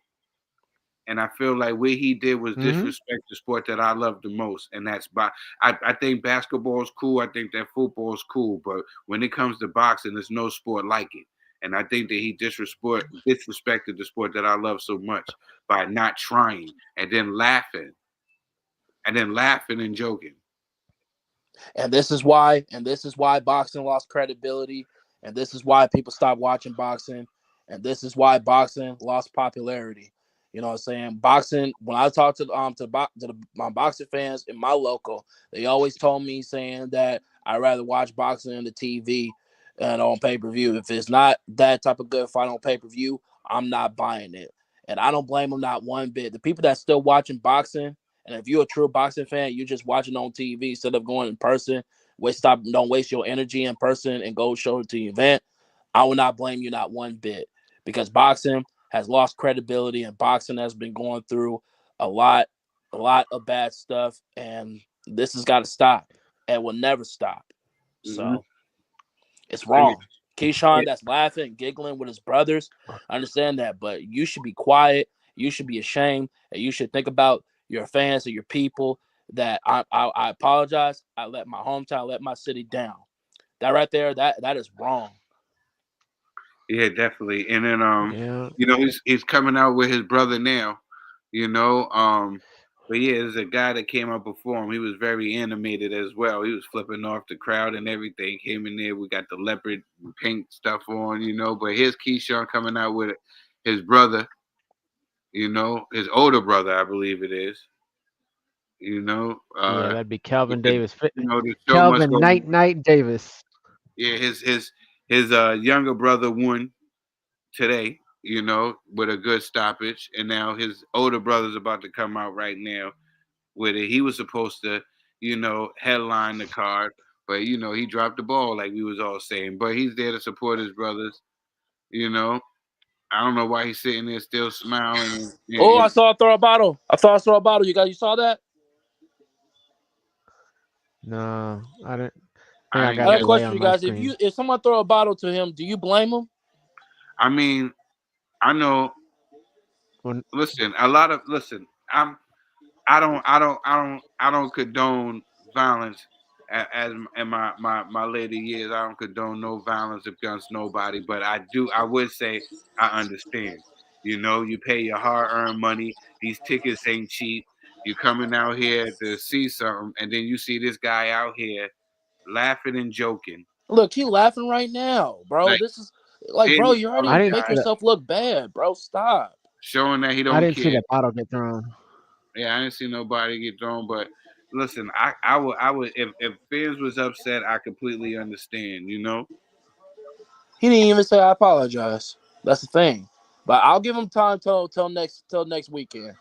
C: And I feel like what he did was
D: Mm-hmm.
C: disrespect the sport that I love the most, and that's I think basketball is cool. I think that football is cool, but when it comes to boxing, there's no sport like it. And I think that he disrespected the sport that I love so much by not trying and then laughing and joking.
A: And this is why boxing lost credibility, and this is why people stopped watching boxing, and this is why boxing lost popularity. You know what I'm saying? Boxing. When I talk my boxing fans in my local, they always told me saying that I'd rather watch boxing on the TV and on pay per view. If it's not that type of good fight on pay per view, I'm not buying it, and I don't blame them not one bit. The people that still watching boxing, and if you're a true boxing fan, you're just watching on TV instead of going in person. Don't waste your energy in person and go show it to your event. I will not blame you not one bit, because boxing has lost credibility and boxing has been going through a lot, a lot of bad stuff, and this has got to stop and will never stop.
C: Mm-hmm.
A: So it's
C: Oh yeah,
A: wrong. Keyshawn
C: yeah.
A: that's laughing and giggling with his brothers, I understand that, but you should be quiet. You should be ashamed, and you should think about your fans and your people. That I apologize. I let my hometown, I let my city down. That right there, that is wrong.
C: Yeah, definitely. And then
D: Yeah.
C: he's coming out with his brother now, you know. But yeah, there's a guy that came out before him. He was very animated as well. He was flipping off the crowd and everything. Came in there, we got the leopard and pink stuff on, you know. But here's Keyshawn coming out with his brother, his older brother, I believe it is. You know,
D: Yeah, that'd be Kelvin
C: with the
D: Davis.
C: the show must
D: Kelvin
C: go.
D: Night Davis.
C: Yeah, his younger brother won today, with a good stoppage, and now his older brother's about to come out right now with it. He was supposed to, headline the card, but he dropped the ball like we was all saying. But he's there to support his brothers. You know, I don't know why he's sitting there still smiling.
A: Oh, I saw a throw a bottle. I thought I saw a bottle. You saw that?
D: No, I didn't think
C: I
D: I
C: didn't
A: I
D: got
A: got a
C: catch.
D: delay
A: question for
D: on
A: you
D: my
A: guys.
D: screen.
A: If someone throw a bottle to him, do you blame him?
C: I mean, I know.
D: When
C: Listen, a lot of listen. I don't condone violence as in my later years. I don't condone no violence against nobody, but I would say I understand. You pay your hard earned money. These tickets ain't cheap. You coming out here to see something, and then you see this guy out here laughing and joking.
A: Look, he laughing right now, bro.
C: Like
A: This is like, bro,
C: didn't
A: you
D: I
A: already
D: didn't
A: make
D: see
C: apologize,
D: that.
A: yourself look bad, bro. Stop.
C: showing that he
D: I
C: don't
D: didn't see
C: care.
D: that bottle get thrown.
C: Yeah, I didn't see nobody get thrown, but listen, I would if Fizz was upset, I completely understand.
A: He didn't even say I apologize. That's the thing. But I'll give him time till next weekend.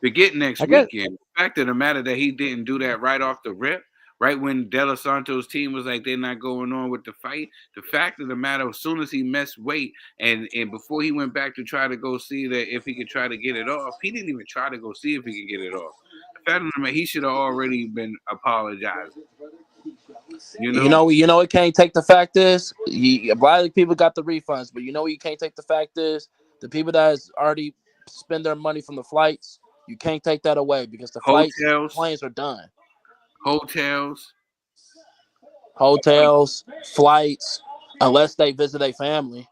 C: Forget next
D: I guess
C: weekend. The fact of the matter that he didn't do that right off the rip, right when De Los Santos' team was like they're not going on with the fight. The fact of the matter, as soon as he missed weight and before he went back to try to go see that if he could try to get it off, he didn't even try to go see if he could get it off. The fact of the matter, he should have already been apologizing. You
A: You
C: know,
A: know, you know, what can't take the fact is, a lot of people got the refunds, but you know, what you can't take the fact is the people that has already spend their money from the flights. You can't take that away because the flights,
C: hotels,
A: planes are done.
C: hotels.
A: Hotels, flights, unless they visit a family,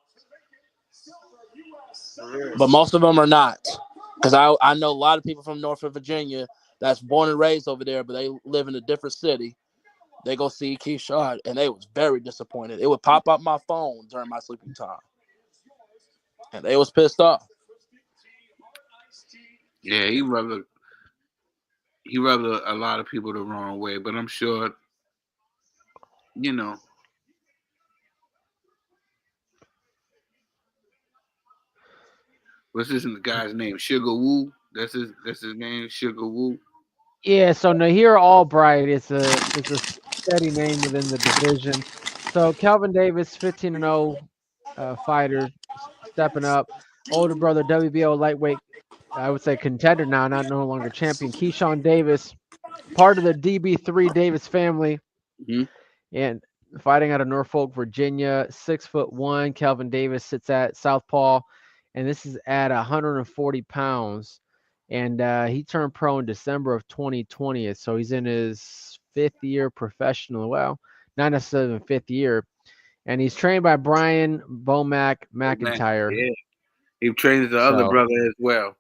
A: but most of them are not. Because I know a lot of people from Norfolk, Virginia, that's born and raised over there, but they live in a different city. They go see Keyshawn, and they was very disappointed. It would pop up my phone during my sleeping time, and they was pissed off.
C: Yeah, he rubbed a lot of people the wrong way, but I'm sure you know what's this guy's name? Sugar Woo. That's his name. Sugar Woo.
D: yeah. So Nahir Albright is a steady name within the division. So Kelvin Davis, 15-0 fighter, stepping up. Older brother WBO lightweight, I would say contender now, not no longer champion. Keyshawn Davis, part of the DB3 Davis family,
C: Hmm.
D: and fighting out of Norfolk, Virginia. 6'1". Kelvin Davis sits at southpaw, and this is at 140 pounds. And he turned pro in December of 2020, so he's in his fifth year professional. Well, not necessarily fifth year, and he's trained by Brian Bomac
C: Man,
D: McIntyre.
C: yeah. He trains the other
D: So,
C: brother as well.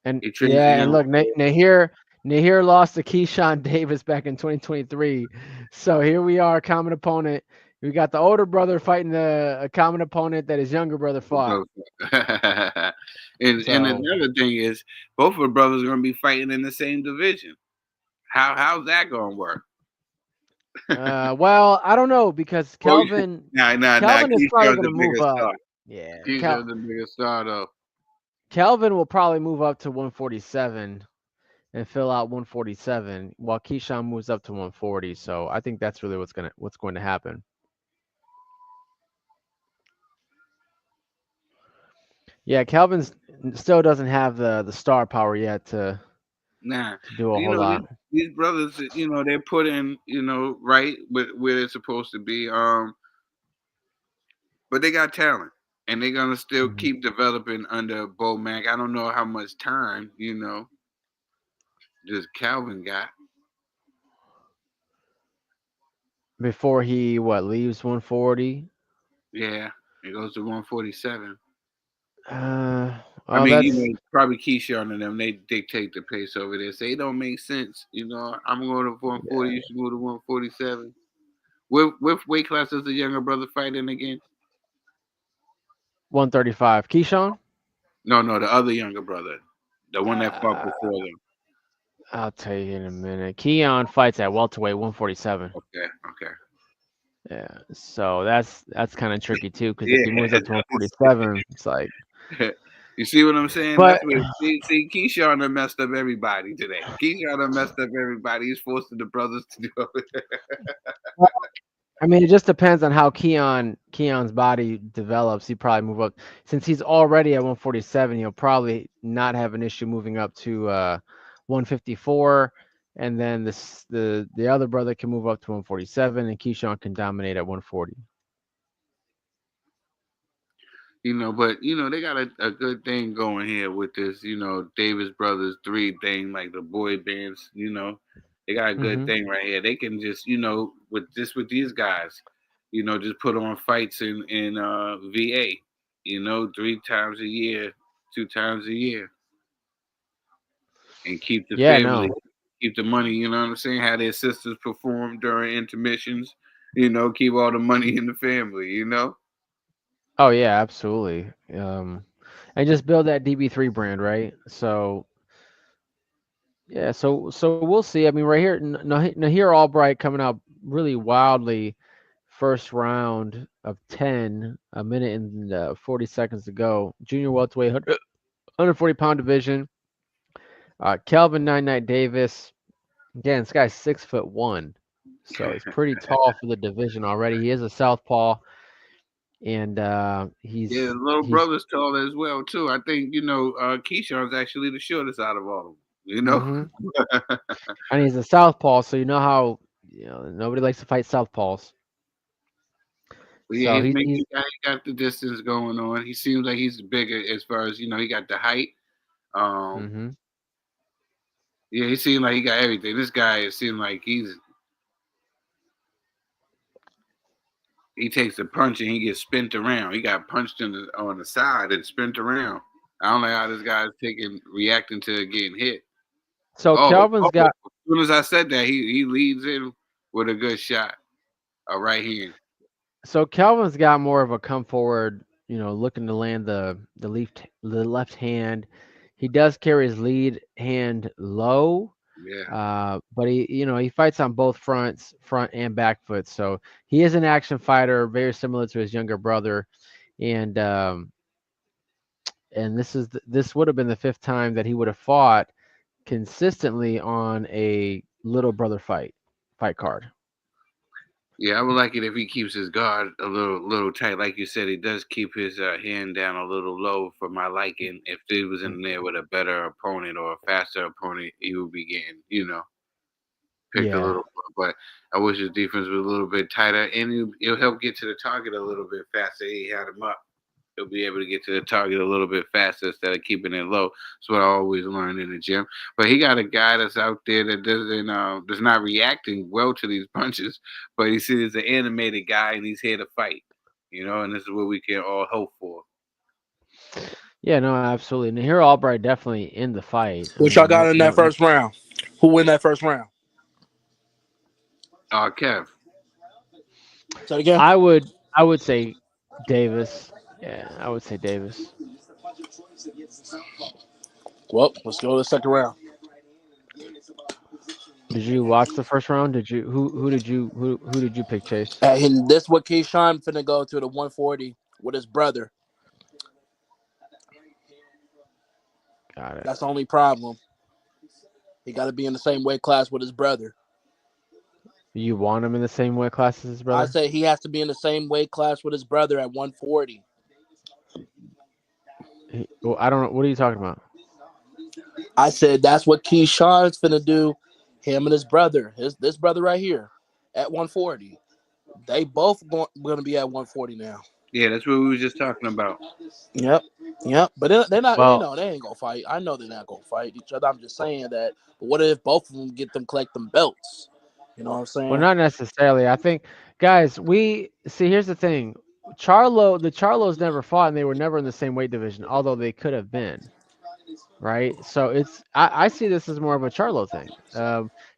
D: and
C: He trains the
D: yeah, and
C: younger
D: look,
C: brother.
D: Nahir lost to Keyshawn Davis back in 2023. So here we are, common opponent. We got the older brother fighting a common opponent that his younger brother fought.
C: And
D: So,
C: another thing is, both of the brothers are going to be fighting in the same division. How's that going to work?
D: well, I don't know because
C: Oh, nah.
D: Kelvin is probably
C: Keyshawn's
D: going
C: the
D: to move
C: bigger
D: up.
C: star.
D: Yeah,
C: Keyshawn's the bigger star, though.
D: Kelvin will probably move up to 147 and fill out 147 while Keyshawn moves up to 140. So I think that's really what's going to happen. Yeah, Kelvin still doesn't have the star power yet
C: Nah,
D: to do a
C: you
D: whole
C: know
D: lot.
C: these brothers, they're put in, right where they're supposed to be. But they got talent, and they're gonna still
D: Mhm.
C: keep developing under Bo Mac. I don't know how much time, just Calvin got.
D: Before he leaves 140.
C: Yeah, it goes to 147.
D: Uh,
C: I
D: oh,
C: mean,
D: that's
C: probably Keyshawn and them, they dictate the pace over there. Say it don't make sense. I'm going to 140.
D: yeah,
C: You should go to 147. With weight class is the younger brother fighting again?
D: 135. Keyshawn.
C: No, the other younger brother, the one that fought
D: Uh,
C: before them.
D: I'll tell you in a minute. Keon fights at welterweight 147.
C: Okay.
D: Yeah, so that's kind of tricky too because if he moves
C: Yeah,
D: up to 147, it's like.
C: you see what I'm saying?
D: But
C: That's what see Keyshawn done messed up everybody today. Keyshawn done messed up everybody. He's forcing the brothers to do it.
D: I mean, it just depends on how Keon's body develops. He probably move up since he's already at 147. He'll probably not have an issue moving up to 154, and then the other brother can move up to 147, and Keyshawn can dominate at 140.
C: But they got a good thing going here with this, Davis Brothers 3 thing, like the boy bands. They got a good
D: Hmm.
C: thing right here. They can just, with these guys, just put on fights in VA, 3 times a year, 2 times a year, and keep the
D: Yeah,
C: family,
D: no.
C: keep the money, you know what I'm saying? Have their sisters perform during intermissions, keep all the money in the family.
D: Oh yeah, absolutely. And just build that DB3 brand, right? So yeah, so we'll see. I mean, right here, Nahir Albright coming out really wildly, first round of 10, a minute and 40 seconds to go. Junior welterweight, 140-pound division. Kelvin Night Davis. Again, this guy's 6'1", so he's pretty tall for the division already. He is a southpaw, and
C: Yeah, the little brother's tall as well too. I think Keyshawn's actually the shortest out of all of them.
D: hmm and he's a southpaw, so you know how nobody likes to fight southpaws.
C: But yeah,
D: So
C: he's
D: he's
C: making he got the distance going on. He seems like he's bigger as far as he got the height. Um,
D: hmm
C: yeah, he seems like he got everything. This guy it seems like he takes a punch and he gets spent around. He got punched on the side and spent around. I don't know how this guy's reacting to getting hit.
D: so Kelvin's got
C: As soon as I said that, he leads in with a good shot, a right hand.
D: so Kelvin's got more of a come forward, looking to land the left hand. He does carry his lead hand low,
C: Yeah.
D: but he fights on both fronts, front and back foot. So he is an action fighter, very similar to his younger brother, and this would have been the fifth time that he would have fought consistently on a little brother fight card.
C: Yeah, I would like it if he keeps his guard a little tight. Like you said, he does keep his hand down a little low for my liking. If he was in there with a better opponent or a faster opponent, he would be getting, picked a
D: Yeah.
C: little more. But I wish his defense was a little bit tighter, and it'll help get to the target a little bit faster. He had him up He'll be able to get to the target a little bit faster instead of keeping it low. That's what I always learned in the gym. But he got a guy that's out there that does not reacting well to these punches, but he sees an animated guy and he's here to fight. And this is what we can all hope for.
D: Yeah, no, absolutely. And here Albright definitely in the fight. I
A: What y'all
D: mean,
A: got
D: no,
A: in that
D: no,
A: first round? Who win that first round?
C: Kev.
A: Say it again.
D: I would say Davis. Yeah, I would say Davis.
A: Well, let's go to the second round.
D: Did you watch the first round? Did you who did you pick, Chase?
A: And this what Keyshawn finna go to the 140 with his brother.
D: Got it.
A: That's the only problem. He got to be in the same weight class with his brother.
D: You want him in the same weight class as his
A: I
D: brother?
A: say he has to be in the same weight class with his brother at 140.
D: Well, I don't know. What are you talking about?
A: I said that's what Keyshawn's finna do. Him and his brother, this brother right here, at 140. They both gonna be at 140 now.
C: Yeah, that's what we were just talking about.
A: Yep, yep. But they're not. They
D: Well,
A: know they ain't gonna fight. I know they're not gonna fight each other. I'm just saying that. But what if both of them get them collect them belts? You know what I'm
D: well,
A: saying?
D: not necessarily. I think, guys, we see. Here's the thing: the Charlos never fought, and they were never in the same weight division, although they could have been. Right? So I see this as more of a Charlo thing.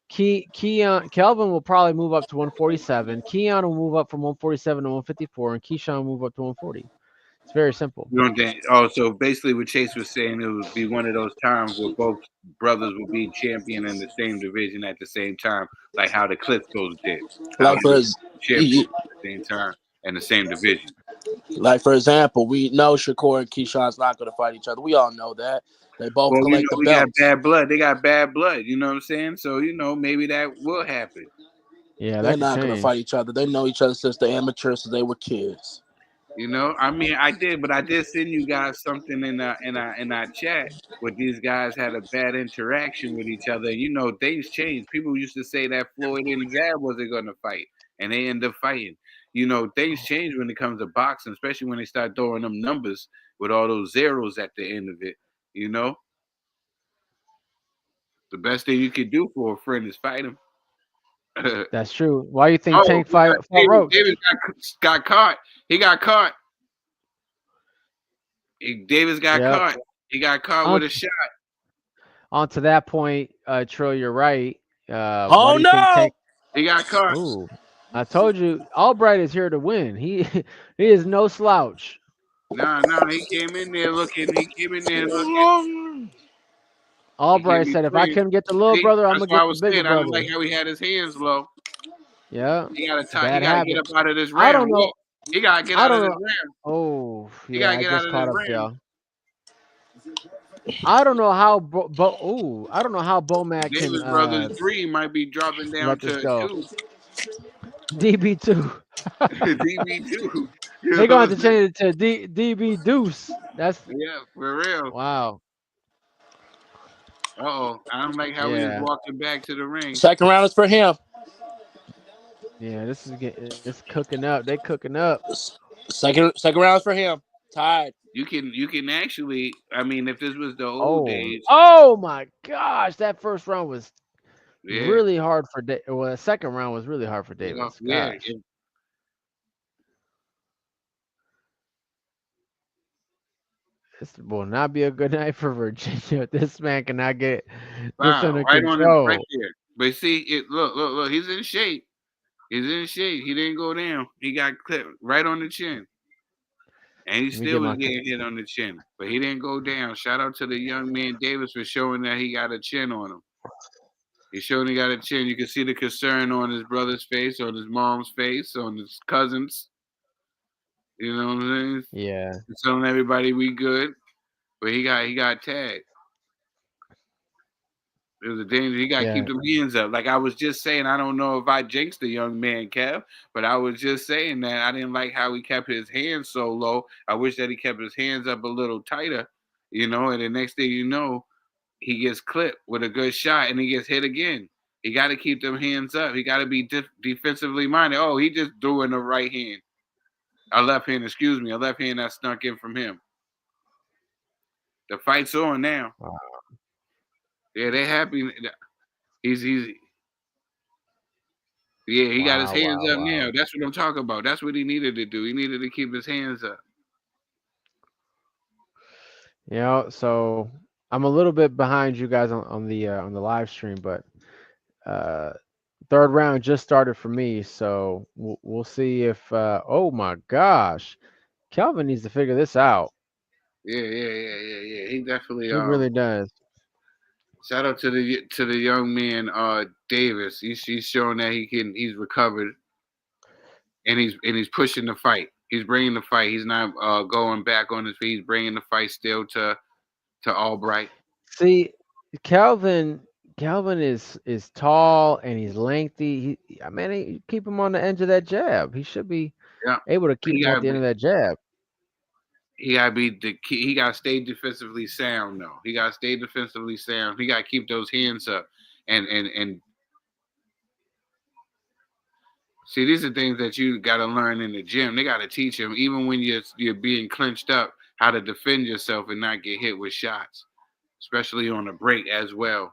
D: Keon Kelvin will probably move up to 147. Keon will move up from 147 to 154, and Keyshawn will move up to 140. It's very simple.
C: You don't think? Oh, so basically, what Chace was saying, it would be one of those times where both brothers would be champion in the same division at the same time, like how the Klitschko's did. How
A: Like
C: they
A: for
C: were
A: his,
C: champions at the same time in the same division.
A: like for example, we know Shakur and Keyshawn's not gonna fight each other. We all know that. They both
C: Well,
A: collect the
C: we got
A: belts.
C: bad blood. They got bad blood. You know what I'm saying? So maybe that will happen.
D: Yeah,
A: They're
D: that could
A: not gonna fight
D: change.
A: each other. They know each other since the amateurs, since they were kids.
C: I mean, I did, but I did send you guys something in our chat where these guys had a bad interaction with each other. Things change. People used to say that Floyd and Zab wasn't going to fight, and they end up fighting. Things change when it comes to boxing, especially when they start throwing them numbers with all those zeros at the end of it. You know, the best thing you could do for a friend is fight him.
D: That's true. Why do you think
C: Oh,
D: Tank fought
C: David,
D: Roach?
C: David got caught. He got caught. Davis got
D: Yep.
C: caught. He got caught
D: On
C: with a shot.
D: on to that point, Trill, you're right. Why
A: Oh
D: do you think
A: no!
D: Tank?
C: He got caught.
D: Ooh, I told you, Albright is here to win. He is no slouch.
C: No, he came in there looking. He came in there looking. He gave
D: Albright
C: me
D: said, if I
C: three.
D: couldn't get the little
C: See,
D: brother, I'm
C: that's
D: gonna
C: why I
D: get the
C: was
D: bigger
C: saying I don't
D: brother.
C: like how he had his hands low.
D: Yeah,
C: He got
D: it's a
C: to He
D: bad
C: got to get
D: habit.
C: up out of this
D: I don't
C: round.
D: know.
C: He got to get
D: I
C: out of
D: don't
C: this
D: know.
C: round.
D: Oh,
C: He
D: yeah,
C: got to
D: I
C: get out
D: just
C: of this
D: caught up to
C: round.
D: y'all. I don't know how I don't know how Bomac can
C: Davis Brothers 3 might be dropping down
D: let this
C: to
D: go.
C: 2.
D: DB2.
C: DB2. You know
D: They
C: what
D: gonna have
C: I'm
D: to
C: saying?
D: change it to DB Deuce. That's
C: Yeah, for real.
D: wow.
C: I don't like how he was
D: Yeah.
C: walking back to the ring.
A: Second round is for him.
D: Yeah, it's cooking up. They cooking up.
A: Second round is for him. Tied.
C: You can actually, I mean, if this was the old
D: Oh.
C: days,
D: Oh my gosh, that first round was
C: yeah,
D: really hard for well, the second round was really hard for Davis.
C: yeah.
D: Gosh. This will not be a good night for Virginia. This man cannot get this
C: Wow,
D: under
C: right on him, right
D: control.
C: there. But see, look, he's in shape. He's in shape. He didn't go down. He got clipped right on the chin. And he
D: Let me
C: still
D: get
C: was
D: my
C: getting hit on the chin. But he didn't go down. Shout out to the young man Davis for showing that he got a chin on him. He showed he got a chin. You can see the concern on his brother's face, on his mom's face, on his cousins. You know what I'm saying?
D: yeah.
C: He's telling everybody we good. But he got tagged. It was a danger. He got to keep
D: Yeah.
C: them hands up. Like I was just saying, I don't know if I jinxed the young man, Kev, but I was just saying that I didn't like how he kept his hands so low. I wish that he kept his hands up a little tighter, and the next thing you know, he gets clipped with a good shot and he gets hit again. He got to keep them hands up. He got to be defensively minded. Oh, he just threw in the right hand. A left hand, excuse me, a left hand that snuck in from him. The fight's on now.
D: Wow.
C: Yeah, they happy. He's yeah, he got his
D: Wow,
C: hands
D: wow,
C: up
D: wow.
C: now. That's what I'm talking about. That's what he needed to do. He needed to keep his hands up.
D: You know, so I'm a little bit behind you guys on the live stream, but uh third round just started for me, so we'll see if oh my gosh, Kelvin needs to figure this out.
C: Yeah. He definitely
D: He really does.
C: shout out to the young man Davis. He's showing that he's recovered and he's pushing the fight. He's bringing the fight. He's not going back on his feet. He's bringing the fight still to Albright.
D: See, Calvin is tall and he's lengthy. I mean, keep him on the edge of that jab. He should be
C: Yeah,
D: able to keep
C: he
D: him at
C: got
D: the end of that jab.
C: he got to be the key. He got to stay defensively sound though. He got to stay defensively sound. He got to keep those hands up and see, these are things that you got to learn in the gym. They got to teach him, even when you're being clinched up, how to defend yourself and not get hit with shots, especially on the break as well.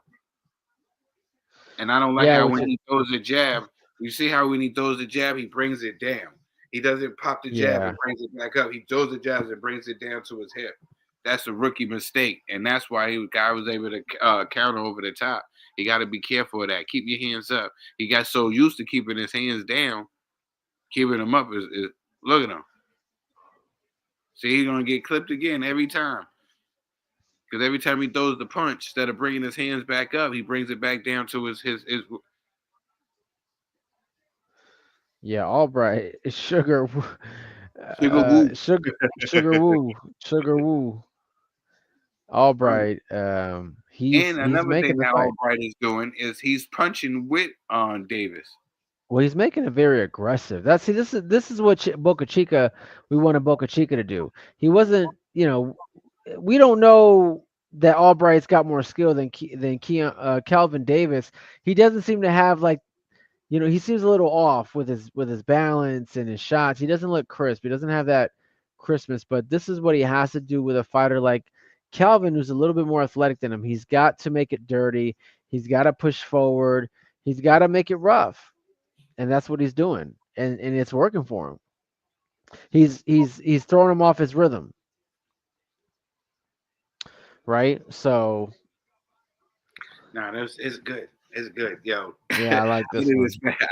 C: And I don't like
D: Yeah,
C: how
D: which
C: when
D: is,
C: he throws a jab, you see how when he throws the jab, he brings it down. He doesn't pop the jab
D: yeah.
C: and brings it back up. He throws the jabs and brings it down to his hip. That's a rookie mistake, and that's why guy was able to counter over the top. You got to be careful of that. Keep your hands up. He got so used to keeping his hands down, keeping them up is look at him. See, he's gonna get clipped again every time. Because every time he throws the punch, instead of bringing his hands back up, he brings it back down to his
D: Yeah, Albright, Sugar,
C: sugar woo.
D: Sugar Woo,
C: Right.
D: Albright.
C: And
D: He's
C: another thing
D: making the
C: that
D: fight.
C: Albright is doing is he's punching with Davis.
D: Well, he's making it very aggressive. This is what Boca Chica we wanted Boca Chica to do. He wasn't, we don't know that Albright's got more skill than Calvin Davis. He doesn't seem to have like, he seems a little off with his balance and his shots. He doesn't look crisp. He doesn't have that crispness. But this is what he has to do with a fighter like Calvin, who's a little bit more athletic than him. He's got to make it dirty. He's got to push forward. He's got to make it rough, and that's what he's doing, and it's working for him. He's throwing him off his rhythm, right? So
C: Nah, it's good. It's good, yo.
D: yeah, I like
C: I
D: this
C: didn't
D: one.
C: expect.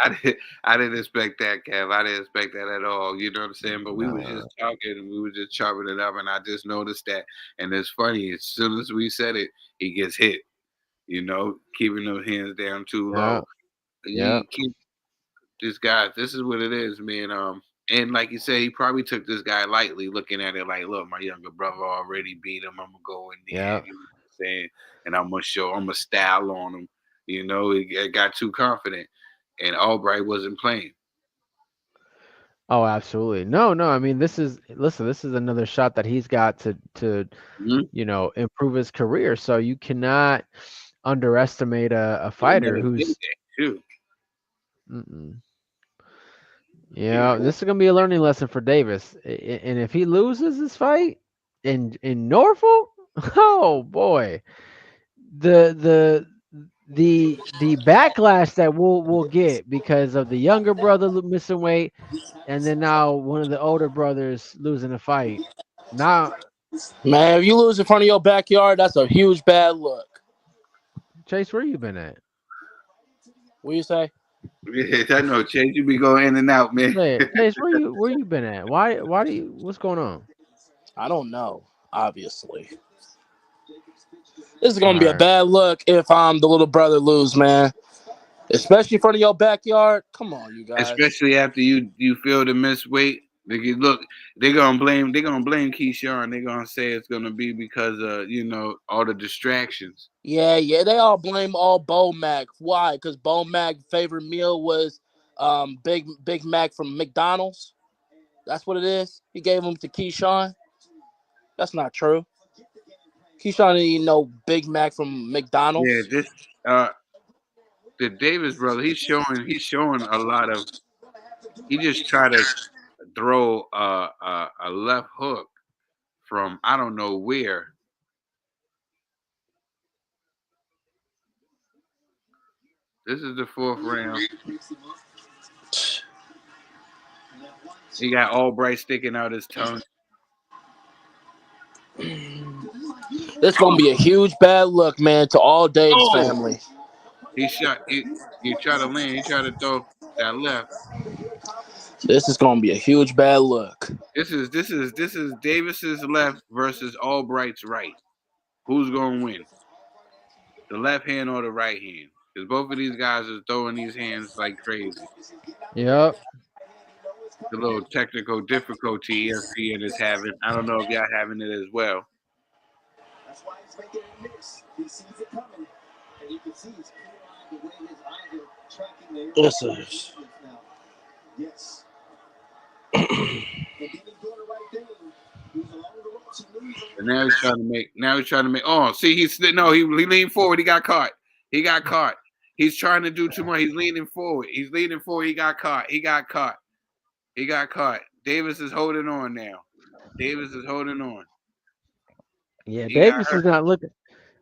C: I didn't expect that, Kev. I didn't expect that at all. You know what I'm saying? But we was just
D: No,
C: talking, and we were just chopping it up, and I just noticed that. And it's funny. As soon as we said it, he gets hit. Keeping those hands down too
D: yeah,
C: low.
D: yeah,
C: You keep this guy. This is what it is, man. And like you said, he probably took this guy lightly, looking at it like, look, my younger brother already beat him. I'm gonna go in there.
D: yeah.
C: You know what I'm saying? And I'm gonna style on him. He got too confident, and Albright wasn't playing.
D: Oh, absolutely. No, no. I mean, this is another shot that he's got to
C: Mm-hmm.
D: improve his career. So you cannot underestimate a fighter
C: Another big
D: who's.
C: day too.
D: Mm-mm.
C: Yeah.
D: Yeah, this is gonna be a learning lesson for Davis. And if he loses this fight in Norfolk, oh boy, the the the backlash that we'll get because of the younger brother missing weight, and then now one of the older brothers losing a fight. Now,
A: Man, if you lose in front of your backyard, that's a huge bad look.
D: Chase, where you been at?
A: What you say?
C: Yeah, I know, Chase. You be going in and out, man.
D: Yeah, Chase, where you been at? Why do you what's going on?
A: I don't know. Obviously, this is
D: All
A: gonna be a
D: right.
A: bad look if the little brother lose, man. Especially in front of your backyard. Come on, you guys.
C: Especially after you feel the miss weight. Look, they're gonna blame Keyshawn. They're gonna say it's gonna be because of all the distractions.
A: Yeah. They all blame all Bo Mac. Why? Because Bo Mac's favorite meal was Big Mac from McDonald's. That's what it is. He gave them to Keyshawn. That's not true. Keyshawn didn't eat no Big Mac from
C: Yeah,
A: McDonald's.
C: this the Davis brother. He's showing a lot of. He just try to throw a left hook from I don't know where. This is the 4th round. He got Albright sticking out his tongue.
A: This gonna be a huge bad look, man, to all Dave's family.
C: He shot. He tried to land. He tried to throw that left.
A: This is gonna be a huge bad look.
C: This is Davis's left versus Albright's right. Who's gonna win? The left hand or the right hand? Because both of these guys are throwing these hands like crazy.
D: Yep.
C: The little technical difficulty ESPN is having. I don't know if y'all having it as well.
A: This is.
C: And now he's trying to make. Oh, see, he leaned forward. He got caught. He's trying to do too much. He's leaning forward. He got caught. Davis is holding on now.
D: Yeah,
C: He
D: Davis
C: got
D: is not looking.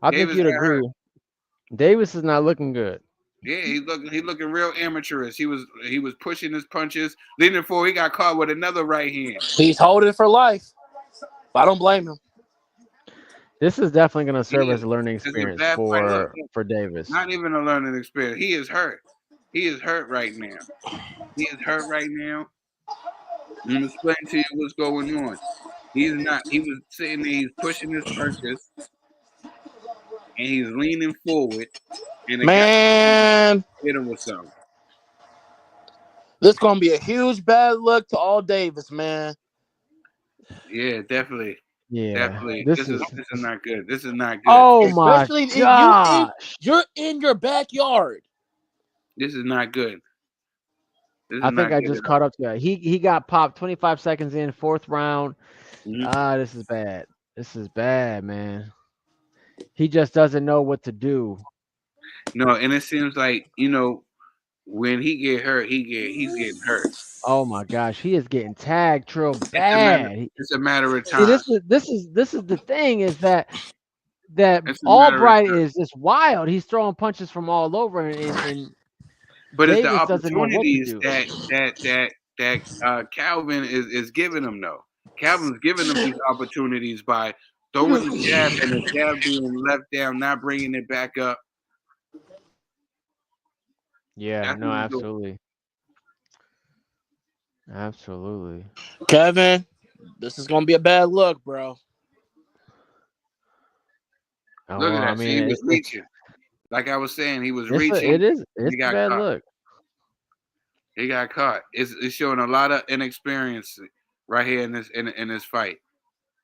D: I
C: Davis
D: think you'd
C: got
D: agree. Davis is not looking good.
C: Yeah, he's looking real amateurish. He was pushing his punches, leaning forward. He got caught with another right hand.
A: He's holding for life. I don't blame him.
D: This is definitely going to serve as a learning experience for Davis.
C: Not even a learning experience. He is hurt. Right now. I'm gonna explain to you what's going on. He was sitting there. He's pushing his punches, and he's leaning forward. And the
A: Man,
C: guy hit him with something.
A: This is gonna be a huge bad look to all Davis, man.
C: Yeah, definitely.
D: Yeah,
C: Definitely.
D: this
C: is not good. This is not good.
D: Oh my
A: Especially
D: gosh!
A: you're in your backyard.
C: This is not good.
D: I think I just caught up to that. He got popped 25 seconds in, 4th round.
C: Mm-hmm.
D: This is bad. This is bad, man. He just doesn't know what to do.
C: No, and it seems like, when he get hurt, he's getting hurt.
D: Oh my gosh, he is getting tagged, Trill, bad.
C: It's a matter of time.
D: See, this is the thing is that Albright is just wild. He's throwing punches from all over, and
C: but
D: Davis
C: it's the
D: doesn't know what to
C: opportunities
D: do.
C: that Calvin is giving him though. Calvin's giving him these opportunities by throwing the jab and the jab being left down, not bringing it back up.
D: Yeah, that's no, absolutely. Absolutely.
A: Kevin, this is gonna be a bad look, bro.
C: Look at that. I mean, he was reaching. Like I was saying, he was reaching.
D: It's a bad look.
C: He got caught. It's showing a lot of inexperience right here in this fight.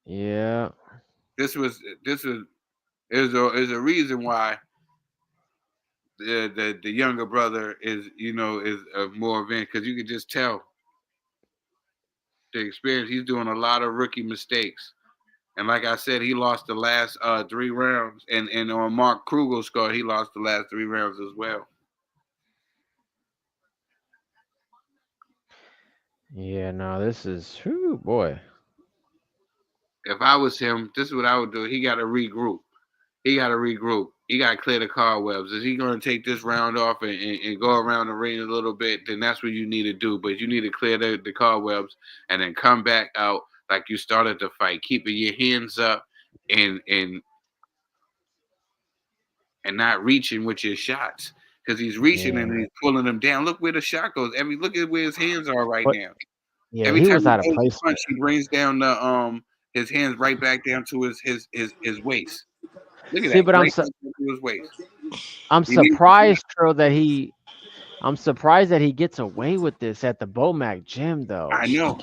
D: Yeah.
C: There's a reason why the younger brother is more advanced, because you can just tell the experience. He's doing a lot of rookie mistakes. And like I said, he lost the last 3 rounds. And on Mark Krugel's score, he lost the last 3 rounds as well.
D: Yeah, no, this is boy.
C: If I was him, this is what I would do. He got to regroup. He got to clear the cobwebs. Is he going to take this round off and go around the ring a little bit? Then that's what you need to do. But you need to clear the cobwebs and then come back out like you started the fight, keeping your hands up and not reaching with your shots, because he's reaching and he's pulling them down. Look where the shot goes. Look at where his hands are right now.
D: Yeah,
C: every
D: he
C: time
D: was out of place.
C: Punch, he brings down the his hands right back down to his waist. Look at that.
D: But I'm surprised, Trill, I'm surprised that he gets away with this at the Bomac gym, though.
C: I know.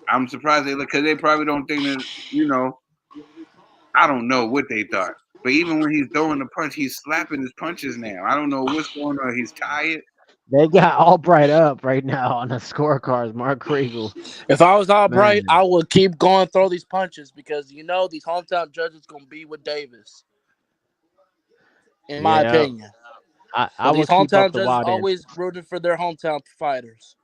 C: I'm surprised because they probably don't think that, I don't know what they thought. But even when he's throwing the punch, he's slapping his punches now. I don't know what's going on. He's tired.
D: They got Albright up right now on the scorecards, Mark Kriegel.
A: If I was Albright, I would keep going throw these punches, because these hometown judges going to be with Davis. In my opinion.
D: I
A: these hometown judges always rooting for their hometown fighters.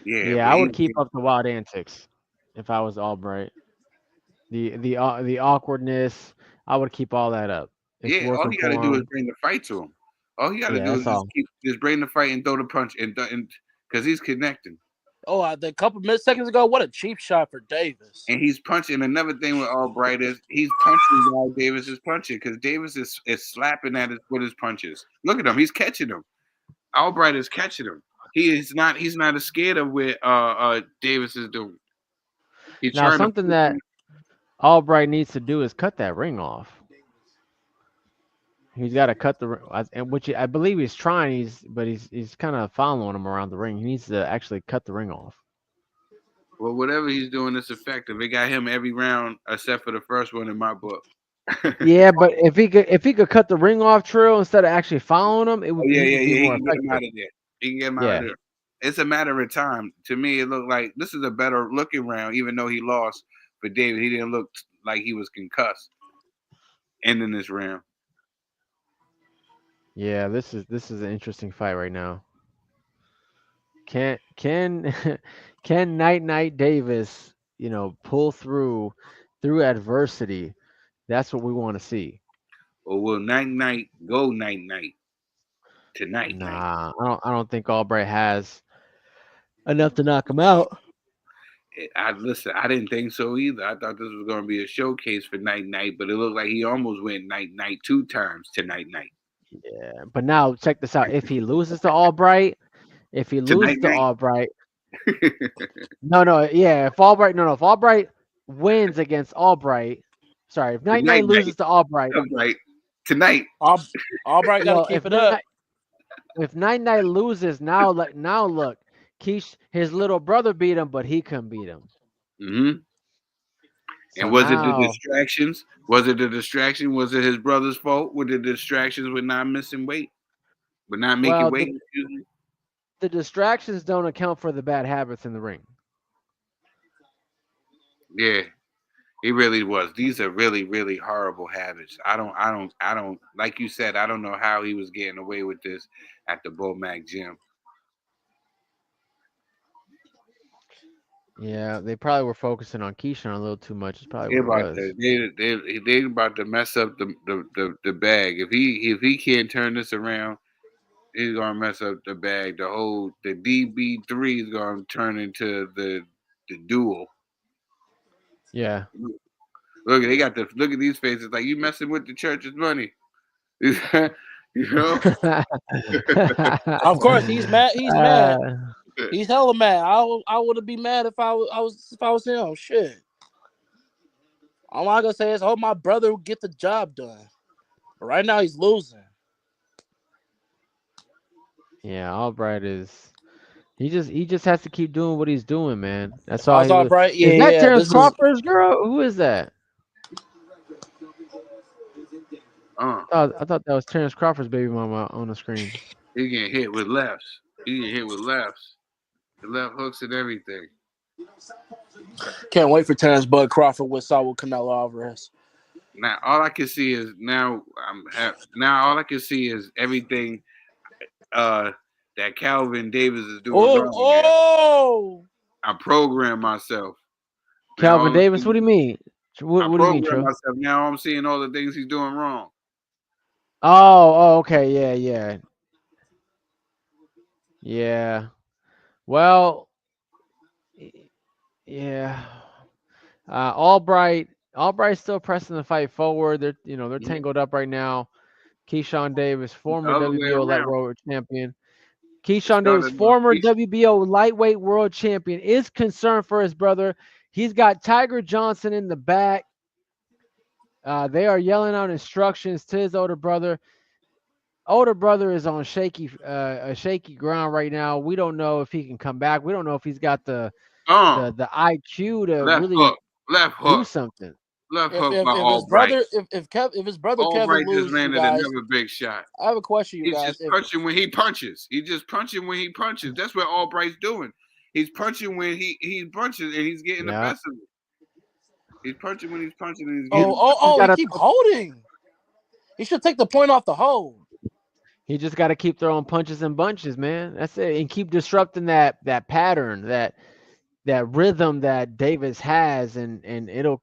C: Yeah,
D: Yeah,
C: but
D: I would keep up the wild antics if I was Albright. The awkwardness, I would keep all that up. It's
C: yeah. All
D: working
C: he got to
D: for
C: do is
D: him.
C: bring the fight to him. All he got to
D: Yeah,
C: do is
D: that's all.
C: just bring the fight and throw the punch and because he's connecting
A: Oh, the couple minutes seconds ago, what a cheap shot for Davis.
C: and he's punching. Another thing with Albright is he's punching while Davis is punching because Davis is slapping at his with his punches. Look at him, he's catching him. Albright is catching him. He's not as scared of what Davis is doing. He's
D: Now,
C: trying to
D: something
C: push
D: that
C: him.
D: Albright needs to do is cut that ring off. He's got to cut the and which I believe he's trying. He's kind of following him around the ring. He needs to actually cut the ring off.
C: Well, whatever he's doing is effective. It got him every round except for the first one in my book.
D: Yeah, but if he could cut the ring off, Trill, instead of actually following him,
C: Oh yeah,
D: he
C: yeah,
D: would be
C: yeah. He
D: more
C: can get him out
D: effective.
C: of there. He can get him out of
D: Yeah,
C: there. It's a matter of time. To me, it looked like this is a better looking round, even though he lost. For David, he didn't look like he was concussed ending this round.
D: yeah. This is an interesting fight right now. Can can Night Davis, pull through adversity? That's what we want to see.
C: Or will night go night to night?
D: Nah, I don't think Albright has enough to knock him out.
C: I listen. I didn't think so either. I thought this was going to be a showcase for night, but it looked like he almost went night two times to night
D: Yeah, but now check this out. If he loses to Albright,
C: to night.
D: no, yeah, if Albright wins against Albright, sorry, if
C: To
D: Night loses to Albright,
C: I'm right tonight.
A: Albright got to
D: no,
A: keep it up.
D: if Night loses, now look, his little brother beat him, but he couldn't beat him.
C: Mm-hmm.
D: So
C: And was it the
D: now,
C: distractions? Was it the distraction? Was it his brother's fault? Were the distractions with not missing weight, with not making
D: well,
C: weight? Excuse me.
D: the distractions don't account for the bad habits in the ring.
C: Yeah, he really was. These are really, really horrible habits. I don't. Like you said, I don't know how he was getting away with this at the Bull Mac gym.
D: Yeah, they probably were focusing on Keyshawn a little too much. It's probably
C: They
D: what it
C: about
D: was.
C: to they about to mess up the bag. If he can't turn this around, he's gonna mess up the bag. The DB3 is gonna turn into the duel.
D: Yeah.
C: Look, look at these faces. Like you messing with the church's money, you know.
A: Of course, he's mad. He's mad.
D: Uh,
A: He's hella mad. I would be mad if I was him. Shit. All I gonna say is, hope my brother will get the job done. But right now, he's losing.
D: yeah, Albright is. He just has to keep doing what he's doing, man. That's all
A: How's
D: he really.
A: Albright? Yeah,
D: Is that
A: yeah.
D: Terrence
A: This is.
D: Crawford's girl? Who is that?
C: Uh,
D: I thought that was Terrence Crawford's baby mama on the screen.
C: he getting hit with lefts. He getting hit with lefts, the left hooks and everything.
A: Can't wait for Terrence Bud Crawford with Saul Canelo Alvarez.
C: Now all I can see is now all I can see is everything that Calvin Davis is doing wrong.
A: Oh!
C: I program myself.
D: Calvin
C: Now,
D: Davis. What do you mean? What do you mean,
C: program
D: Trill?
C: myself. Now I'm seeing all the things he's doing wrong.
D: Okay, yeah. Well, yeah. Albright's still pressing the fight forward. They're
C: Mhm.
D: tangled up right now. Keyshawn Davis,
C: It's the
D: former
C: other way
D: WBO light
C: around.
D: world champion.
C: It
D: Keyshawn Davis,
C: started off
D: former
C: peace.
D: WBO lightweight world champion, is concerned for his brother. He's got Tiger Johnson in the back. They are yelling out instructions to his older brother. Older brother is on a shaky ground right now. We don't know if he can come back. We don't know if he's got the IQ to
C: Left
D: really
C: hook, left
D: do
C: hook,
D: something.
C: left
A: If
C: hook
A: if,
C: by
A: if his
C: Albright.
A: brother if his brother Kevin
C: Albright just
A: loses, you
C: landed
A: guys,
C: another big shot.
A: I have a question, you
C: He's
A: guys.
C: just punching when he punches. He's just punching when he punches. That's what Albright's doing. He's punching when he punches and he's getting the
D: Yeah.
C: best of it. He's punching when he's punching and he's
D: He's
C: getting.
A: He
D: got a
A: keep holding. He should take the point off the hold.
D: He just got to keep throwing punches and bunches, man. That's it, and keep disrupting that pattern, that rhythm that Davis has, and it'll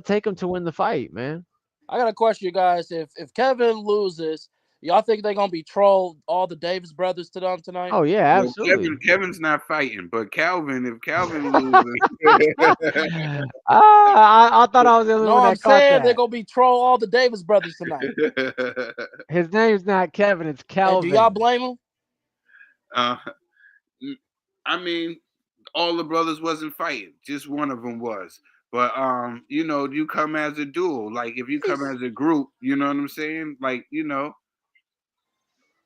D: take him to win the fight, man.
A: I got to question you guys. If Kevin loses, y'all think they're gonna be troll all the Davis brothers to them tonight?
D: Oh yeah,
C: Well,
D: absolutely.
C: Kevin's not fighting, but if Calvin loses,
D: I thought I was the only
A: No,
D: one
A: I'm
D: that caught
A: saying they're
D: that.
A: gonna be troll all the Davis brothers tonight.
D: His name's not Kevin, it's
A: And do y'all
D: Calvin.
A: blame him?
C: uh, I mean, all the brothers wasn't fighting; just one of them was. But you come as a duo. Like if you come as a group, you know what I'm saying? Like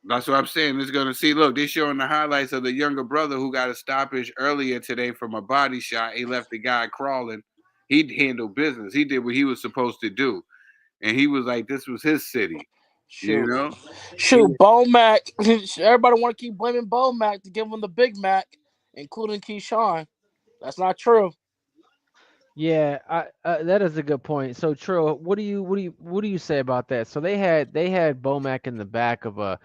C: that's what I'm saying. It's gonna see. Look, they're showing the highlights of the younger brother who got a stoppage earlier today from a body shot. He left the guy crawling. He handled business. He did what he was supposed to do, and he was like, "This was his city," you
A: Shoot,
C: know.
A: shoot, Bo Mac. Everybody want to keep blaming Bo Mac to give him the Big Mac, including Keyshawn. That's not true.
D: Yeah, that is a good point. So Trill, what do you say about that? So they had Bomac in the back of a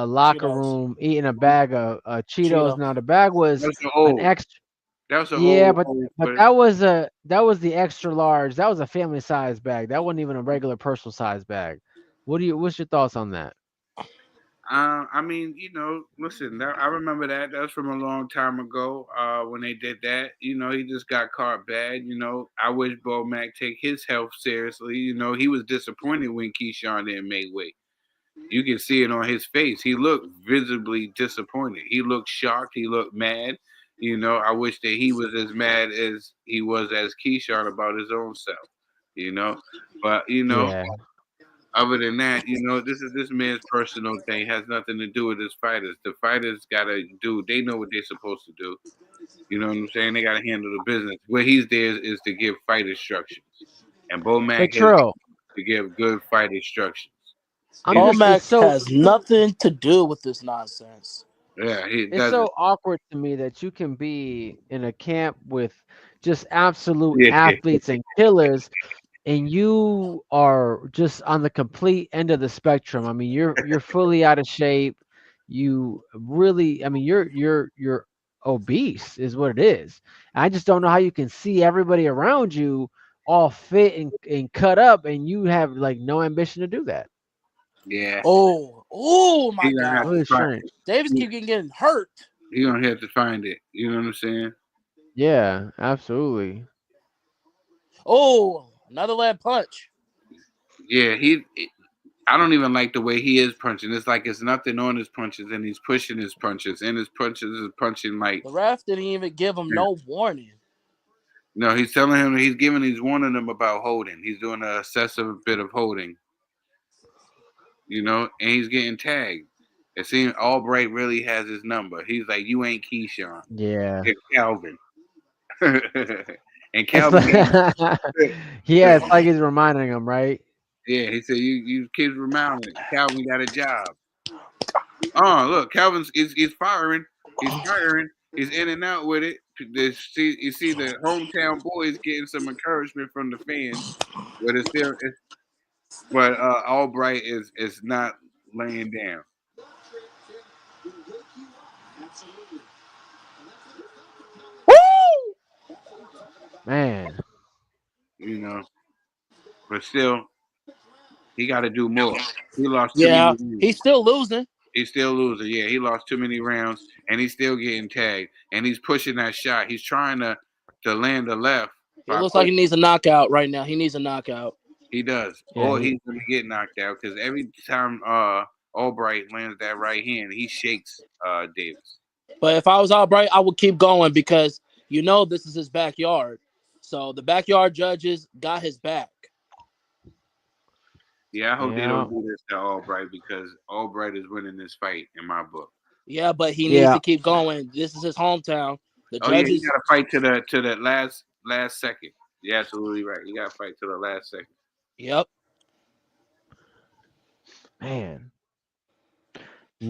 D: locker
A: Cheetos,
D: room eating a bag of Cheetos.
A: Cheeto.
D: Now the bag was
C: That's the
D: an
C: old.
D: extra.
C: That's a
D: Yeah,
C: whole.
D: but
C: But
D: that was the extra large. That was a family size bag. That wasn't even a regular personal size bag. What's your thoughts on that?
C: I mean, listen, I remember that. That was from a long time ago when they did that. He just got caught bad. I wish Bo Mac take his health seriously. He was disappointed when Keyshawn didn't make weight. You can see it on his face. He looked visibly disappointed. He looked shocked. He looked mad. I wish that he was as mad as he was as Keyshawn about his own self. You know, but
D: Yeah,
C: other than that, this is this man's personal thing. It has nothing to do with his fighters. The fighters gotta do. They know what they're supposed to do. You know what I'm saying? They gotta handle the business. Where he's there is to give fight instructions, and Bo
D: but
C: Mac has
D: Trill,
C: to give good fight instructions.
D: I'm
C: You
A: Bo
C: know?
D: just
A: Mac has nothing to do with this nonsense.
C: Yeah, he
D: it's
C: doesn't.
D: so awkward to me that you can be in a camp with just absolute
C: Yeah,
D: athletes and killers, and you are just on the complete end of the spectrum. I mean, you're fully out of shape. You really, I mean, you're obese is what it is. I just don't know how you can see everybody around you all fit and cut up, and you have like no ambition to do that.
C: yeah.
A: Oh my
C: He gonna have
A: God.
C: to
D: Really
C: find.
D: strange.
A: Davis keep getting hurt.
C: He gonna have to find it. You know what I'm saying?
D: Yeah, absolutely.
A: Oh, another lead punch.
C: Yeah, I don't even like the way he is punching. It's like it's nothing on his punches, and he's pushing his punches, and his punches is punching like.
A: The ref didn't even give him no warning.
C: No, he's warning him about holding. He's doing an excessive bit of holding, and he's getting tagged. It seems Albright really has his number. He's like, "You ain't Keyshawn,
D: Yeah.
C: it's Calvin," and
D: It's
C: Calvin,
D: like, yeah, it's like he's reminding him, right?
C: yeah, he said, "You kids reminding Calvin got a job." Oh, look, Calvin's is firing. He's firing. He's in and out with it. You see the hometown boys getting some encouragement from the fans, but Albright is not laying down.
A: Woo!
D: Man.
C: You know, but still, he got to do more. He lost too many
A: Yeah,
C: rounds.
A: he's still losing.
C: He's still losing. Yeah, he lost too many rounds, and he's still getting tagged. And he's pushing that shot. He's trying to land the left
A: He
C: by
A: looks like he
C: pushing.
A: needs a knockout right now. He needs a knockout.
C: He does,
D: Yeah,
C: or he's gonna get knocked out because every time Albright lands that right hand, he shakes Davis.
A: But if I was Albright, I would keep going because this is his backyard. So the backyard judges got his back.
C: Yeah, I hope they
D: yeah,
C: don't do this to Albright because Albright is winning this fight in my book.
A: Yeah, but he needs
D: yeah.
A: to keep going. This is his hometown. The
C: Oh yeah, he
A: judges.
C: got to fight to the last second. You're absolutely right. You got to fight to the last second.
A: Yep.
D: Man.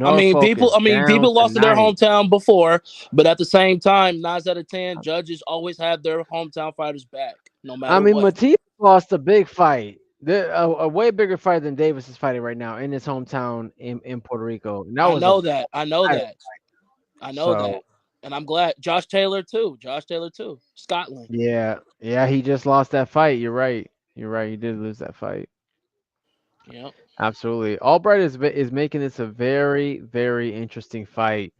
A: I mean,
D: Norfolk
A: people.
D: is
A: I mean,
D: down
A: people lost to their
D: tonight.
A: hometown before, but at the same time, 9 out of 10 judges always have their hometown fighters back, no
D: I
A: matter
D: mean,
A: what.
D: Matias lost a big fight. A way bigger fight than Davis is fighting right now in his hometown in Puerto Rico. And that
A: I
D: was a
A: know that. I know
D: fire.
A: that. I know
D: So
A: that. And I'm glad Josh Taylor too. Josh Taylor too. Scotland.
D: yeah, he just lost that fight. You're right. You're right. He did lose that fight.
A: Yep.
D: Absolutely. Albright is making this a very, very interesting fight.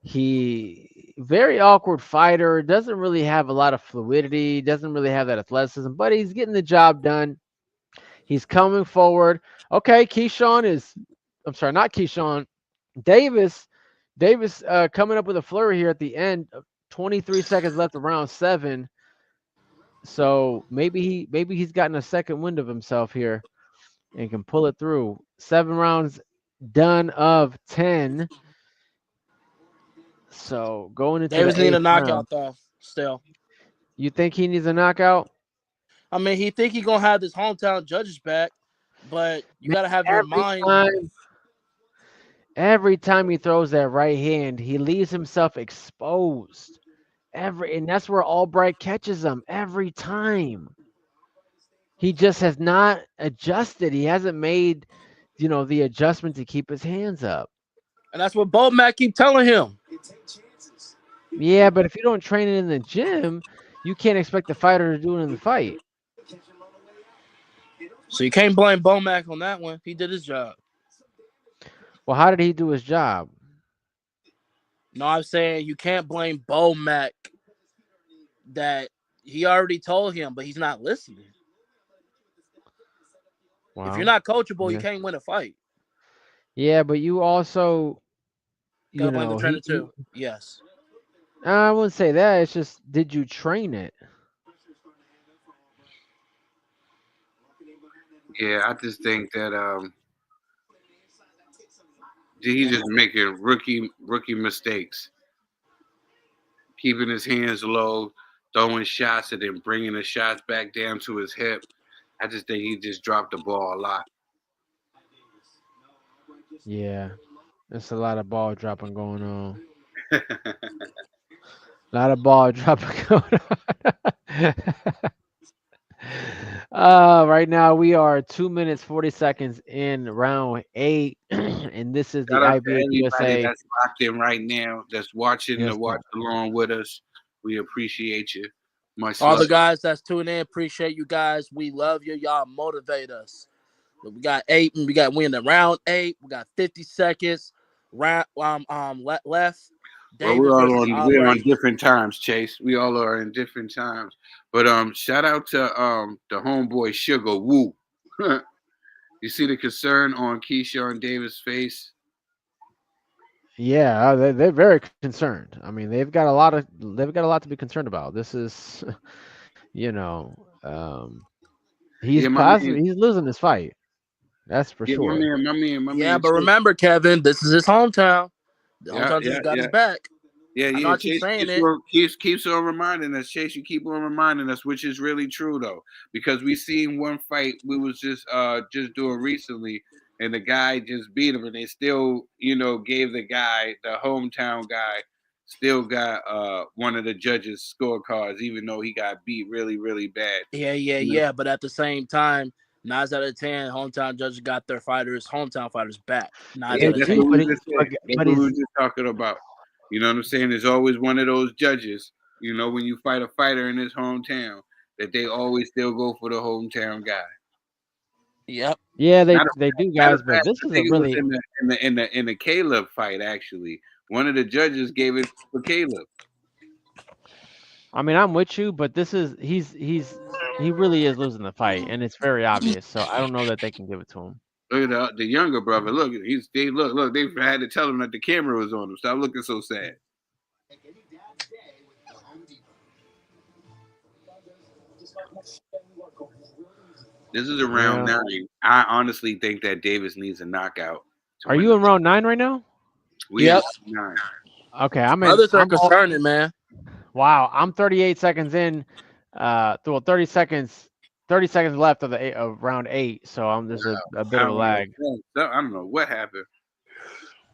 D: He very awkward fighter, doesn't really have a lot of fluidity, doesn't really have that athleticism, but he's getting the job done. He's coming forward. Okay, Keyshawn is I'm sorry, not Keyshawn. Davis. Davis coming up with a flurry here at the end. 23 seconds left of round 7. So maybe he's gotten a second wind of himself here and can pull it through. 7 rounds done of 10. So going into
A: Davis
D: the
A: need a
D: eighth round,
A: knockout though. Still.
D: you think he needs a knockout?
A: I mean, he think he gonna have his hometown judges back, but you
D: Man,
A: gotta have your
D: every
A: mind.
D: time, every time he throws that right hand, he leaves himself exposed. And that's where Albright catches him every time. He just has not adjusted. He hasn't made, the adjustment to keep his hands up.
A: And that's what Bo Mac keep telling him.
D: Yeah, but if you don't train it in the gym, you can't expect the fighter to do it in the fight.
A: So you can't blame Bo Mac on that one. He did his job.
D: Well, how did he do his job?
A: No, I'm saying you can't blame Bo Mac that he already told him, but he's not listening. If you're
D: Well,
A: not coachable, you
D: yeah,
A: can't win a fight.
D: yeah, but you also,
A: Gotta blame the trainer
D: he
A: too. Yes.
D: I wouldn't say that. It's just, did you train it?
C: Yeah, I just think that he's just making rookie mistakes, keeping his hands low, throwing shots, and then bringing the shots back down to his hip. I just think he just dropped the ball a lot.
D: Yeah, there's a lot of ball dropping going on. A lot of ball dropping going on. Right now we are 2 minutes 40 seconds in round 8, and this is the
C: Shout out to
D: IBH
C: everybody
D: USA.
C: that's locked in right now, that's watching
D: Yes,
C: to
D: sir.
C: watch along with us. We appreciate you. Much
A: All
C: love.
A: the guys that's tuning in, appreciate you guys. We love you. Y'all motivate us. We got 8, and we in the round 8. We got 50 seconds. Left.
C: Well,
A: Davis versus
C: we're on
A: Albright.
C: different times, Chase. We all are in different times. But shout out to the homeboy Sugar Woo. You see the concern on Keyshawn Davis' face?
D: Yeah, they're very concerned. I mean, they've got a lot to be concerned about. This is, you know, he's
C: Yeah, my
D: possibly
C: man.
D: he's losing this fight. That's for
C: Yeah,
D: sure.
C: my
A: Yeah,
C: man
A: but
C: Chase.
A: remember, Kevin, this is his hometown. The
C: Yeah,
A: hometown
C: yeah,
A: just got his
C: yeah.
A: back.
C: Yeah,
A: I know
C: yeah.
A: I keep
C: Chase
A: saying it.
C: keeps on reminding us. Chase, you keep on reminding us, which is really true though, because we seen one fight we was just doing recently, and the guy just beat him, and they still gave the guy, the hometown guy, still got one of the judges' scorecards, even though he got beat really really bad.
A: Yeah, yeah,
C: You know,
A: yeah. But at the same time, 9 out of 10 hometown judges got their hometown fighters back. Nine
C: yeah,
D: They
A: out of
C: that's
A: ten.
D: do,
C: what we
D: but
C: were just saying. That's
D: but
C: what we
D: he's
C: were just talking about. You know what I'm saying? There's always one of those judges, when you fight a fighter in his hometown, that they always still go for the hometown guy.
A: Yep.
D: yeah,
C: Matter
D: they do,
C: matter of
D: guys. But
C: fact,
D: this
C: I
D: is a
C: think it was
D: really,
C: in the Caleb fight actually. One of the judges gave it for Caleb.
D: I mean, I'm with you, but this is he really is losing the fight, and it's very obvious. So I don't know that they can give it to him.
C: Look at the younger brother. Look, they had to tell him that the camera was on him. Stop looking so sad. This is around
D: Yeah.
C: 9. I honestly think that Davis needs a knockout to
D: Are
C: win
D: you
C: the.
D: in round 9 right now?
C: We in
A: Yep.
C: 9.
D: Okay, I'm in.
A: Others are concerning, man.
D: Wow, I'm 38 seconds in. Well, 30 seconds left of of round 8. So there's a bit
C: I
D: of a
C: don't know.
D: lag.
C: I don't know what happened.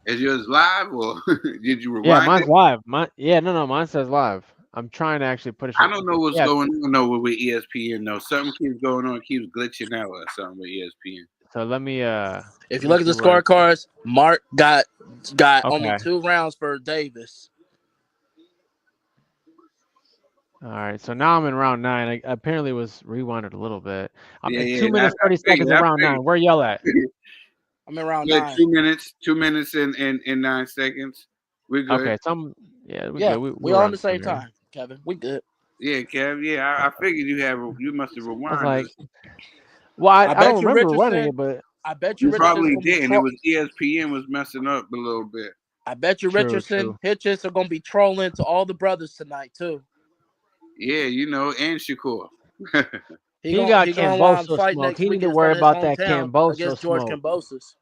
C: Is yours live or did you
D: Yeah,
C: rewind
D: mine's
C: it?
D: live. No, mine says live. I'm trying to actually put it.
C: I don't know what's
D: Yeah.
C: going on though with ESPN though. Something keeps going on, keeps glitching out or something with ESPN.
D: So let me
A: If you
D: let me
A: look at
D: see
A: the
D: what.
A: scorecards, Mark got only
D: Okay.
A: 2 rounds for Davis.
D: All right. So now I'm in round 9. I apparently was rewinded a little bit. I'm
C: Yeah,
D: at
C: yeah.
D: 2 minutes
C: I
D: 30
C: figured.
D: seconds in round 9. Where y'all at?
A: I'm in round
C: Like
A: 9.
C: 2 minutes, 2 minutes and 9 seconds. We're good.
D: Okay. Yeah, we're
A: Yeah,
D: good.
A: we
D: We're
A: all on
D: around
A: the
D: the same
A: same
D: area.
A: time, Kevin. We good.
C: Yeah, Kev. Yeah, I figured you must have
D: I was
C: rewinded.
D: like, well,
A: I
D: I don't
A: bet you
D: remember running
A: Richardson.
D: it, but
A: I bet you
C: You
D: this is
A: Richardson's
C: probably
A: gonna be
C: did, and it was ESPN was messing up a little bit.
A: I bet you
D: true,
A: Richardson,
D: true.
A: Hitchens are gonna be trolling to all the brothers tonight too.
C: Yeah, and Shakur.
D: He got
A: He gonna
D: Camboso
A: fight
D: smoke.
A: next
D: He need
A: week
D: to
A: in
D: worry
A: front of his
D: about that
A: hometown
D: Camboso
A: against George
D: smoke.
A: Kambosos.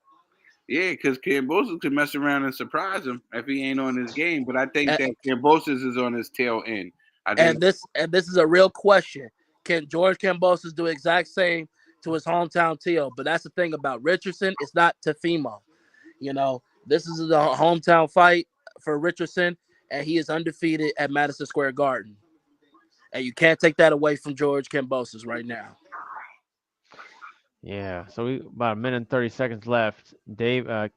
C: Yeah, because Cambosos could mess around and surprise him if he ain't on his game. But I think
A: And,
C: that Cambosos is on his tail end. I think.
A: and this is a real question. Can George Kambosos do exact same to his hometown TL? But that's the thing about Richardson. It's not Tefimo. You know, this is the hometown fight for Richardson, and he is undefeated at Madison Square Garden. And you can't take that away from George Kambosos right now.
D: Yeah. So we about a minute and 30 seconds left. Uh,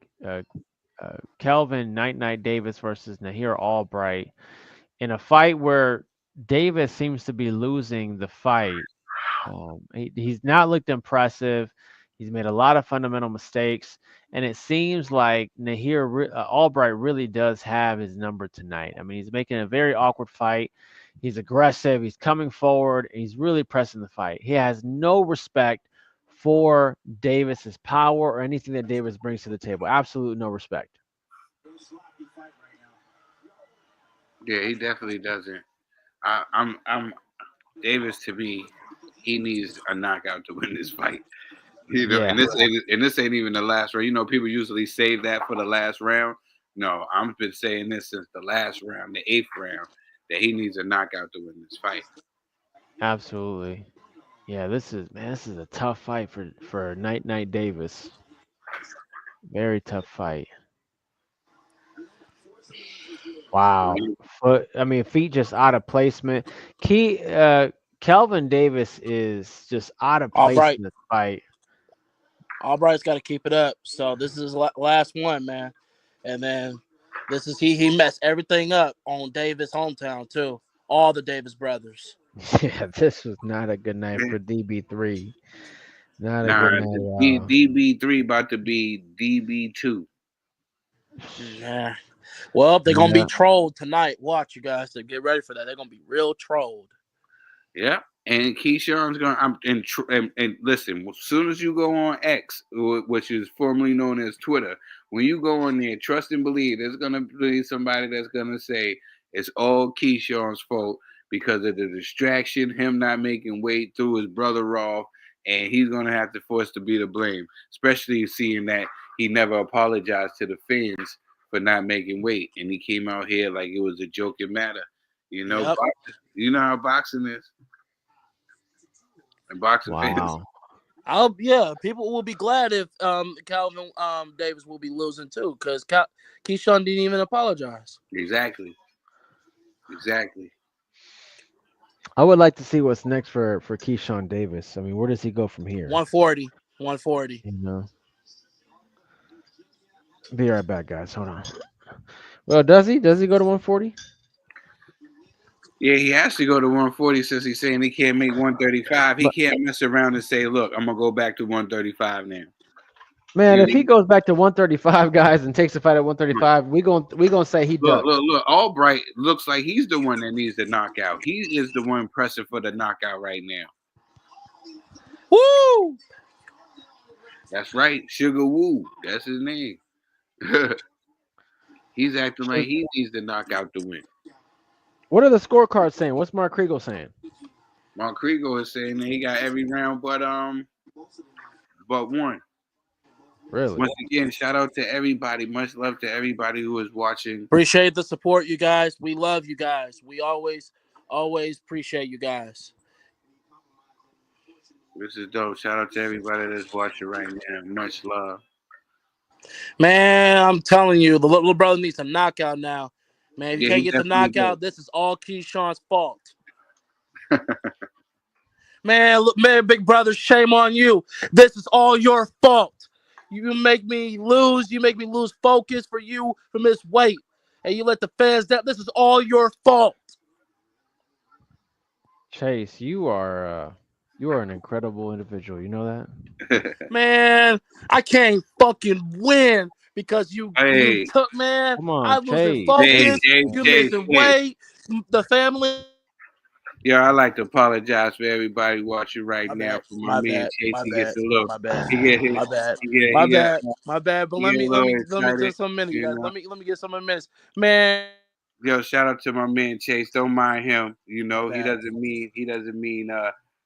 D: Kelvin Night Davis versus Nahir Albright in a fight where Davis seems to be losing the fight. He's not looked impressive. He's made a lot of fundamental mistakes, and it seems like Albright really does have his number tonight. I mean, he's making a very awkward fight. He's aggressive. He's coming forward. He's really pressing the fight. He has no respect for Davis's power or anything that Davis brings to the table. Absolutely no respect.
C: Yeah, he definitely doesn't. I'm Davis to me. He needs a knockout to win this fight.
D: Yeah,
C: And this ain't even the last round. People usually save that for the last round. No, I've been saying this since the last round, the 8th round, that he needs a knockout to win this fight.
D: absolutely. Yeah, this is a tough fight for Night Davis. Very tough fight. Wow. Feet just out of placement. Kelvin Davis is just out of
A: All
D: place
A: right.
D: in this fight.
A: Albright's got to keep it up. So this is his last one, man. And then this is he messed everything up on Davis' hometown too. All the Davis brothers.
D: Yeah, this was not a good night for DB3. Not a
C: Nah,
D: good night at all.
C: DB3 about to be DB2.
A: Yeah. Well, they're gonna be
D: Yeah.
A: trolled tonight. Watch you guys to get ready for that. They're gonna be real trolled.
C: Yeah. And Keyshawn's going and listen, as soon as you go on X, which is formerly known as Twitter, when you go on there, trust and believe there's gonna be somebody that's gonna say it's all Keyshawn's fault because of the distraction, him not making weight, threw his brother off, and he's gonna have to force to be the blame, especially seeing that he never apologized to the fans for not making weight, and he came out here like it was a joking matter.
A: Yep.
C: You know how boxing is. And boxing fans.
D: Wow.
A: People will be glad if Calvin Davis will be losing too, because Keyshawn didn't even apologize.
C: Exactly.
D: I would like to see what's next for Keyshawn Davis. I mean, where does he go from here?
A: 140. 140.
D: You know. Be right back, guys. Hold on. Well, does he? Does he go to 140?
C: Yeah, he has to go to 140 since he's saying he can't make 135. He
D: But
C: can't mess around and say, look, I'm gonna go back to 135 now.
D: man,
C: You
D: if he
C: know?
D: goes back to 135, guys, and takes the fight at 135, we gonna say he ducked.
C: Look. Albright looks like he's the one that needs the knockout. He is the one pressing for the knockout right now.
A: Woo!
C: That's right, Sugar Woo. That's his name. He's acting like he needs the knockout to win.
D: What are the scorecards saying? What's Mark Kriegel saying?
C: Mark Kriegel is saying that he got every round but one.
D: Really?
C: Once again, shout out to everybody. Much love to everybody who is watching.
A: Appreciate the support, you guys. We love you guys. We always appreciate you guys.
C: This is dope. Shout out to everybody that's watching right now. Much love.
A: Man, I'm telling you, the little brother needs a knockout now. Man, if you
C: Yeah,
A: can't
C: he
A: get the
C: definitely did.
A: knockout, this is all Keyshawn's fault. Man, look, man, big brother, shame on you. This is all your fault. You make me lose. You make me lose focus for you from this weight. And you let the fans down. This is all your fault.
D: Chace, you are an incredible individual. You know that?
A: Man, I can't fucking win because you
C: Hey,
A: took, man.
D: Come on,
A: I losing
D: Chace.
C: Chase,
A: focus.
C: Chase,
A: You
C: Chase,
A: missing
C: Chase.
A: weight. The family.
C: Yeah, I like to apologize for everybody watching right
A: My
C: now
A: bad.
C: for my
A: My
C: man
A: bad.
C: Chase.
A: My
C: He
A: bad.
C: gets a little,
A: My bad.
C: he get his,
A: My bad.
C: he
A: My
C: get,
A: bad. My bad. But
C: he
A: let
C: get a
A: me
C: little
A: just
C: excited,
A: some minutes,
C: you
A: guys.
C: know.
A: Let me get some minutes. Man,
C: Yo, shout out to my man Chase. Don't mind him. You
A: my
C: know,
A: bad.
C: he doesn't mean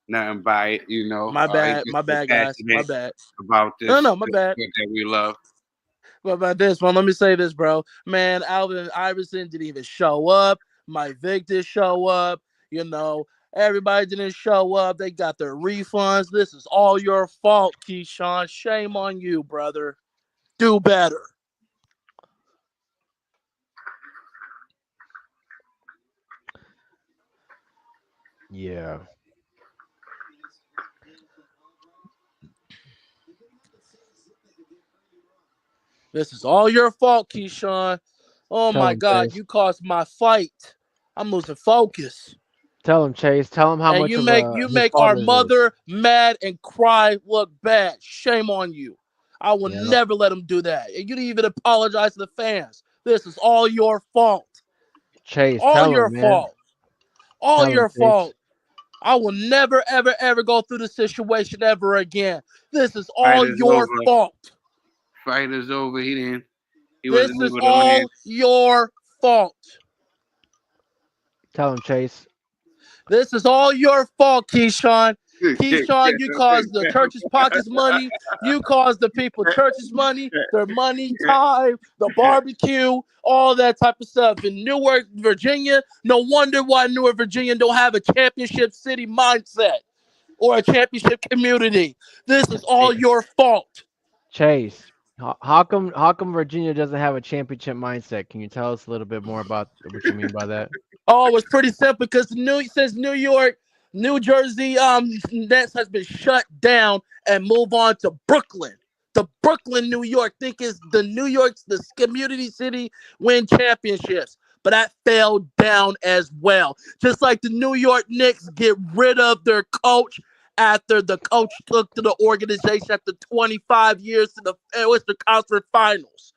C: nothing by it. You know,
A: My
C: he's
A: bad.
C: just
A: My
C: so
A: bad, guys. My
C: passionate
A: bad.
C: about
A: No,
C: this
A: no, my
C: this
A: bad.
C: sport that we love.
A: What about this one? Let me say this, bro. Man, Alvin Iverson didn't even show up. Mike Vick did show up. You know, everybody didn't show up. They got their refunds. This is all your fault, Keyshawn. Shame on you, brother. Do better.
D: Yeah.
A: This is all your fault, Keyshawn. Oh
D: Tell
A: my
D: him,
A: God,
D: Chase.
A: you caused my fight. I'm losing focus.
D: Tell him, Chase. Tell him how
A: And
D: much of
A: you
D: his
A: make
D: fault
A: our
D: is this.
A: mother mad and cry look bad. Shame on you. I will
D: Yeah.
A: never let him do that. And you didn't even apologize to the fans. This is all your fault.
D: Chase,
A: All
D: tell
A: your
D: him, man.
A: fault. All
D: Tell him,
A: your
D: Chase.
A: fault. I will never, ever, ever go through this situation ever again. This is
C: Fight
A: all
C: is
A: your
C: over.
A: fault.
C: Fight is over. He
A: This
C: wasn't
A: is
C: able to land.
A: all your fault.
D: Tell him, Chase.
A: This is all your fault, Keyshawn. Keyshawn, you caused the church's pockets money. You caused the people church's money, their money, time, the barbecue, all that type of stuff. In Newark, Virginia, no wonder why Newark, Virginia don't have a championship city mindset or a championship community. This is all your
D: Chase.
A: fault.
D: Chase. How come Virginia doesn't have a championship mindset? Can you tell us a little bit more about what you mean by that?
A: Oh, it's pretty simple because since New York, New Jersey, Nets has been shut down and move on to Brooklyn. The Brooklyn, New York, think is the New York's the community city win championships, but that fell down as well. Just like the New York Knicks get rid of their coach after the coach took to the organization after 25 years to the Western Conference Finals.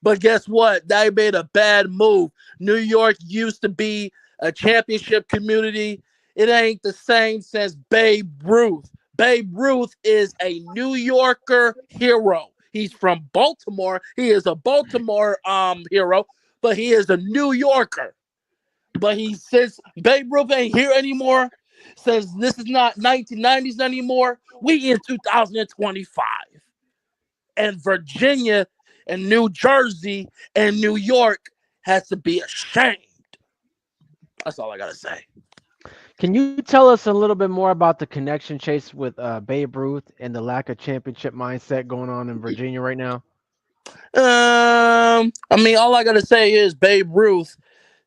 A: But guess what? They made a bad move. New York used to be a championship community. It ain't the same since Babe Ruth. Babe Ruth is a New Yorker hero. He's from Baltimore. He is a Baltimore hero, but he is a New Yorker. But he says Babe Ruth ain't here anymore. Says this is not 1990s anymore. We in 2025 and Virginia and New Jersey and New York has to be ashamed. That's all I gotta say.
D: Can you tell us a little bit more about the connection, Chase, with Babe Ruth and the lack of championship mindset going on in Virginia right now?
A: I mean, all I gotta say is Babe Ruth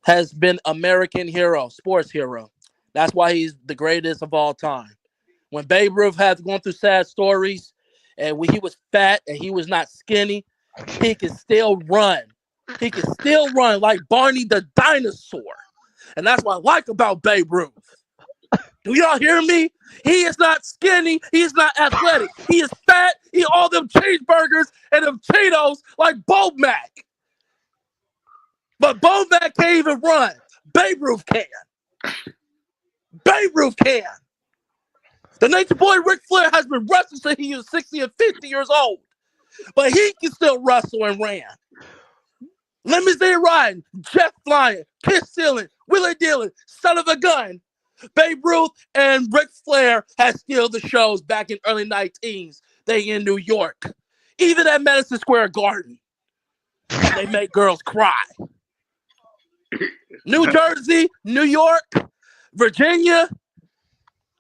A: has been American hero, sports hero. That's why he's the greatest of all time. When Babe Ruth had gone through sad stories, and when he was fat and he was not skinny, he can still run. He can still run like Barney the dinosaur. And that's what I like about Babe Ruth. Do y'all hear me? He is not skinny. He is not athletic. He is fat. He all them cheeseburgers and them Cheetos like Bo Mac. But Bo Mac can't even run. Babe Ruth can. Babe Ruth can. The Nature Boy Ric Flair has been wrestling since he was 60 and 50 years old. But he can still wrestle and ran. Limousine riding, jet flying, kiss stealing, wheeler dealing, son of a gun. Babe Ruth and Ric Flair had steal the shows back in early 19s. They in New York. Even at Madison Square Garden. And they make girls cry. New Jersey, New York, Virginia,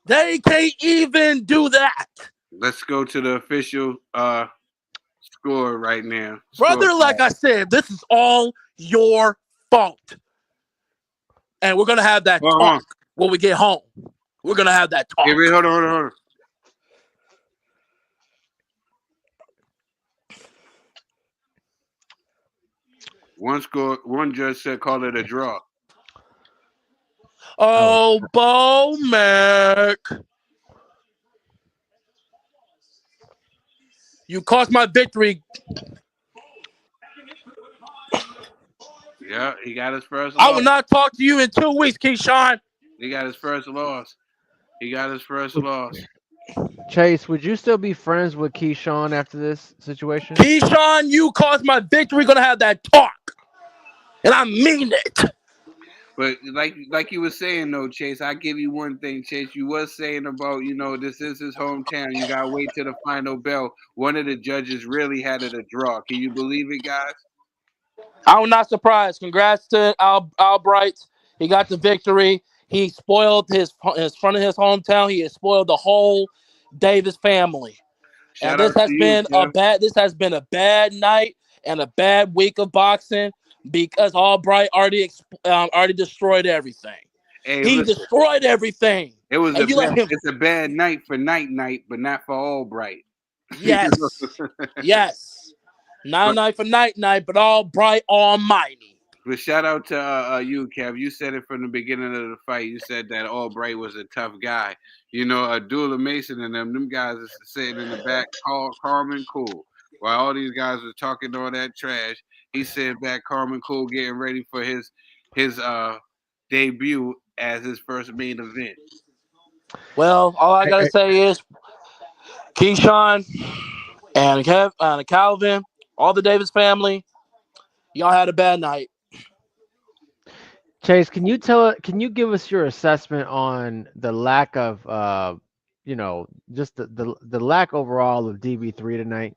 A: they can't even do that.
C: Let's go to the official score right now.
A: Brother,
C: Score.
A: like I said, this is all your fault. And we're gonna have that
C: Hold on.
A: talk when we get home. We're gonna have that
C: Hey,
A: talk.
C: wait, hold on. One judge said call it a draw.
D: Oh,
A: Oh, Bo Mac, you cost my victory.
C: Yeah, he got his first
A: I will
C: loss.
A: not talk to you in 2 weeks, Keyshawn.
C: He got his first loss. He got his first loss.
D: Chace, would you still be friends with Keyshawn after this situation?
A: Keyshawn, you caused my victory. We're gonna have that talk, and I mean it.
C: But like you were saying though, Chace, I give you one thing, Chace. You was saying about, this is his hometown. You gotta wait till the final bell. One of the judges really had it a draw. Can you believe it, guys?
A: I'm not surprised. Congrats to Albright. He got the victory. He spoiled his front of his hometown. He has spoiled the whole Davis family. And
C: Shout out to you, Kev.
A: this has been a bad night and a bad week of boxing because Albright already destroyed everything.
C: Hey,
A: He
C: listen,
A: destroyed everything,
C: it was a
A: and you let
C: bad.
A: him.
C: It's a bad night for night, but not for Albright.
A: Yes, yes. Not a
C: but
A: night for night, but Albright Almighty.
C: but shout out to you, Kev. You said it from the beginning of the fight. You said that Albright was a tough guy. Abdullah Mason and them guys are sitting in the back, calm and cool. While all these guys were talking all that trash, he sat back, calm and cool, getting ready for his debut as his first main event.
A: Well, all I gotta say is Keyshawn and Calvin, all the Davis family, y'all had a bad night.
D: Chace, can you give us your assessment on the lack of just the lack overall of DB3 tonight?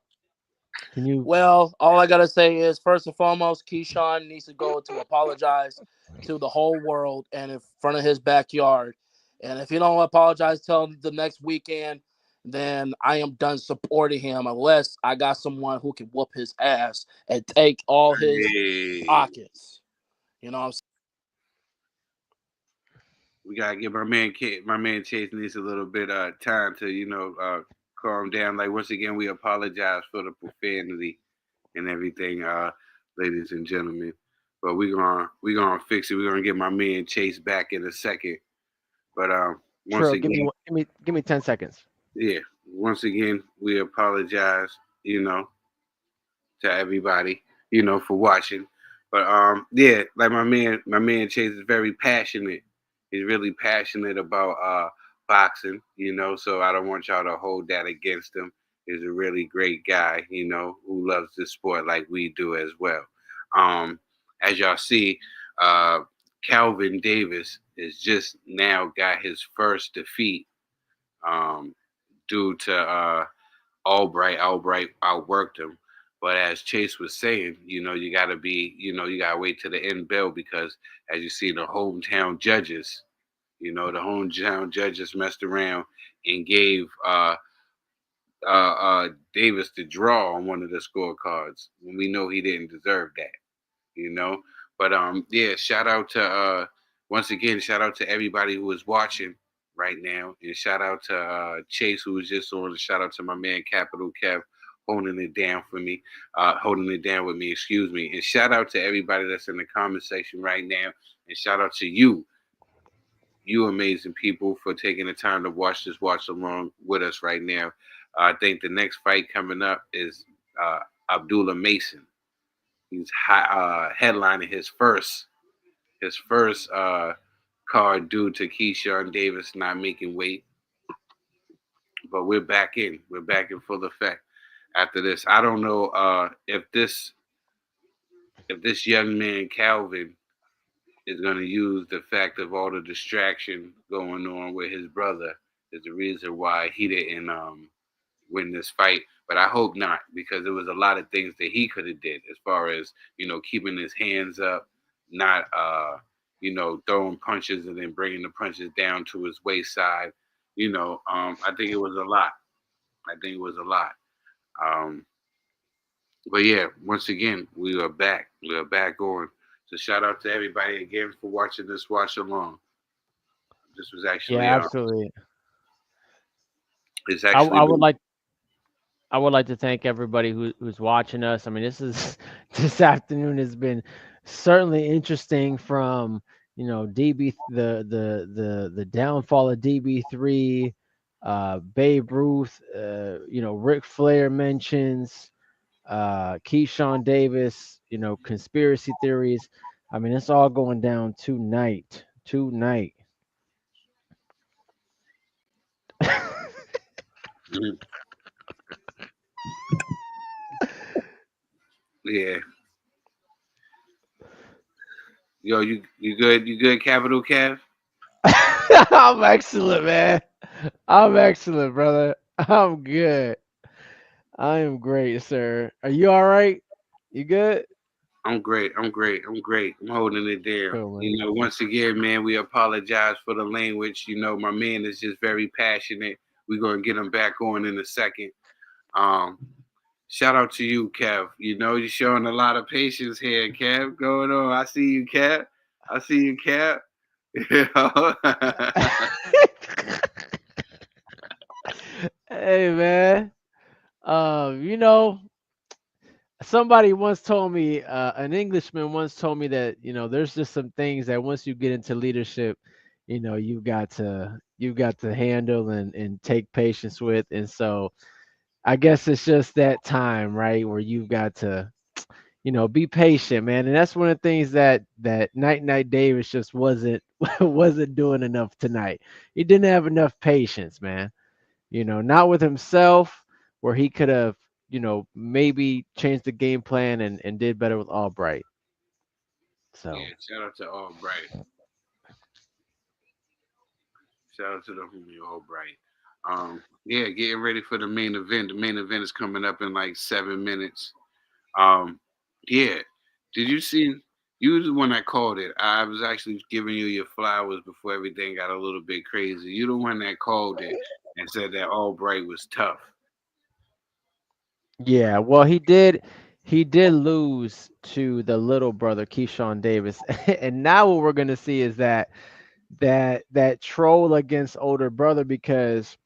D: Can you
A: Well, all I gotta say is first and foremost, Keyshawn needs to go to apologize to the whole world and in front of his backyard. And if he don't apologize till the next weekend, then I am done supporting him unless I got someone who can whoop his ass and take all his
C: Hey,
A: pockets. You know what I'm saying?
C: we gotta give my man Chase needs a little bit time to calm down. Like once again, we apologize for the profanity and everything, ladies and gentlemen. But we gonna fix it. We're gonna get my man Chase back in a second. But once
D: Trill, give
C: again,
D: me give me 10 seconds.
C: yeah, once again, we apologize, to everybody, for watching. But yeah, like my man Chase is very passionate. He's really passionate about boxing, so I don't want y'all to hold that against him. He's a really great guy, who loves this sport like we do as well. Um, as y'all see, uh, Calvin Davis has just now got his first defeat um, due to Albright. Albright outworked him. But as Chace was saying, you gotta wait to the end bell because as you see, the hometown judges, messed around and gave Davis the draw on one of the scorecards when we know he didn't deserve that, you know. But yeah, once again, shout out to everybody who is watching right now, and shout out to Chase who was just on. And shout out to my man Capital Kev holding it down for me, holding it down with me. Excuse me, and shout out to everybody that's in the comment section right now, and shout out to you amazing people for taking the time to watch along with us right now. I think the next fight coming up is Abdullah Mason. He's headlining his first card due to Keyshawn Davis not making weight. But we're back in. We're back in full effect after this. I don't know if this young man Calvin is going to use the fact of all the distraction going on with his brother is the reason why he didn't win this fight. But I hope not, because there was a lot of things that he could have did as far as keeping his hands up, not throwing punches and then bringing the punches down to his waist side. I think it was a lot. I think it was a lot. Um, but yeah, once again, we are back. We are back on. So shout out to everybody again for watching this watch along. This was
D: Yeah,
C: actually
D: absolutely.
C: it's
D: I,
C: actually
D: I would
C: been
D: like I would like to thank everybody who's watching us. I mean, this is this afternoon has been certainly interesting from DB the downfall of DB3, Babe Ruth, Ric Flair mentions, Keyshawn Davis, conspiracy theories. I mean, it's all going down tonight. Tonight.
C: Mhm. Yeah. Yo, you good? You good, Capital Cav?
D: I'm excellent, man. I'm excellent, brother. I'm good. I am great, sir. Are you all right? You good?
C: I'm great. I'm great. I'm great. I'm holding it down.
D: Cool, man.
C: You know, once again, man, we apologize for the language. You know, my man is just very passionate. We're gonna get him back on in a second. Um, Shout out to you, Kev. You know, you're showing a lot of patience here, Kev. Going on. I see you, Kev. I see you, Kev. You know?
D: Hey, man. You know, somebody once told me, an Englishman once told me that there's just some things that once you get into leadership, you got to handle and take patience with, and so I guess it's just that time, right, where you've got to be patient, man. And that's one of the things that Night Davis just wasn't wasn't doing enough tonight. He didn't have enough patience, man. Not with himself, where he could have, maybe changed the game plan and did better with Albright. So
C: Yeah, shout out to All Bright. Shout out to the homie All Bright. Yeah, getting ready for the main event. The main event is coming up in like 7 minutes. Um, yeah. Did you see? You was the one that called it. I was actually giving you your flowers before everything got a little bit crazy. You the one that called it and said that Albright was tough.
D: yeah, well, he did lose to the little brother Keyshawn Davis, and now what we're gonna see is that troll against older brother, because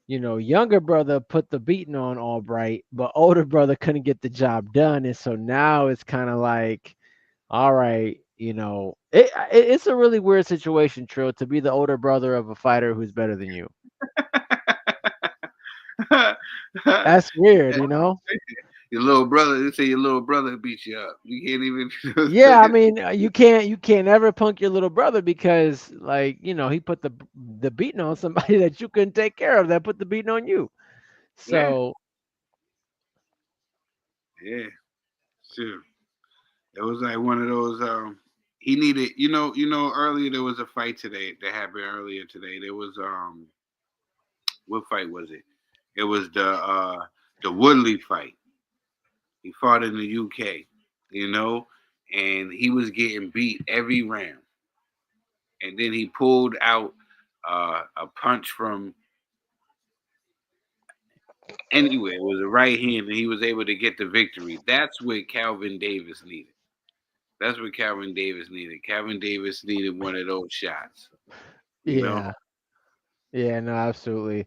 D: younger brother put the beating on Albright, but older brother couldn't get the job done. And so now it's kind of like, all right, it's a really weird situation, Trill, to be the older brother of a fighter who's better than you. That's weird,
C: Your little brother, they say your little brother beat you up. You can't even.
D: Yeah, I mean, you can't ever punk your little brother, because like, he put the beating on somebody that you couldn't take care of, that put the beating on you.
C: Yeah,
D: So,
C: yeah, sure. It was like one of those. He needed, Earlier there was a fight today that happened earlier today. There was what fight was it? It was the Woodley fight. He fought in the UK, you know, and he was getting beat every round. And then he pulled out a punch from anywhere. It was a right hand, and he was able to get the victory. That's what Calvin Davis needed. That's what Calvin Davis needed. Calvin Davis needed one of those shots. You know?
D: yeah. Yeah, no, absolutely.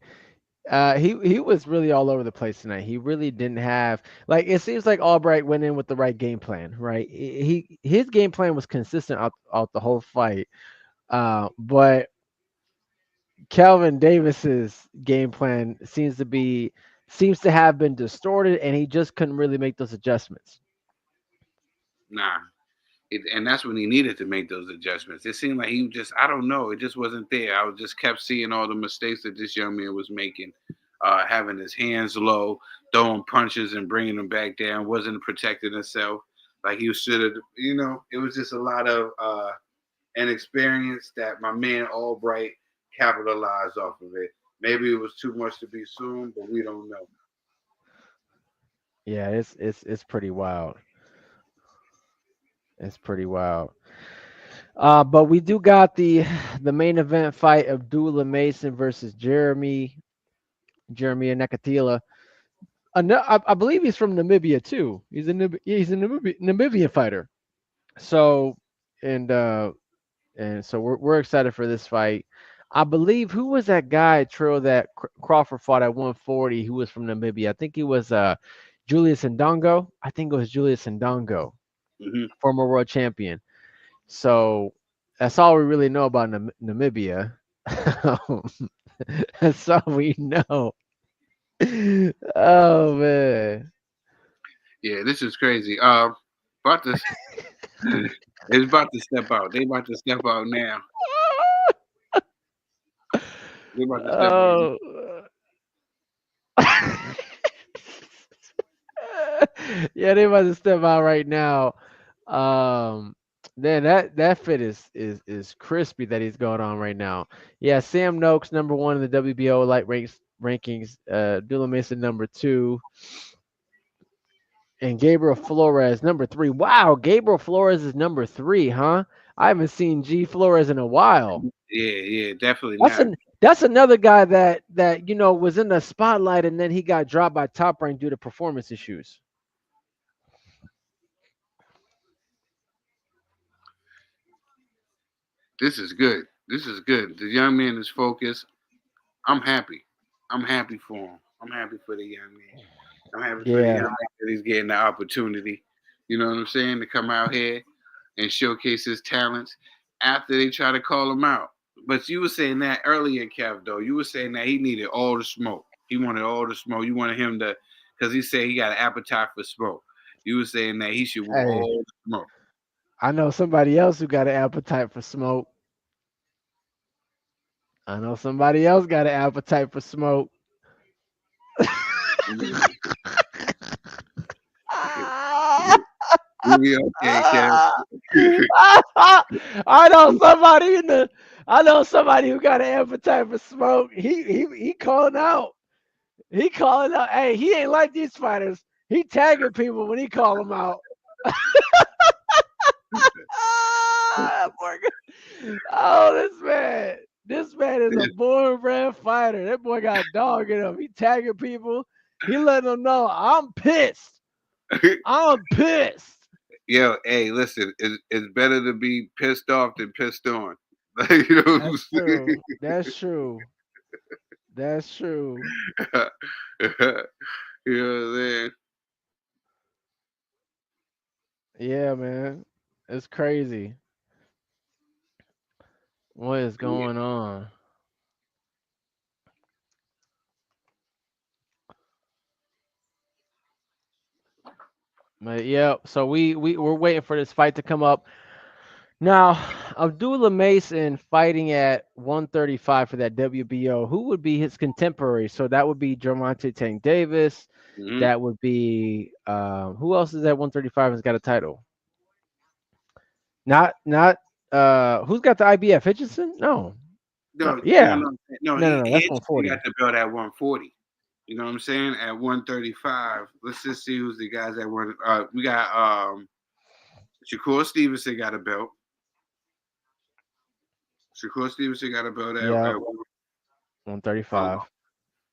D: He was really all over the place tonight. He really didn't have, like, it seems like Albright went in with the right game plan, right? His game plan was consistent out the whole fight. But Calvin Davis's game plan seems to have been distorted, and he just couldn't really make those adjustments.
C: Nah. And that's when he needed to make those adjustments. It seemed like he just, I don't know, it just wasn't there. I was just kept seeing all the mistakes that this young man was making, having his hands low, throwing punches and bringing them back down, wasn't protecting himself like he should have. It was just a lot of inexperience that my man Albright capitalized off of it. Maybe it was too much to be soon, but we don't know.
D: Yeah, it's pretty wild. It's pretty wild. But we do got the main event fight of Abdullah Mason versus Jeremy Nakatila. I believe he's from Namibia too. He's a Namibian fighter. So and so we're excited for this fight. I believe who was that guy Trill that Crawford fought at 140 who was from Namibia? I think he was Julius Ndongo. I think it was Julius Ndongo,
C: Mm-hmm.
D: former world champion. So that's all we really know about Namibia. That's all we know. Oh man.
C: Yeah, this is crazy. About to it's about to step out. They about to step out now. They about to step out.
D: Oh. Yeah, they about to step out right now. Um, then that fit is crispy that he's going on right now. Yeah, Sam Noakes number one in the WBO light rankings. Abdullah Mason number two, and Gabriel Flores number three. Wow, Gabriel Flores is number three, huh? I haven't seen G Flores in a while.
C: Yeah, definitely
D: That's
C: not.
D: an that's another guy that was in the spotlight and then he got dropped by Top Rank due to performance issues.
C: This is good. This is good. The young man is focused. I'm happy. I'm happy for him. I'm happy for the young man. I'm happy for the young
D: Yeah.
C: man that he's getting the opportunity. You know what I'm saying? To come out here and showcase his talents after they try to call him out. But you were saying that earlier, Kev, though. You were saying that he needed all the smoke. He wanted all the smoke. You wanted him to, because he said he got an appetite for smoke. You were saying that he should want
D: Hey,
C: all the smoke.
D: I know somebody else who got an appetite for smoke. I know somebody else got an appetite for smoke.
C: You'll be okay, Kev.
D: I know somebody I know somebody who got an appetite for smoke. He calling out. He calling out. Hey, he ain't like these fighters. He tagging people when he call them out. Oh, this man is a born bred fighter. That boy got a dog in him. He tagging people. He letting them know I'm pissed. I'm pissed.
C: Yo, hey, listen, it's better to be pissed off than pissed on. You know what I'm
D: That's true. That's true. That's true.
C: saying? You know what I'm saying?
D: Yeah, man. It's crazy. What is
C: Yeah.
D: going on? But yeah, so we're waiting for this fight to come up. Now, Abdullah Mason fighting at 135 for that WBO. Who would be his contemporary? So that would be Gervonta Tank Davis.
C: Mm-hmm.
D: That would be who else is at 135 has got a title? Not who's got the IBF? Hitchinson? No. No.
C: No, no,
D: Yeah.
C: no, no.
D: No. That's
C: He
D: 140.
C: got the belt at 140. You know what I'm saying? At 135. Let's just see who's the guys that were. We got Shakur Stevenson got a belt. Shakur Stevenson got a belt
D: Yeah,
C: at
D: 135.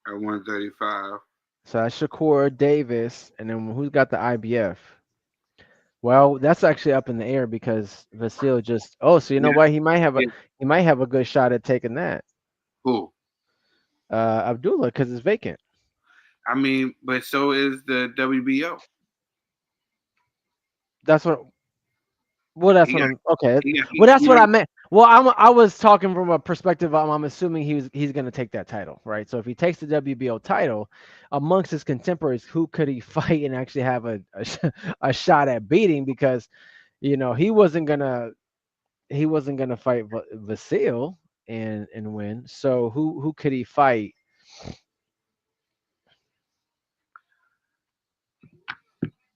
C: 135.
D: So that's Shakur Davis, and then who's got the IBF? Well, that's actually up in the air because Vasil just. Oh, so you know
C: Yeah,
D: what?
C: yeah.
D: He might have a good shot at taking that.
C: Who?
D: Abdullah, because it's vacant.
C: I mean, but so is the WBO.
D: That's what. Well, that's
C: He
D: what
C: got,
D: I'm. Okay.
C: he,
D: Well, that's
C: you
D: what
C: know,
D: I meant. Well, I was talking from a perspective. I'm assuming he's going to take that title, right? So if he takes the WBO title, amongst his contemporaries, who could he fight and actually have a shot at beating? Because he wasn't gonna fight Vasil and win. So who could he fight?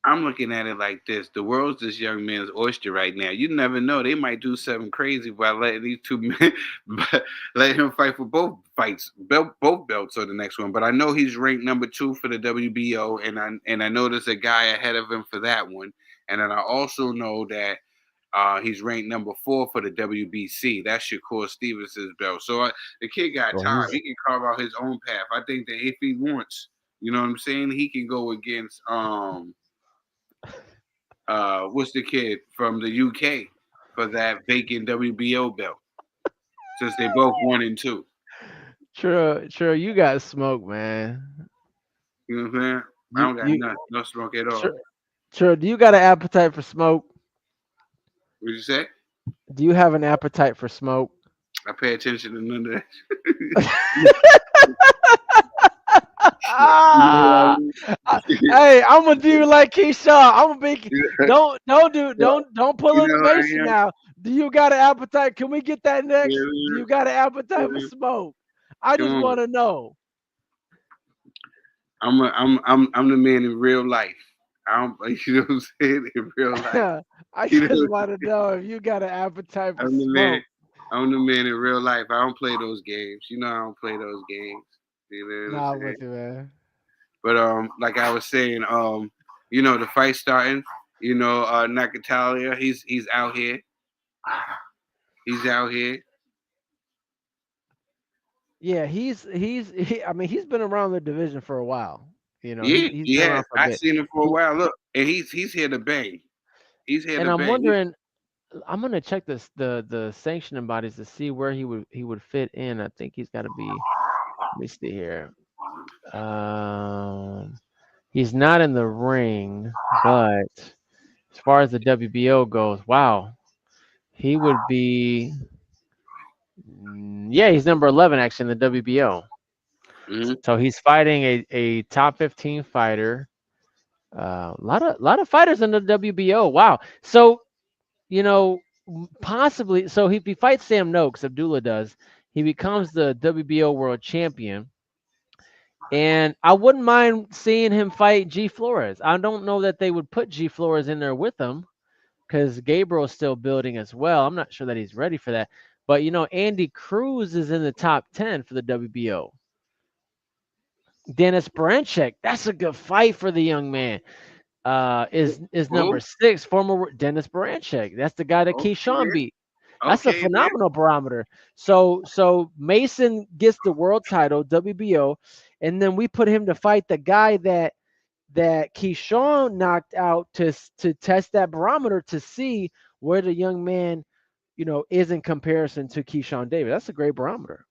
C: I'm looking at it like this: the world's this young man's oyster right now. You never know; they might do something crazy by letting these two men, let him fight for both fights, both belts on the next one. But I know he's ranked number 2 for the WBO, and I know there's a guy ahead of him for that one. And then I also know that he's ranked number 4 for the WBC. That's Shakur Stevenson's belt. So the kid got
D: Well,
C: time;
D: he's
C: he can carve out his own path. I think that if he wants, you know what I'm saying, he can go against what's the kid from the UK? for that vacant WBO belt since they both 1 and 2.
D: True. You got smoke, man.
C: You know what I'm saying? I
D: You
C: don't got
D: you
C: nothing, no smoke at all.
D: true. True. Do you got an appetite for smoke?
C: What you say?
D: Do you have an appetite for smoke?
C: I pay attention to none of that. You know what I
D: Ah,
C: mean?
D: hey, I'm gonna do like Keyshawn. I'm gonna be don't pull
C: You know who
D: information
C: I am?
D: now. Do you got an appetite? Can we get that next? Do
C: Yeah,
D: you got an appetite for
C: yeah.
D: smoke? I
C: Come
D: just
C: on.
D: want to know.
C: I'm the man in real life. I don't you know what I'm saying? In real life.
D: I
C: You
D: just
C: know
D: want to know if you got an appetite for
C: I'm the man.
D: smoke.
C: I'm the man in real life. I don't play those games. You know I don't play those games. You know what I'm
D: Nah, I'm
C: saying?
D: with you, man.
C: But like I was saying, the fight starting. Nakatalia, he's out here. He's out here.
D: Yeah, I mean, he's been around the division for a while.
C: Yeah,
D: He's
C: he
D: been
C: has.
D: around for a
C: I
D: bit.
C: seen him for a
D: He,
C: while. Look, and he's here to bang. He's here
D: and
C: to
D: I'm
C: bang.
D: wondering, I'm gonna check the sanctioning bodies to see where he would fit in. I think he's got to be. Let me see here. Um, he's not in the ring, but as far as the WBO goes, wow, he would be. Yeah, he's number 11 actually in the WBO.
C: Hmm.
D: So he's fighting a top 15 fighter. A lot of fighters in the WBO. Wow. So possibly. So if he fights Sam Noakes, Abdullah does, he becomes the WBO world champion. And I wouldn't mind seeing him fight G Flores. I don't know that they would put G Flores in there with him because Gabriel's still building as well. I'm not sure that he's ready for that. But Andy Cruz is in the top 10 for the WBO. Dennis Baranchek, that's a good fight for the young man. Is number
C: Who?
D: 6, former Dennis Baranchek. That's the guy that Keyshawn
C: Okay,
D: beat. That's a
C: okay, man.
D: phenomenal barometer. So Mason gets the world title, WBO, and then we put him to fight the guy that Keyshawn knocked out to test that barometer to see where the young man, is in comparison to Keyshawn Davis. That's a great barometer.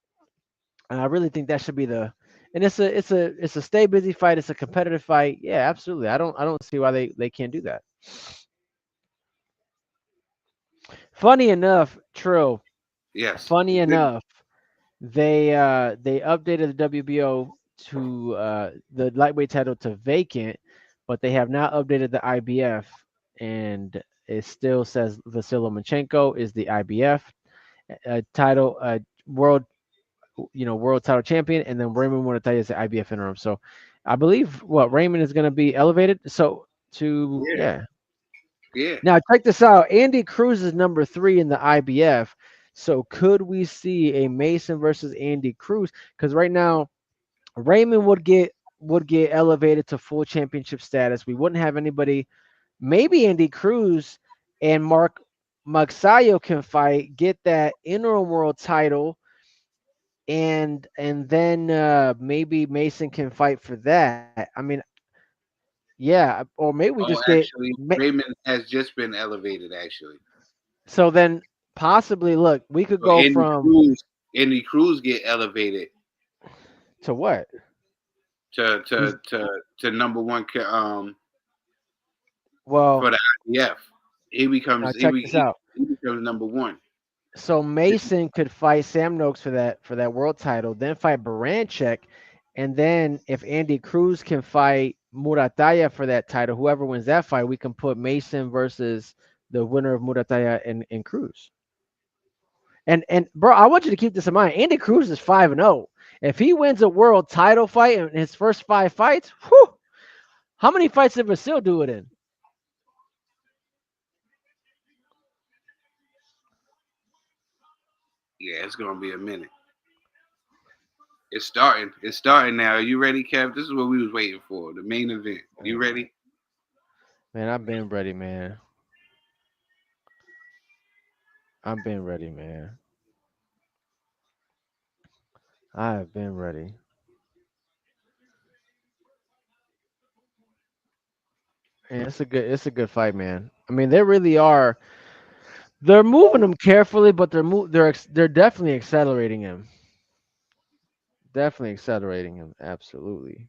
D: And I really think that should be and it's a stay busy fight. It's a competitive fight. Yeah, absolutely. I don't see why they can't do that. Funny enough, Trill.
C: Yes.
D: Funny enough, they updated the WBO to the lightweight title to vacant, but they have not updated the IBF, and it still says Vasily Lomachenko is the IBF title, world title champion, and then Raymond Murataya is the IBF interim. So I believe what Raymond is going to be elevated. So to
C: Yeah.
D: yeah.
C: Yeah.
D: Now check this out. Andy Cruz is number 3 in the IBF. So could we see a Mason versus Andy Cruz? Because right now Raymond would get elevated to full championship status. We wouldn't have anybody. Maybe Andy Cruz and Mark Magsayo can fight, get that interim world title, and then maybe Mason can fight for that. I mean, yeah, or maybe we just
C: Oh,
D: get.
C: actually, Raymond has just been elevated. Actually,
D: So then possibly, look, we could
C: so
D: go from
C: Andy Cruz get elevated
D: to what?
C: to
D: He's
C: to to to number one
D: well.
C: for the IBF. He
D: Now
C: becomes
D: check this out.
C: he becomes number one.
D: So Mason could fight Sam Noakes for that world title, then fight Baranchek, and then if Andy Cruz can fight Murataya for that title, whoever wins that fight, we can put Mason versus the winner of Murataya and Cruz. And bro, I want you to keep this in mind. Andy Cruz is 5-0. If he wins a world title fight in his first 5 fights, whew, how many fights did Vasil do it in?
C: Yeah, it's gonna be a minute. It's starting. It's starting now. Are you ready, Kev? This is what we was waiting for. The main event. You ready?
D: Man, I've been ready, man. I've been ready, man. I have been ready. And it's a good fight, man. I mean, they really are. They're moving him carefully, but they're definitely accelerating him. Definitely accelerating him. Absolutely.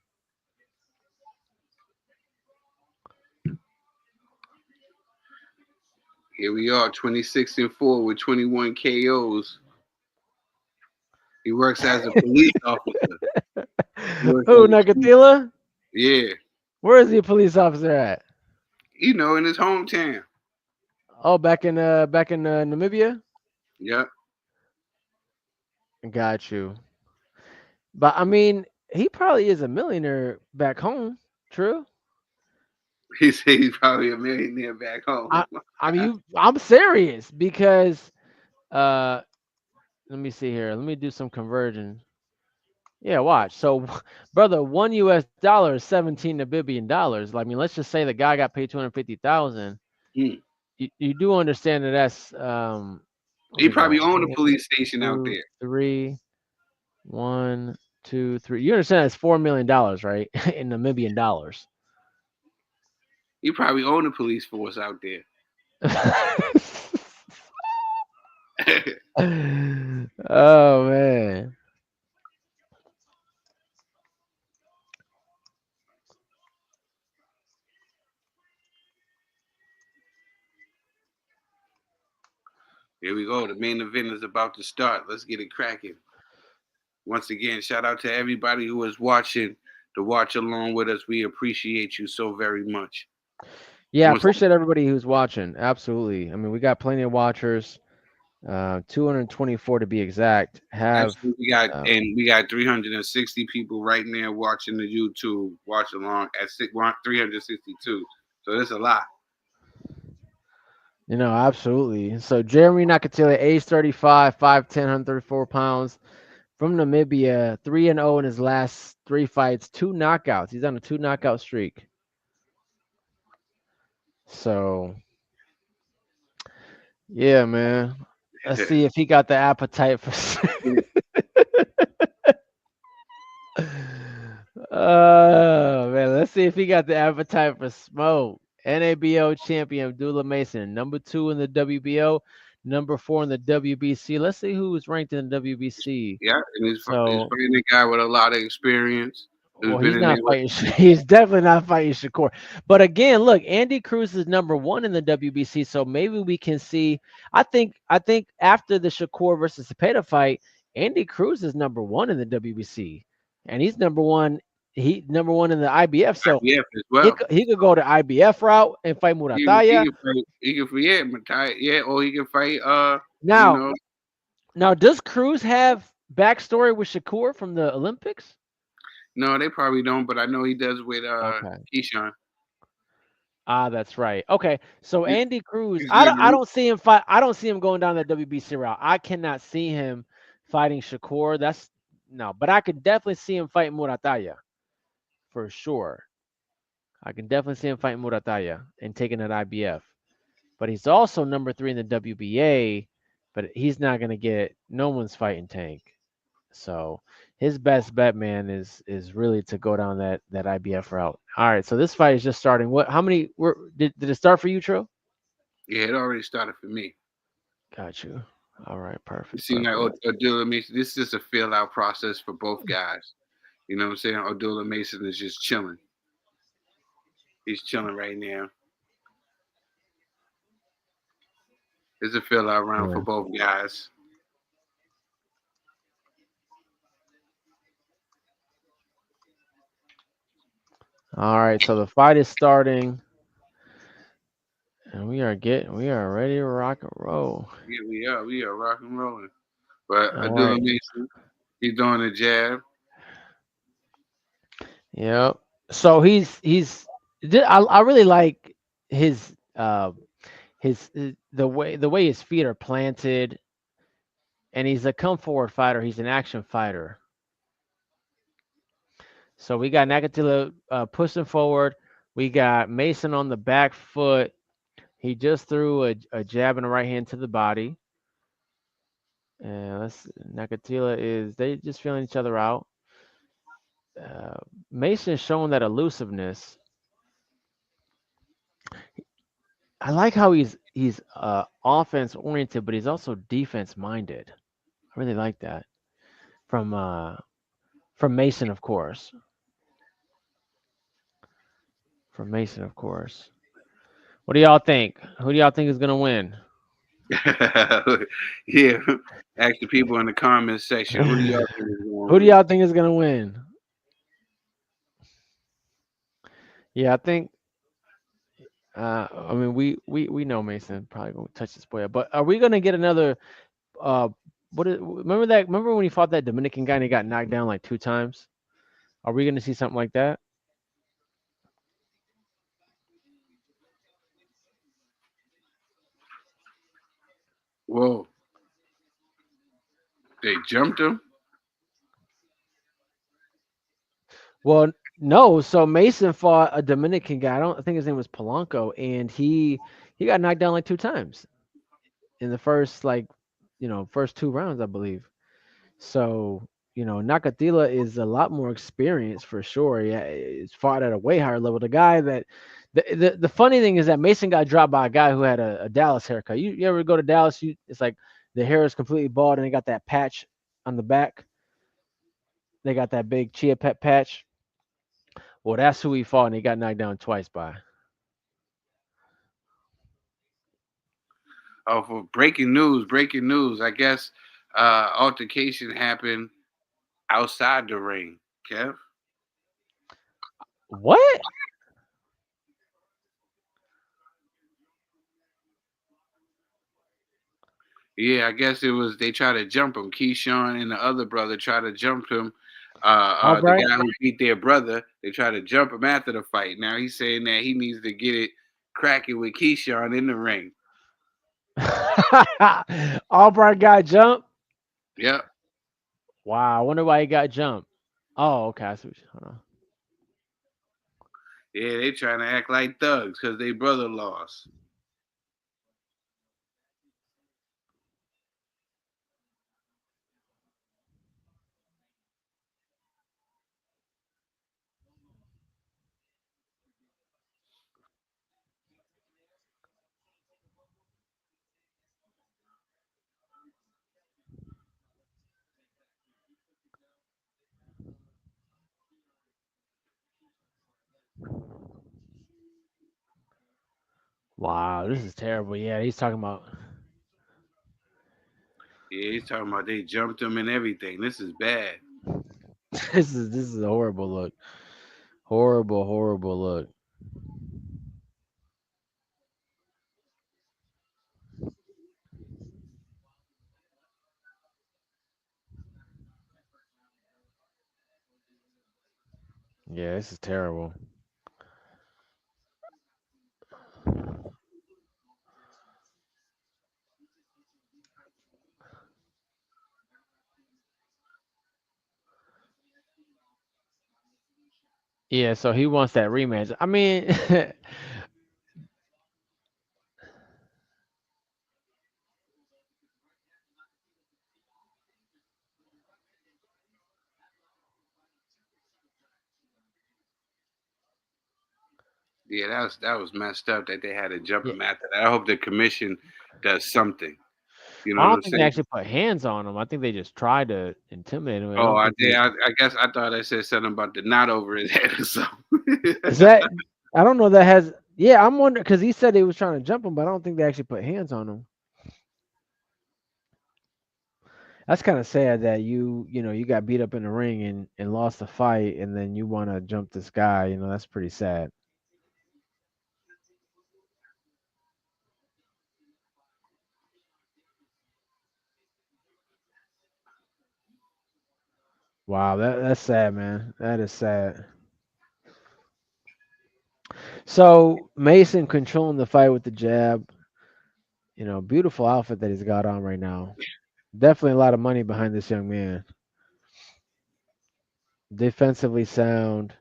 C: Here we are, 26-4 with 21 KOs. He works as a police officer. He works
D: Oh,
C: as a police,
D: Nakatila?
C: yeah,
D: Where is the police officer at?
C: in his hometown.
D: Oh, back in Namibia.
C: Yep.
D: Got you. But I mean, he probably is a millionaire back home. True.
C: He said he's probably a millionaire back home.
D: I I mean, I'm serious because let me see here. Let me do some conversion. Yeah, watch. So, brother, $1 is 17 Namibian dollars. Like, I mean, let's just say the guy got paid 250,000.
C: Hmm.
D: You do understand that that's what
C: He
D: we
C: probably
D: got
C: owned a
D: one,
C: police station out
D: two,
C: there.
D: three, 1, 2, 3. You understand that's $4 million, right? In Namibian dollars.
C: He probably owned a police force out there.
D: Oh man.
C: Here we go. The main event is about to start. Let's get it cracking. Once again, shout out to everybody who is watching to watch along with us. We appreciate you so very much.
D: Yeah, I
C: Once
D: appreciate everybody who's watching. Absolutely. I mean, we got plenty of watchers. 224 to be exact. Have
C: actually
D: uh,
C: we got 360 people right now watching the YouTube watch along at 362. So that's a lot.
D: absolutely. So Jeremy Nakatila, age 35, 5'10", 134 pounds, from Namibia, 3-0 in his last 3 fights, 2 knockouts. He's on a 2 knockout streak. So yeah, man. Let's see if he got the appetite for. Oh man, let's see if he got the appetite for smoke. NABO champion Abdullah Mason, number 2 in the WBO, number 4 in the WBC. Let's see who's ranked in the WBC.
C: Yeah, and he's
D: So,
C: fighting a guy with a lot of experience who's
D: well,
C: been
D: he's
C: in there
D: not
C: with.
D: fighting. He's definitely not fighting Shakur. But again, look, Andy Cruz is number 1 in the WBC. So maybe we can see. I think after the Shakur versus Cepeda fight, Andy Cruz is number 1 in the WBC, and he's number 1. He number 1 in the IBF. So
C: IBF as
D: he
C: well.
D: could, he could go the IBF route and fight
C: He
D: Murataya.
C: can fight. He can fight. Yeah, Matai. Yeah, or he can fight. You
D: Now,
C: know,
D: now, does Cruz have backstory with Shakur from the Olympics?
C: no, they probably don't. But I know he does with
D: Okay.
C: Keyshawn.
D: Ah, that's right. Okay, so
C: He's,
D: Andy Cruz,
C: he's
D: I don't,
C: getting
D: I
C: re-
D: don't see him fight. I don't see him going down the WBC route. I cannot see him fighting Shakur. That's no, but I could definitely see him fighting Murataya for sure. I can definitely see him fighting Murataya and taking that IBF. But he's also number 3 in the WBA. But he's not gonna get no one's fighting Tank. So his best bet, man, is really to go down that IBF route. All right, so this fight is just starting. What? How many? Did it start for you, Trill?
C: Yeah, it already started for me.
D: Got you. All right,
C: You
D: perfect,
C: see, like
D: perfect.
C: Abdullah Mason, this is just a feel out process for both guys. You know what I'm saying? Abdullah Mason is just chilling. He's chilling right now. It's a feel out round for
D: Yeah.
C: both guys.
D: All right, so the fight is starting, and we are ready to rock and roll.
C: Yeah, we are rock and rolling. But
D: All
C: Abdullah
D: right.
C: Mason, he's doing a jab.
D: Yep. So I really like his the way his feet are planted, and he's a come forward fighter. He's an action fighter. So we got Nakatila pushing forward. We got Mason on the back foot. He just threw a jab and a right hand to the body. And Nakatila is they just feeling each other out. Uh, Mason showing that elusiveness. I like how he's offense oriented, but he's also defense minded. I really like that from from Mason, of course. From Mason, of course. What do y'all think? Who do y'all think is gonna win?
C: Yeah. Ask the people in the comments section. Who do y'all think is
D: Who
C: going
D: do
C: to
D: y'all think is gonna win? Yeah, I think. I mean, we know Mason probably gonna touch this boy up, but are we gonna get another? Uh, remember that? Remember when he fought that Dominican guy and he got knocked down like 2 times? Are we gonna see something like that?
C: win? Whoa. They jumped him?
D: Well, no. So Mason fought a Dominican guy. I think his name was Polanco, and he got knocked down like 2 times in the first first 2 rounds, I believe. So Nakatila is a lot more experienced for sure. Yeah, he's fought at a way higher level. The guy that the funny thing is that Mason got dropped by a guy who had a Dallas haircut. You ever go to Dallas? It's like the hair is completely bald and they got that patch on the back. They got that big chia pet patch. Well, that's who he fought, and he got knocked down twice by.
C: Oh, for breaking news. I guess altercation happened outside the ring, Kev.
D: What?
C: Yeah, I guess it was they tried to jump him. Keyshawn and the other brother tried to jump him. The
D: Albright?
C: guy who beat their brother, they tried to jump him after the fight. Now he's saying that he needs to get it cracking with Keyshawn in the ring.
D: Albright got jumped.
C: Yep.
D: Wow, I wonder why he got jumped. Oh, okay. Hold on.
C: Yeah, they trying to act like thugs because they brother lost.
D: Wow, this is terrible. Yeah, he's talking about.
C: Yeah, he's talking about they jumped him and everything. This is bad.
D: This is a horrible look. Horrible, horrible look. Yeah, this is terrible. Yeah, so he wants that rematch. I mean,
C: Yeah, that was messed up that they had to jump
D: yeah,
C: him after that. I hope the commission does something. You know
D: I
C: what
D: don't
C: I'm
D: think they
C: saying?
D: actually put hands on him. I think they just tried to intimidate him. I
C: Oh,
D: don't
C: I
D: think
C: did.
D: they.
C: I guess I thought I said something about the knot over his head or something.
D: Is that? I don't know. That has. Yeah, I'm wondering because he said he was trying to jump him, but I don't think they actually put hands on him. That's kind of sad that you got beat up in the ring and lost the fight, and then you want to jump this guy. That's pretty sad. Wow, that's sad, man. That is sad. So Mason controlling the fight with the jab. Beautiful outfit that he's got on right now. Definitely a lot of money behind this young man. Defensively sound.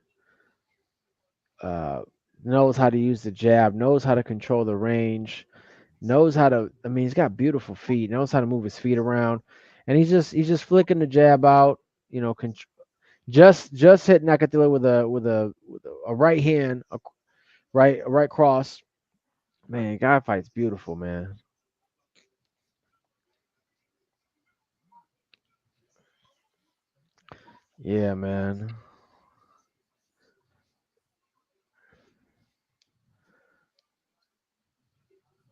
D: Uh, knows how to use the jab. Knows how to control the range. Knows how to. I mean, he's got beautiful feet. Knows how to move his feet around, and he's just flicking the jab out. Just hit Nakatila with a right hand, a right cross. Man, guy fight's beautiful, man. Yeah, man.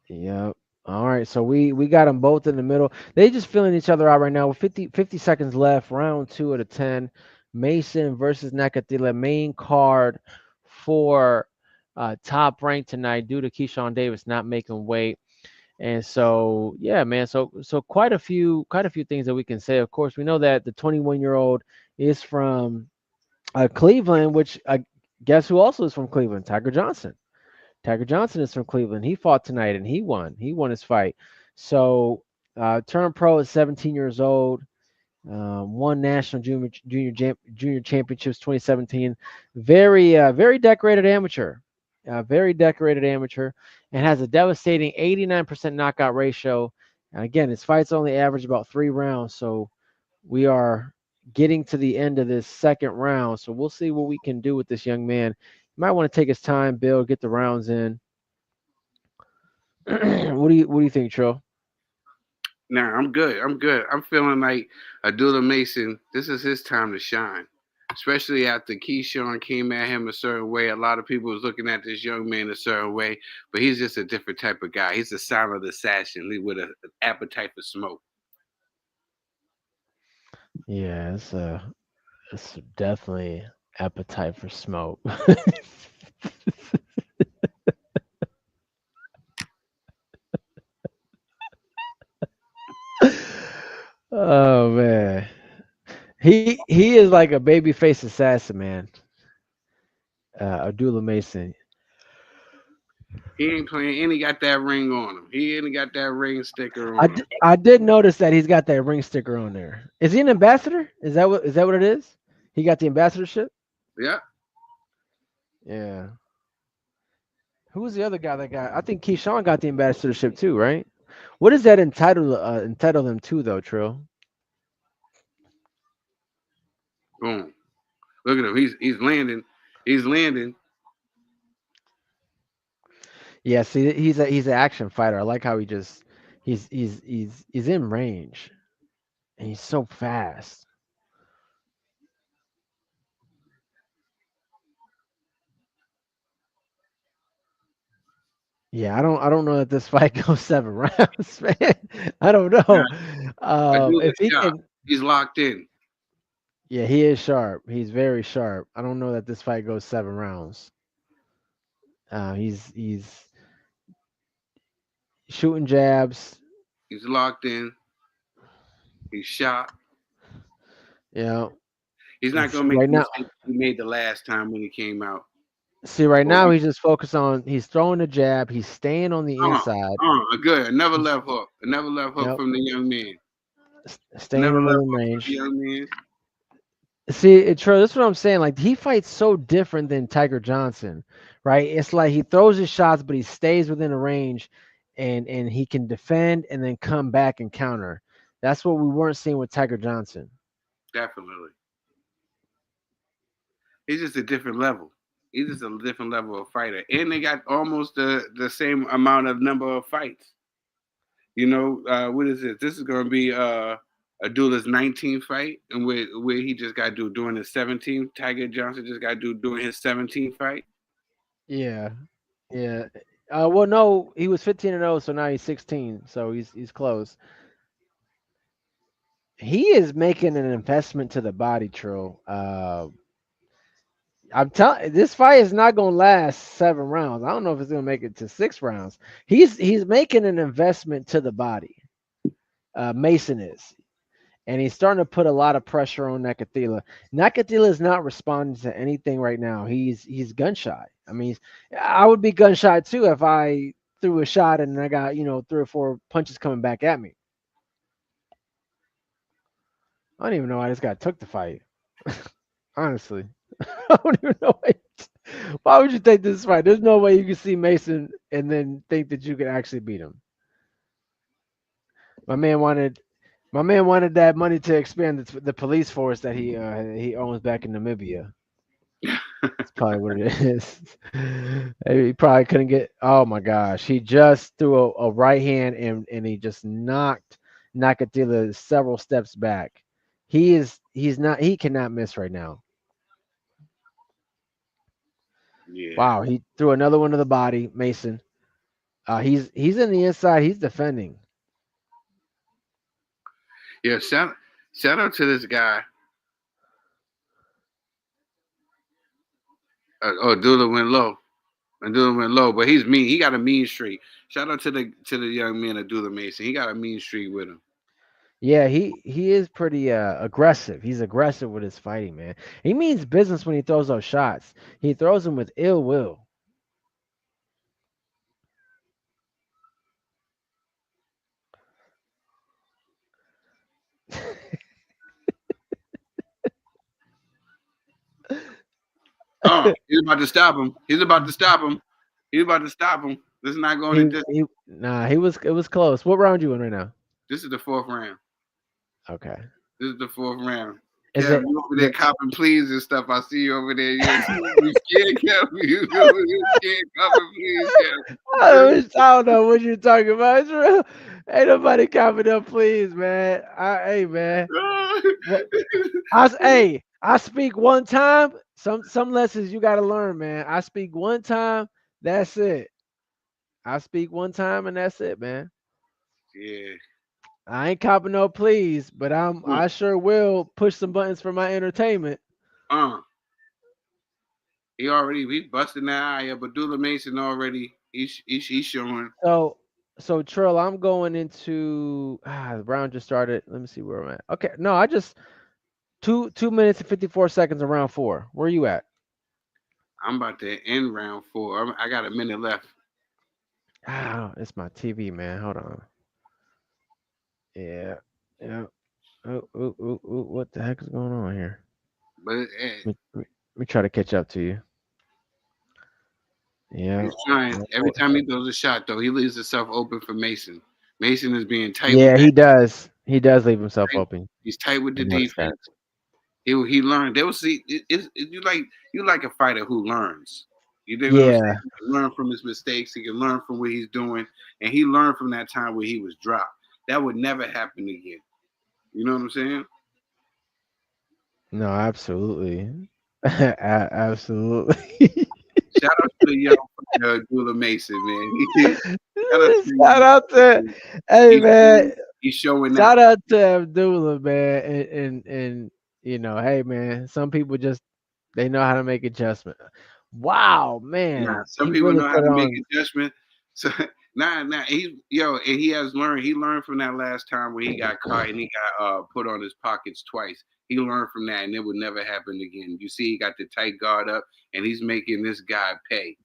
D: Yep. All right, so we got them both in the middle. They just feeling each other out right now with 50 seconds left. Round two of the 10. Mason versus Nakatila, main card for top rank tonight due to Keyshawn Davis not making weight. And so, yeah, man. So quite a few things that we can say. Of course, we know that the 21-year-old is from Cleveland, which guess who also is from Cleveland? Tiger Johnson. Tiger Johnson is from Cleveland. He fought tonight and he won. He won his fight. So turned pro at 17 years old. Won national junior championships 2017. Very decorated amateur. Very decorated amateur, and has a devastating 89% knockout ratio. And again, his fights only average about 3 rounds. So we are getting to the end of this second round. So we'll see what we can do with this young man. You might want to take his time, Bill, get the rounds in. What do you think, Trill?
C: Nah, I'm good. I'm good. I'm feeling like Abdullah Mason. This is his time to shine, especially after Keyshawn came at him a certain way. A lot of people was looking at this young man a certain way, but he's just a different type of guy. He's a silent assassin with an appetite for smoke.
D: Yeah, it's definitely appetite for smoke. Oh man, he is like a baby face assassin, man. Abdullah Mason.
C: He ain't playing, and he got that ring on him. He ain't got that ring sticker
D: I,
C: on him.
D: d- I did notice that he's got that ring sticker on there. Is he an ambassador? Is that what it is? He got the ambassadorship.
C: Yeah.
D: Yeah. Who was the other guy that got? I think Keyshawn got the ambassadorship too, right? What does that entitle them to though, Trill?
C: Boom. Look at him. He's landing. He's landing.
D: Yeah, see, he's an action fighter. I like how he's in range and he's so fast. Yeah, I don't know that this fight goes 7 rounds, man. I don't
C: Nah,
D: know.
C: Abdullah
D: If he
C: shot.
D: can,
C: He's locked in.
D: yeah, he is sharp. He's very sharp. I don't know that this fight goes 7 rounds. He's shooting jabs.
C: He's locked in. He's shot.
D: You know,
C: He's
D: and
C: not gonna
D: see
C: make
D: right
C: the
D: now.
C: mistake he made the last time when he came out.
D: See right
C: Or
D: now, he's just focused on. He's throwing the jab. He's staying on the inside.
C: good. Another
D: He's
C: left hook. Another left hook
D: Yep,
C: from the young man.
D: staying
C: Another
D: in
C: left
D: the
C: hook from the
D: range.
C: young man.
D: See, True, that's what I'm saying. Like he fights so different than Tiger Johnson, right? It's like he throws his shots, but he stays within a range, and he can defend and then come back and counter. That's what we weren't seeing with Tiger Johnson.
C: Definitely. He's just a different level. He's just a different level of fighter. And they got almost the same amount of number of fights. What is it? This is gonna be Abdullah's 19th fight, and where he just got to do doing his 17th. Tiger Johnson just got to do doing his 17th fight.
D: Yeah, yeah. Well, no, he was 15-0, so now he's 16, so he's close. He is making an investment to the body, True. I'm telling this fight is not gonna last 7 rounds. I don't know if it's gonna make it to 6 rounds. He's making an investment to the body. Mason is, and he's starting to put a lot of pressure on Nakatila. Nakatila is not responding to anything right now. He's gun shy. I mean, I would be gun shy too if I threw a shot and I got 3 or 4 punches coming back at me. I don't even know why this guy took the fight. Honestly, I don't even know why would you take this fight. There's no way you can see Mason and then think that you could actually beat him. My man wanted My man wanted that money to expand the police force that he owns back in Namibia. That's probably what it is. He probably couldn't get. Oh my gosh, he just threw a right hand and he just knocked Nakatila several steps back. He cannot miss right now.
C: Yeah.
D: Wow, he threw another one to the body, Mason. He's in the inside. He's defending.
C: Yeah. Shout out to this guy. Oh, Dula went low. Abdullah went low, but he's mean. He got a mean streak. Shout out to the young man Abdullah Mason. He got a mean streak with him.
D: Yeah, he is pretty aggressive. He's aggressive with his fighting, man. He means business when he throws those shots. He throws them with ill will.
C: Oh, he's about to stop him. He's about to stop him. He's about to stop him. This is not going to this.
D: He was it was close. What round you in right now?
C: This is the fourth round.
D: Okay.
C: This is the fourth round.
D: Is
C: Kev,
D: it
C: you over there copping please and stuff. I see you over there. You scared, Kev. You scared copping please, Kev.
D: I don't know what you're talking about. It's real. Ain't nobody copping up, please, man. Hey, man. What, I speak one time. Some lessons you gotta learn, man. I speak one time. That's it. I speak one time and that's it, man.
C: Yeah.
D: I ain't copping no please, but
C: Mm.
D: I sure will push some buttons for my entertainment.
C: Uh, he busted that eye up. Abdullah Mason already. He's showing.
D: So Trill, I'm going into the round just started. Let me see where I'm at. Okay, no, I just 2 minutes and 54 seconds of round 4. Where are you at?
C: I'm about to end round 4. I got a minute left.
D: It's my TV, man. Hold on. Yeah. Yeah. Oh, what the heck is going on here?
C: But
D: Let me try to catch up to you. Yeah.
C: he's trying. Every time he throws a shot, though, he leaves himself open for Mason. Mason is being tight with
D: Yeah,
C: that.
D: he does. He does leave himself open.
C: He's tight with
D: I
C: the
D: noticed that.
C: defense. He learned. They will see. You like a fighter who learns. You dig what I'm saying?
D: Yeah.
C: He can learn from his mistakes. He can learn from what he's doing, and he learned from that time where he was dropped. That would never happen again. You know what I'm saying?
D: No, absolutely. Absolutely.
C: Shout out to the young Abdullah Mason, man. Shout out to
D: Shout out to hey
C: he,
D: man.
C: he's showing
D: Shout
C: out.
D: out to Abdullah, man. And hey man, some people just they know how to make adjustment. Wow,
C: Nah,
D: man.
C: some
D: He
C: people
D: really
C: know how
D: put
C: to make
D: on.
C: adjustment. So and he has learned. He learned from that last time where he got caught and he got put on his pockets twice. He learned from that, and it would never happen again. You see, he got the tight guard up, and he's making this guy pay.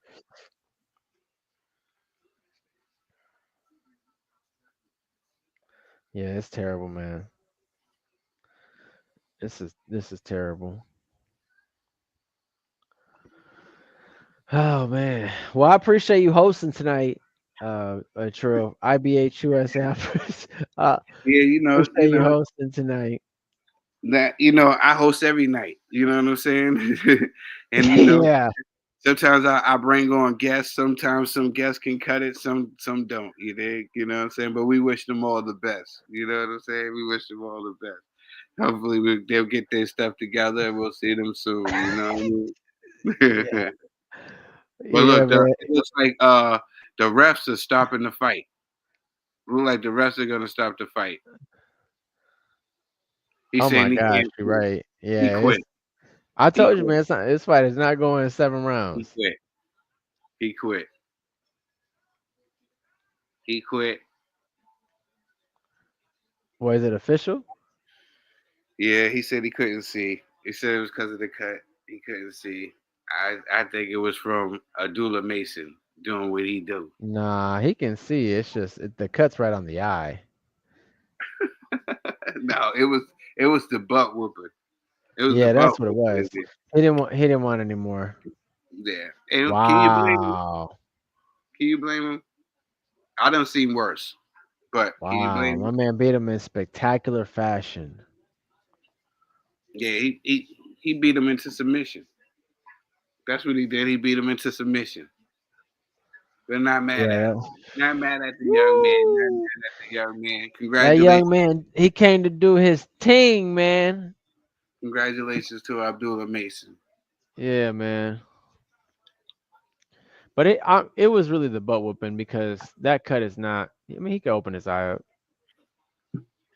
D: Yeah, it's terrible, man. This is terrible. Oh man. Well, I appreciate you hosting tonight. Trill. IBHUSA.
C: Yeah,
D: Appreciate you hosting tonight.
C: that I host every night. You know what I'm saying? And
D: Yeah.
C: sometimes I bring on guests. Sometimes some guests can cut it. Some don't. You dig? You know what I'm saying? But we wish them all the best. You know what I'm saying? We wish them all the best. Hopefully they'll get their stuff together and we'll see them soon. You know what I
D: Yeah.
C: mean? But
D: Yeah,
C: look,
D: man.
C: it looks like the refs are stopping the fight. Look like the refs are gonna stop the fight. He's
D: Oh my
C: saying he
D: gosh,
C: can't.
D: you're right.
C: He
D: Yeah,
C: quit.
D: I
C: He
D: told you,
C: quit.
D: man. This fight is not going in 7 rounds.
C: He quit. He quit. He quit.
D: Was it official?
C: Yeah, he said he couldn't see. He said it was because of the cut. He couldn't see. I think it was from Abdullah Mason doing what he do.
D: Nah, he can see. It's just the cut's right on the eye.
C: No, it was the butt whooping. It was the
D: Yeah,
C: butt
D: that's what it
C: whooping.
D: was. He didn't want any more.
C: Yeah. And can you blame him?
D: Wow.
C: Can you blame him? I done seen worse. But can you
D: Wow.
C: blame
D: My
C: him?
D: man beat him in spectacular fashion.
C: Yeah, he beat him into submission. That's what he did. He beat him into submission. We're not mad at him.
D: Yeah.
C: Not mad at the young man. Not
D: Woo!
C: mad at the young man.
D: That young
C: Congratulations.
D: man, he came to do his thing, man.
C: Congratulations to Abdullah Mason.
D: Yeah, man. But it was really the butt whooping because that cut is not. I mean, he could open his eye up.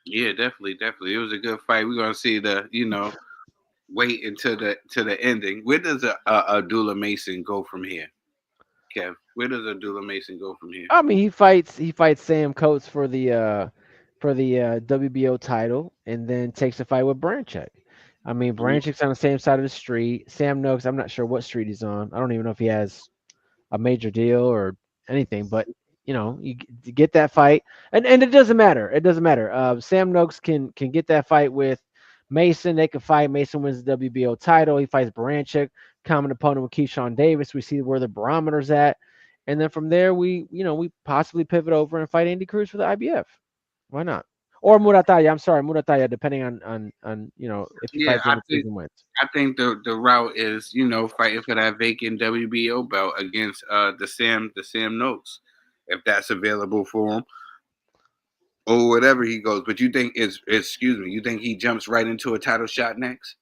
C: Yeah, definitely, definitely. It was a good fight. We're gonna see wait until the ending. Where does Abdullah Mason go from here, Kev? Where does Abdullah Mason go from here?
D: I mean, he fights Sam Coates for the WBO title, and then takes a fight with Branchek. I mean, Branchek's on the same side of the street. Sam Noakes, I'm not sure what street he's on. I don't even know if he has a major deal or anything, but you get that fight, and it doesn't matter. It doesn't matter. Sam Noakes can get that fight with Mason. They can fight. Mason wins the WBO title. He fights Baranchik, common opponent with Keyshawn Davis. We see where the barometer's at, and then from there we possibly pivot over and fight Andy Cruz for the IBF. Why not? Or Murataya. I'm sorry, Murataya. Depending on if he
C: Yeah,
D: fights Andy Cruz and wins.
C: I think the route is fighting for that vacant WBO belt against the Sam Noakes, if that's available for him or whatever he goes. But you think excuse me, you think he jumps right into a title shot next?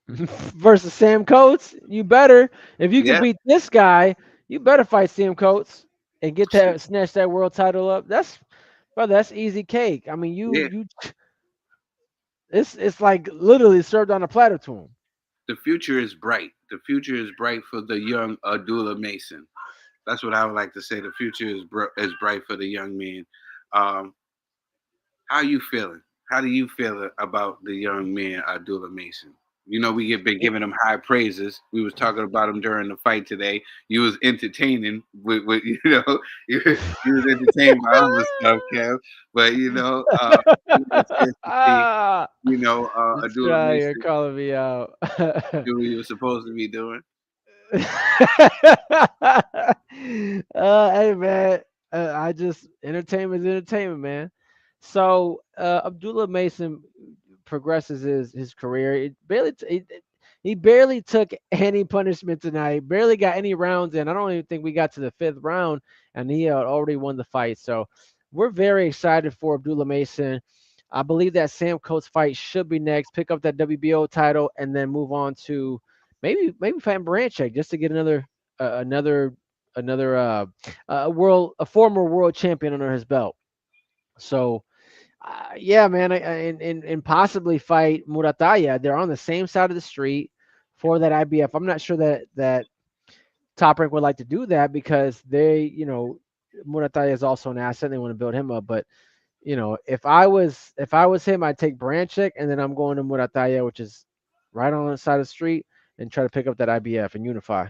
D: Versus Sam Coates, you better. If you can
C: Yeah,
D: beat this guy, you better fight Sam Coates and get that snatch that world title up. That's easy cake. I mean,
C: yeah.
D: it's like literally served on a platter to him.
C: The future is bright. The future is bright for the young Abdullah Mason. That's what I would like to say. The future is bright for the young man. Um, how you feeling? How do you feel about the young man Abdullah Mason? We have been giving him high praises. We was talking about him during the fight today. You was entertaining with you was entertained by other stuff, Kev. But it's good to see
D: This
C: Abdullah
D: guy here
C: Mason
D: calling me out.
C: do what he was supposed to be doing.
D: Hey man, I just entertainment is entertainment, man. So Abdullah Mason progresses his career. He barely took any punishment tonight. Barely got any rounds in. I don't even think we got to the fifth round, and he had already won the fight. So we're very excited for Abdullah Mason. I believe that Sam Coates fight should be next. Pick up that WBO title and then move on to maybe fight Baranchek just to get another a former world champion under his belt. So yeah, man, and possibly fight Murataya. They're on the same side of the street for that IBF. I'm not sure that Top Rank would like to do that because Murataya is also an asset. They want to build him up, but if I was him, I'd take Branchik and then I'm going to Murataya, which is right on the side of the street, and try to pick up that IBF and unify.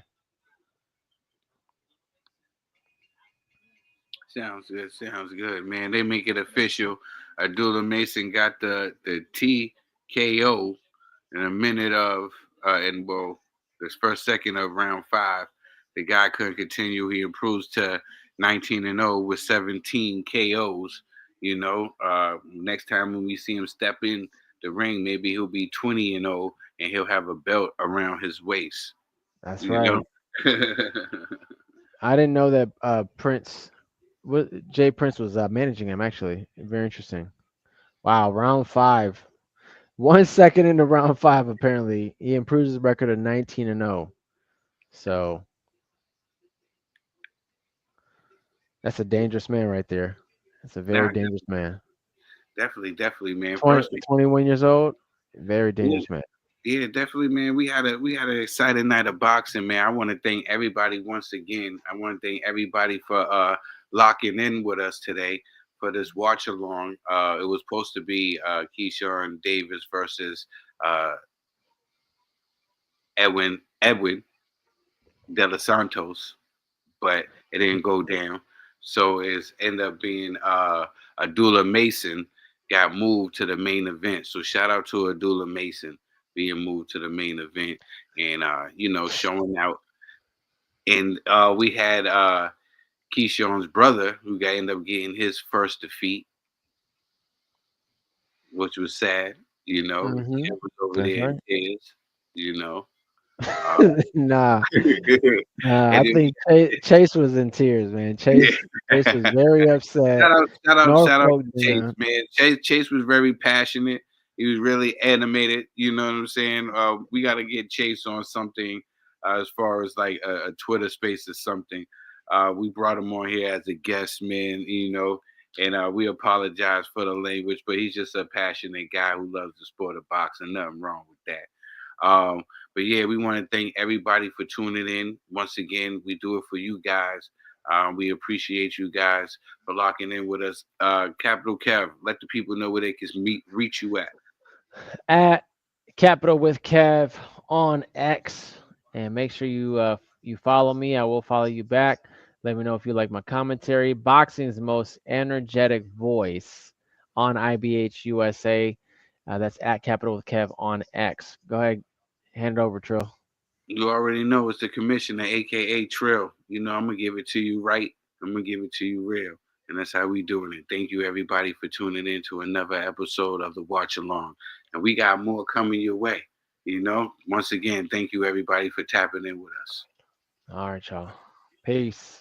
C: Sounds good. Sounds good, man. They make it official. Abdullah Mason got the TKO in a minute of this first second of round 5. The guy couldn't continue. He improves to 19-0 with 17 KOs. Next time when we see him step in the ring, maybe he'll be 20-0 and he'll have a belt around his waist.
D: That's
C: You know.
D: right. I didn't know that Jay Prince was managing him. Actually, very interesting. Wow, round 5. 1 second into round 5, apparently he improves his record to 19-0. So that's a dangerous man right there. That's a very
C: Nah,
D: dangerous man.
C: definitely, man.
D: 20,
C: First,
D: 21 years old, very
C: yeah,
D: dangerous man.
C: yeah, definitely, man. We had an exciting night of boxing, man. I want to thank everybody once again. I want to thank everybody for locking in with us today for this watch along. It was supposed to be Keyshawn Davis versus uh, Edwin De Los Santos, but it didn't go down. So it's ended up being Abdullah Mason got moved to the main event. So shout out to Abdullah Mason being moved to the main event and showing out. And we had Keyshawn's brother who got ended up getting his first defeat, which was sad.
D: Hmm.
C: It was over
D: That's
C: there in
D: right.
C: tears. Uh,
D: Nah, I
C: and then
D: think Chase was in tears, man.
C: yeah.
D: Chase was very upset.
C: Shout out
D: Norfolk,
C: to
D: you
C: Chase,
D: know,
C: man. Chase was very passionate. He was really animated. You know what I'm saying? We got to get Chase on something as far as like a Twitter space or something. We brought him on here as a guest, man. And we apologize for the language, but he's just a passionate guy who loves the sport of boxing. Nothing wrong with that. But yeah, we want to thank everybody for tuning in. Once again, we do it for you guys. We appreciate you guys for locking in with us. Capital Kev, let the people know where they can reach you at.
D: at Capital with Kev on X, and make sure you follow me. I will follow you back. Let me know if you like my commentary. Boxing's most energetic voice on IBH USA. That's at Capital with Kev on X. Go ahead, hand it over, Trill.
C: You already know it's the commissioner, aka Trill. I'm gonna give it to you right. I'm gonna give it to you real. And that's how we doing it. Thank you everybody for tuning in to another episode of the Watch Along. And we got more coming your way. Once again, thank you everybody for tapping in with us.
D: All right, y'all. Peace.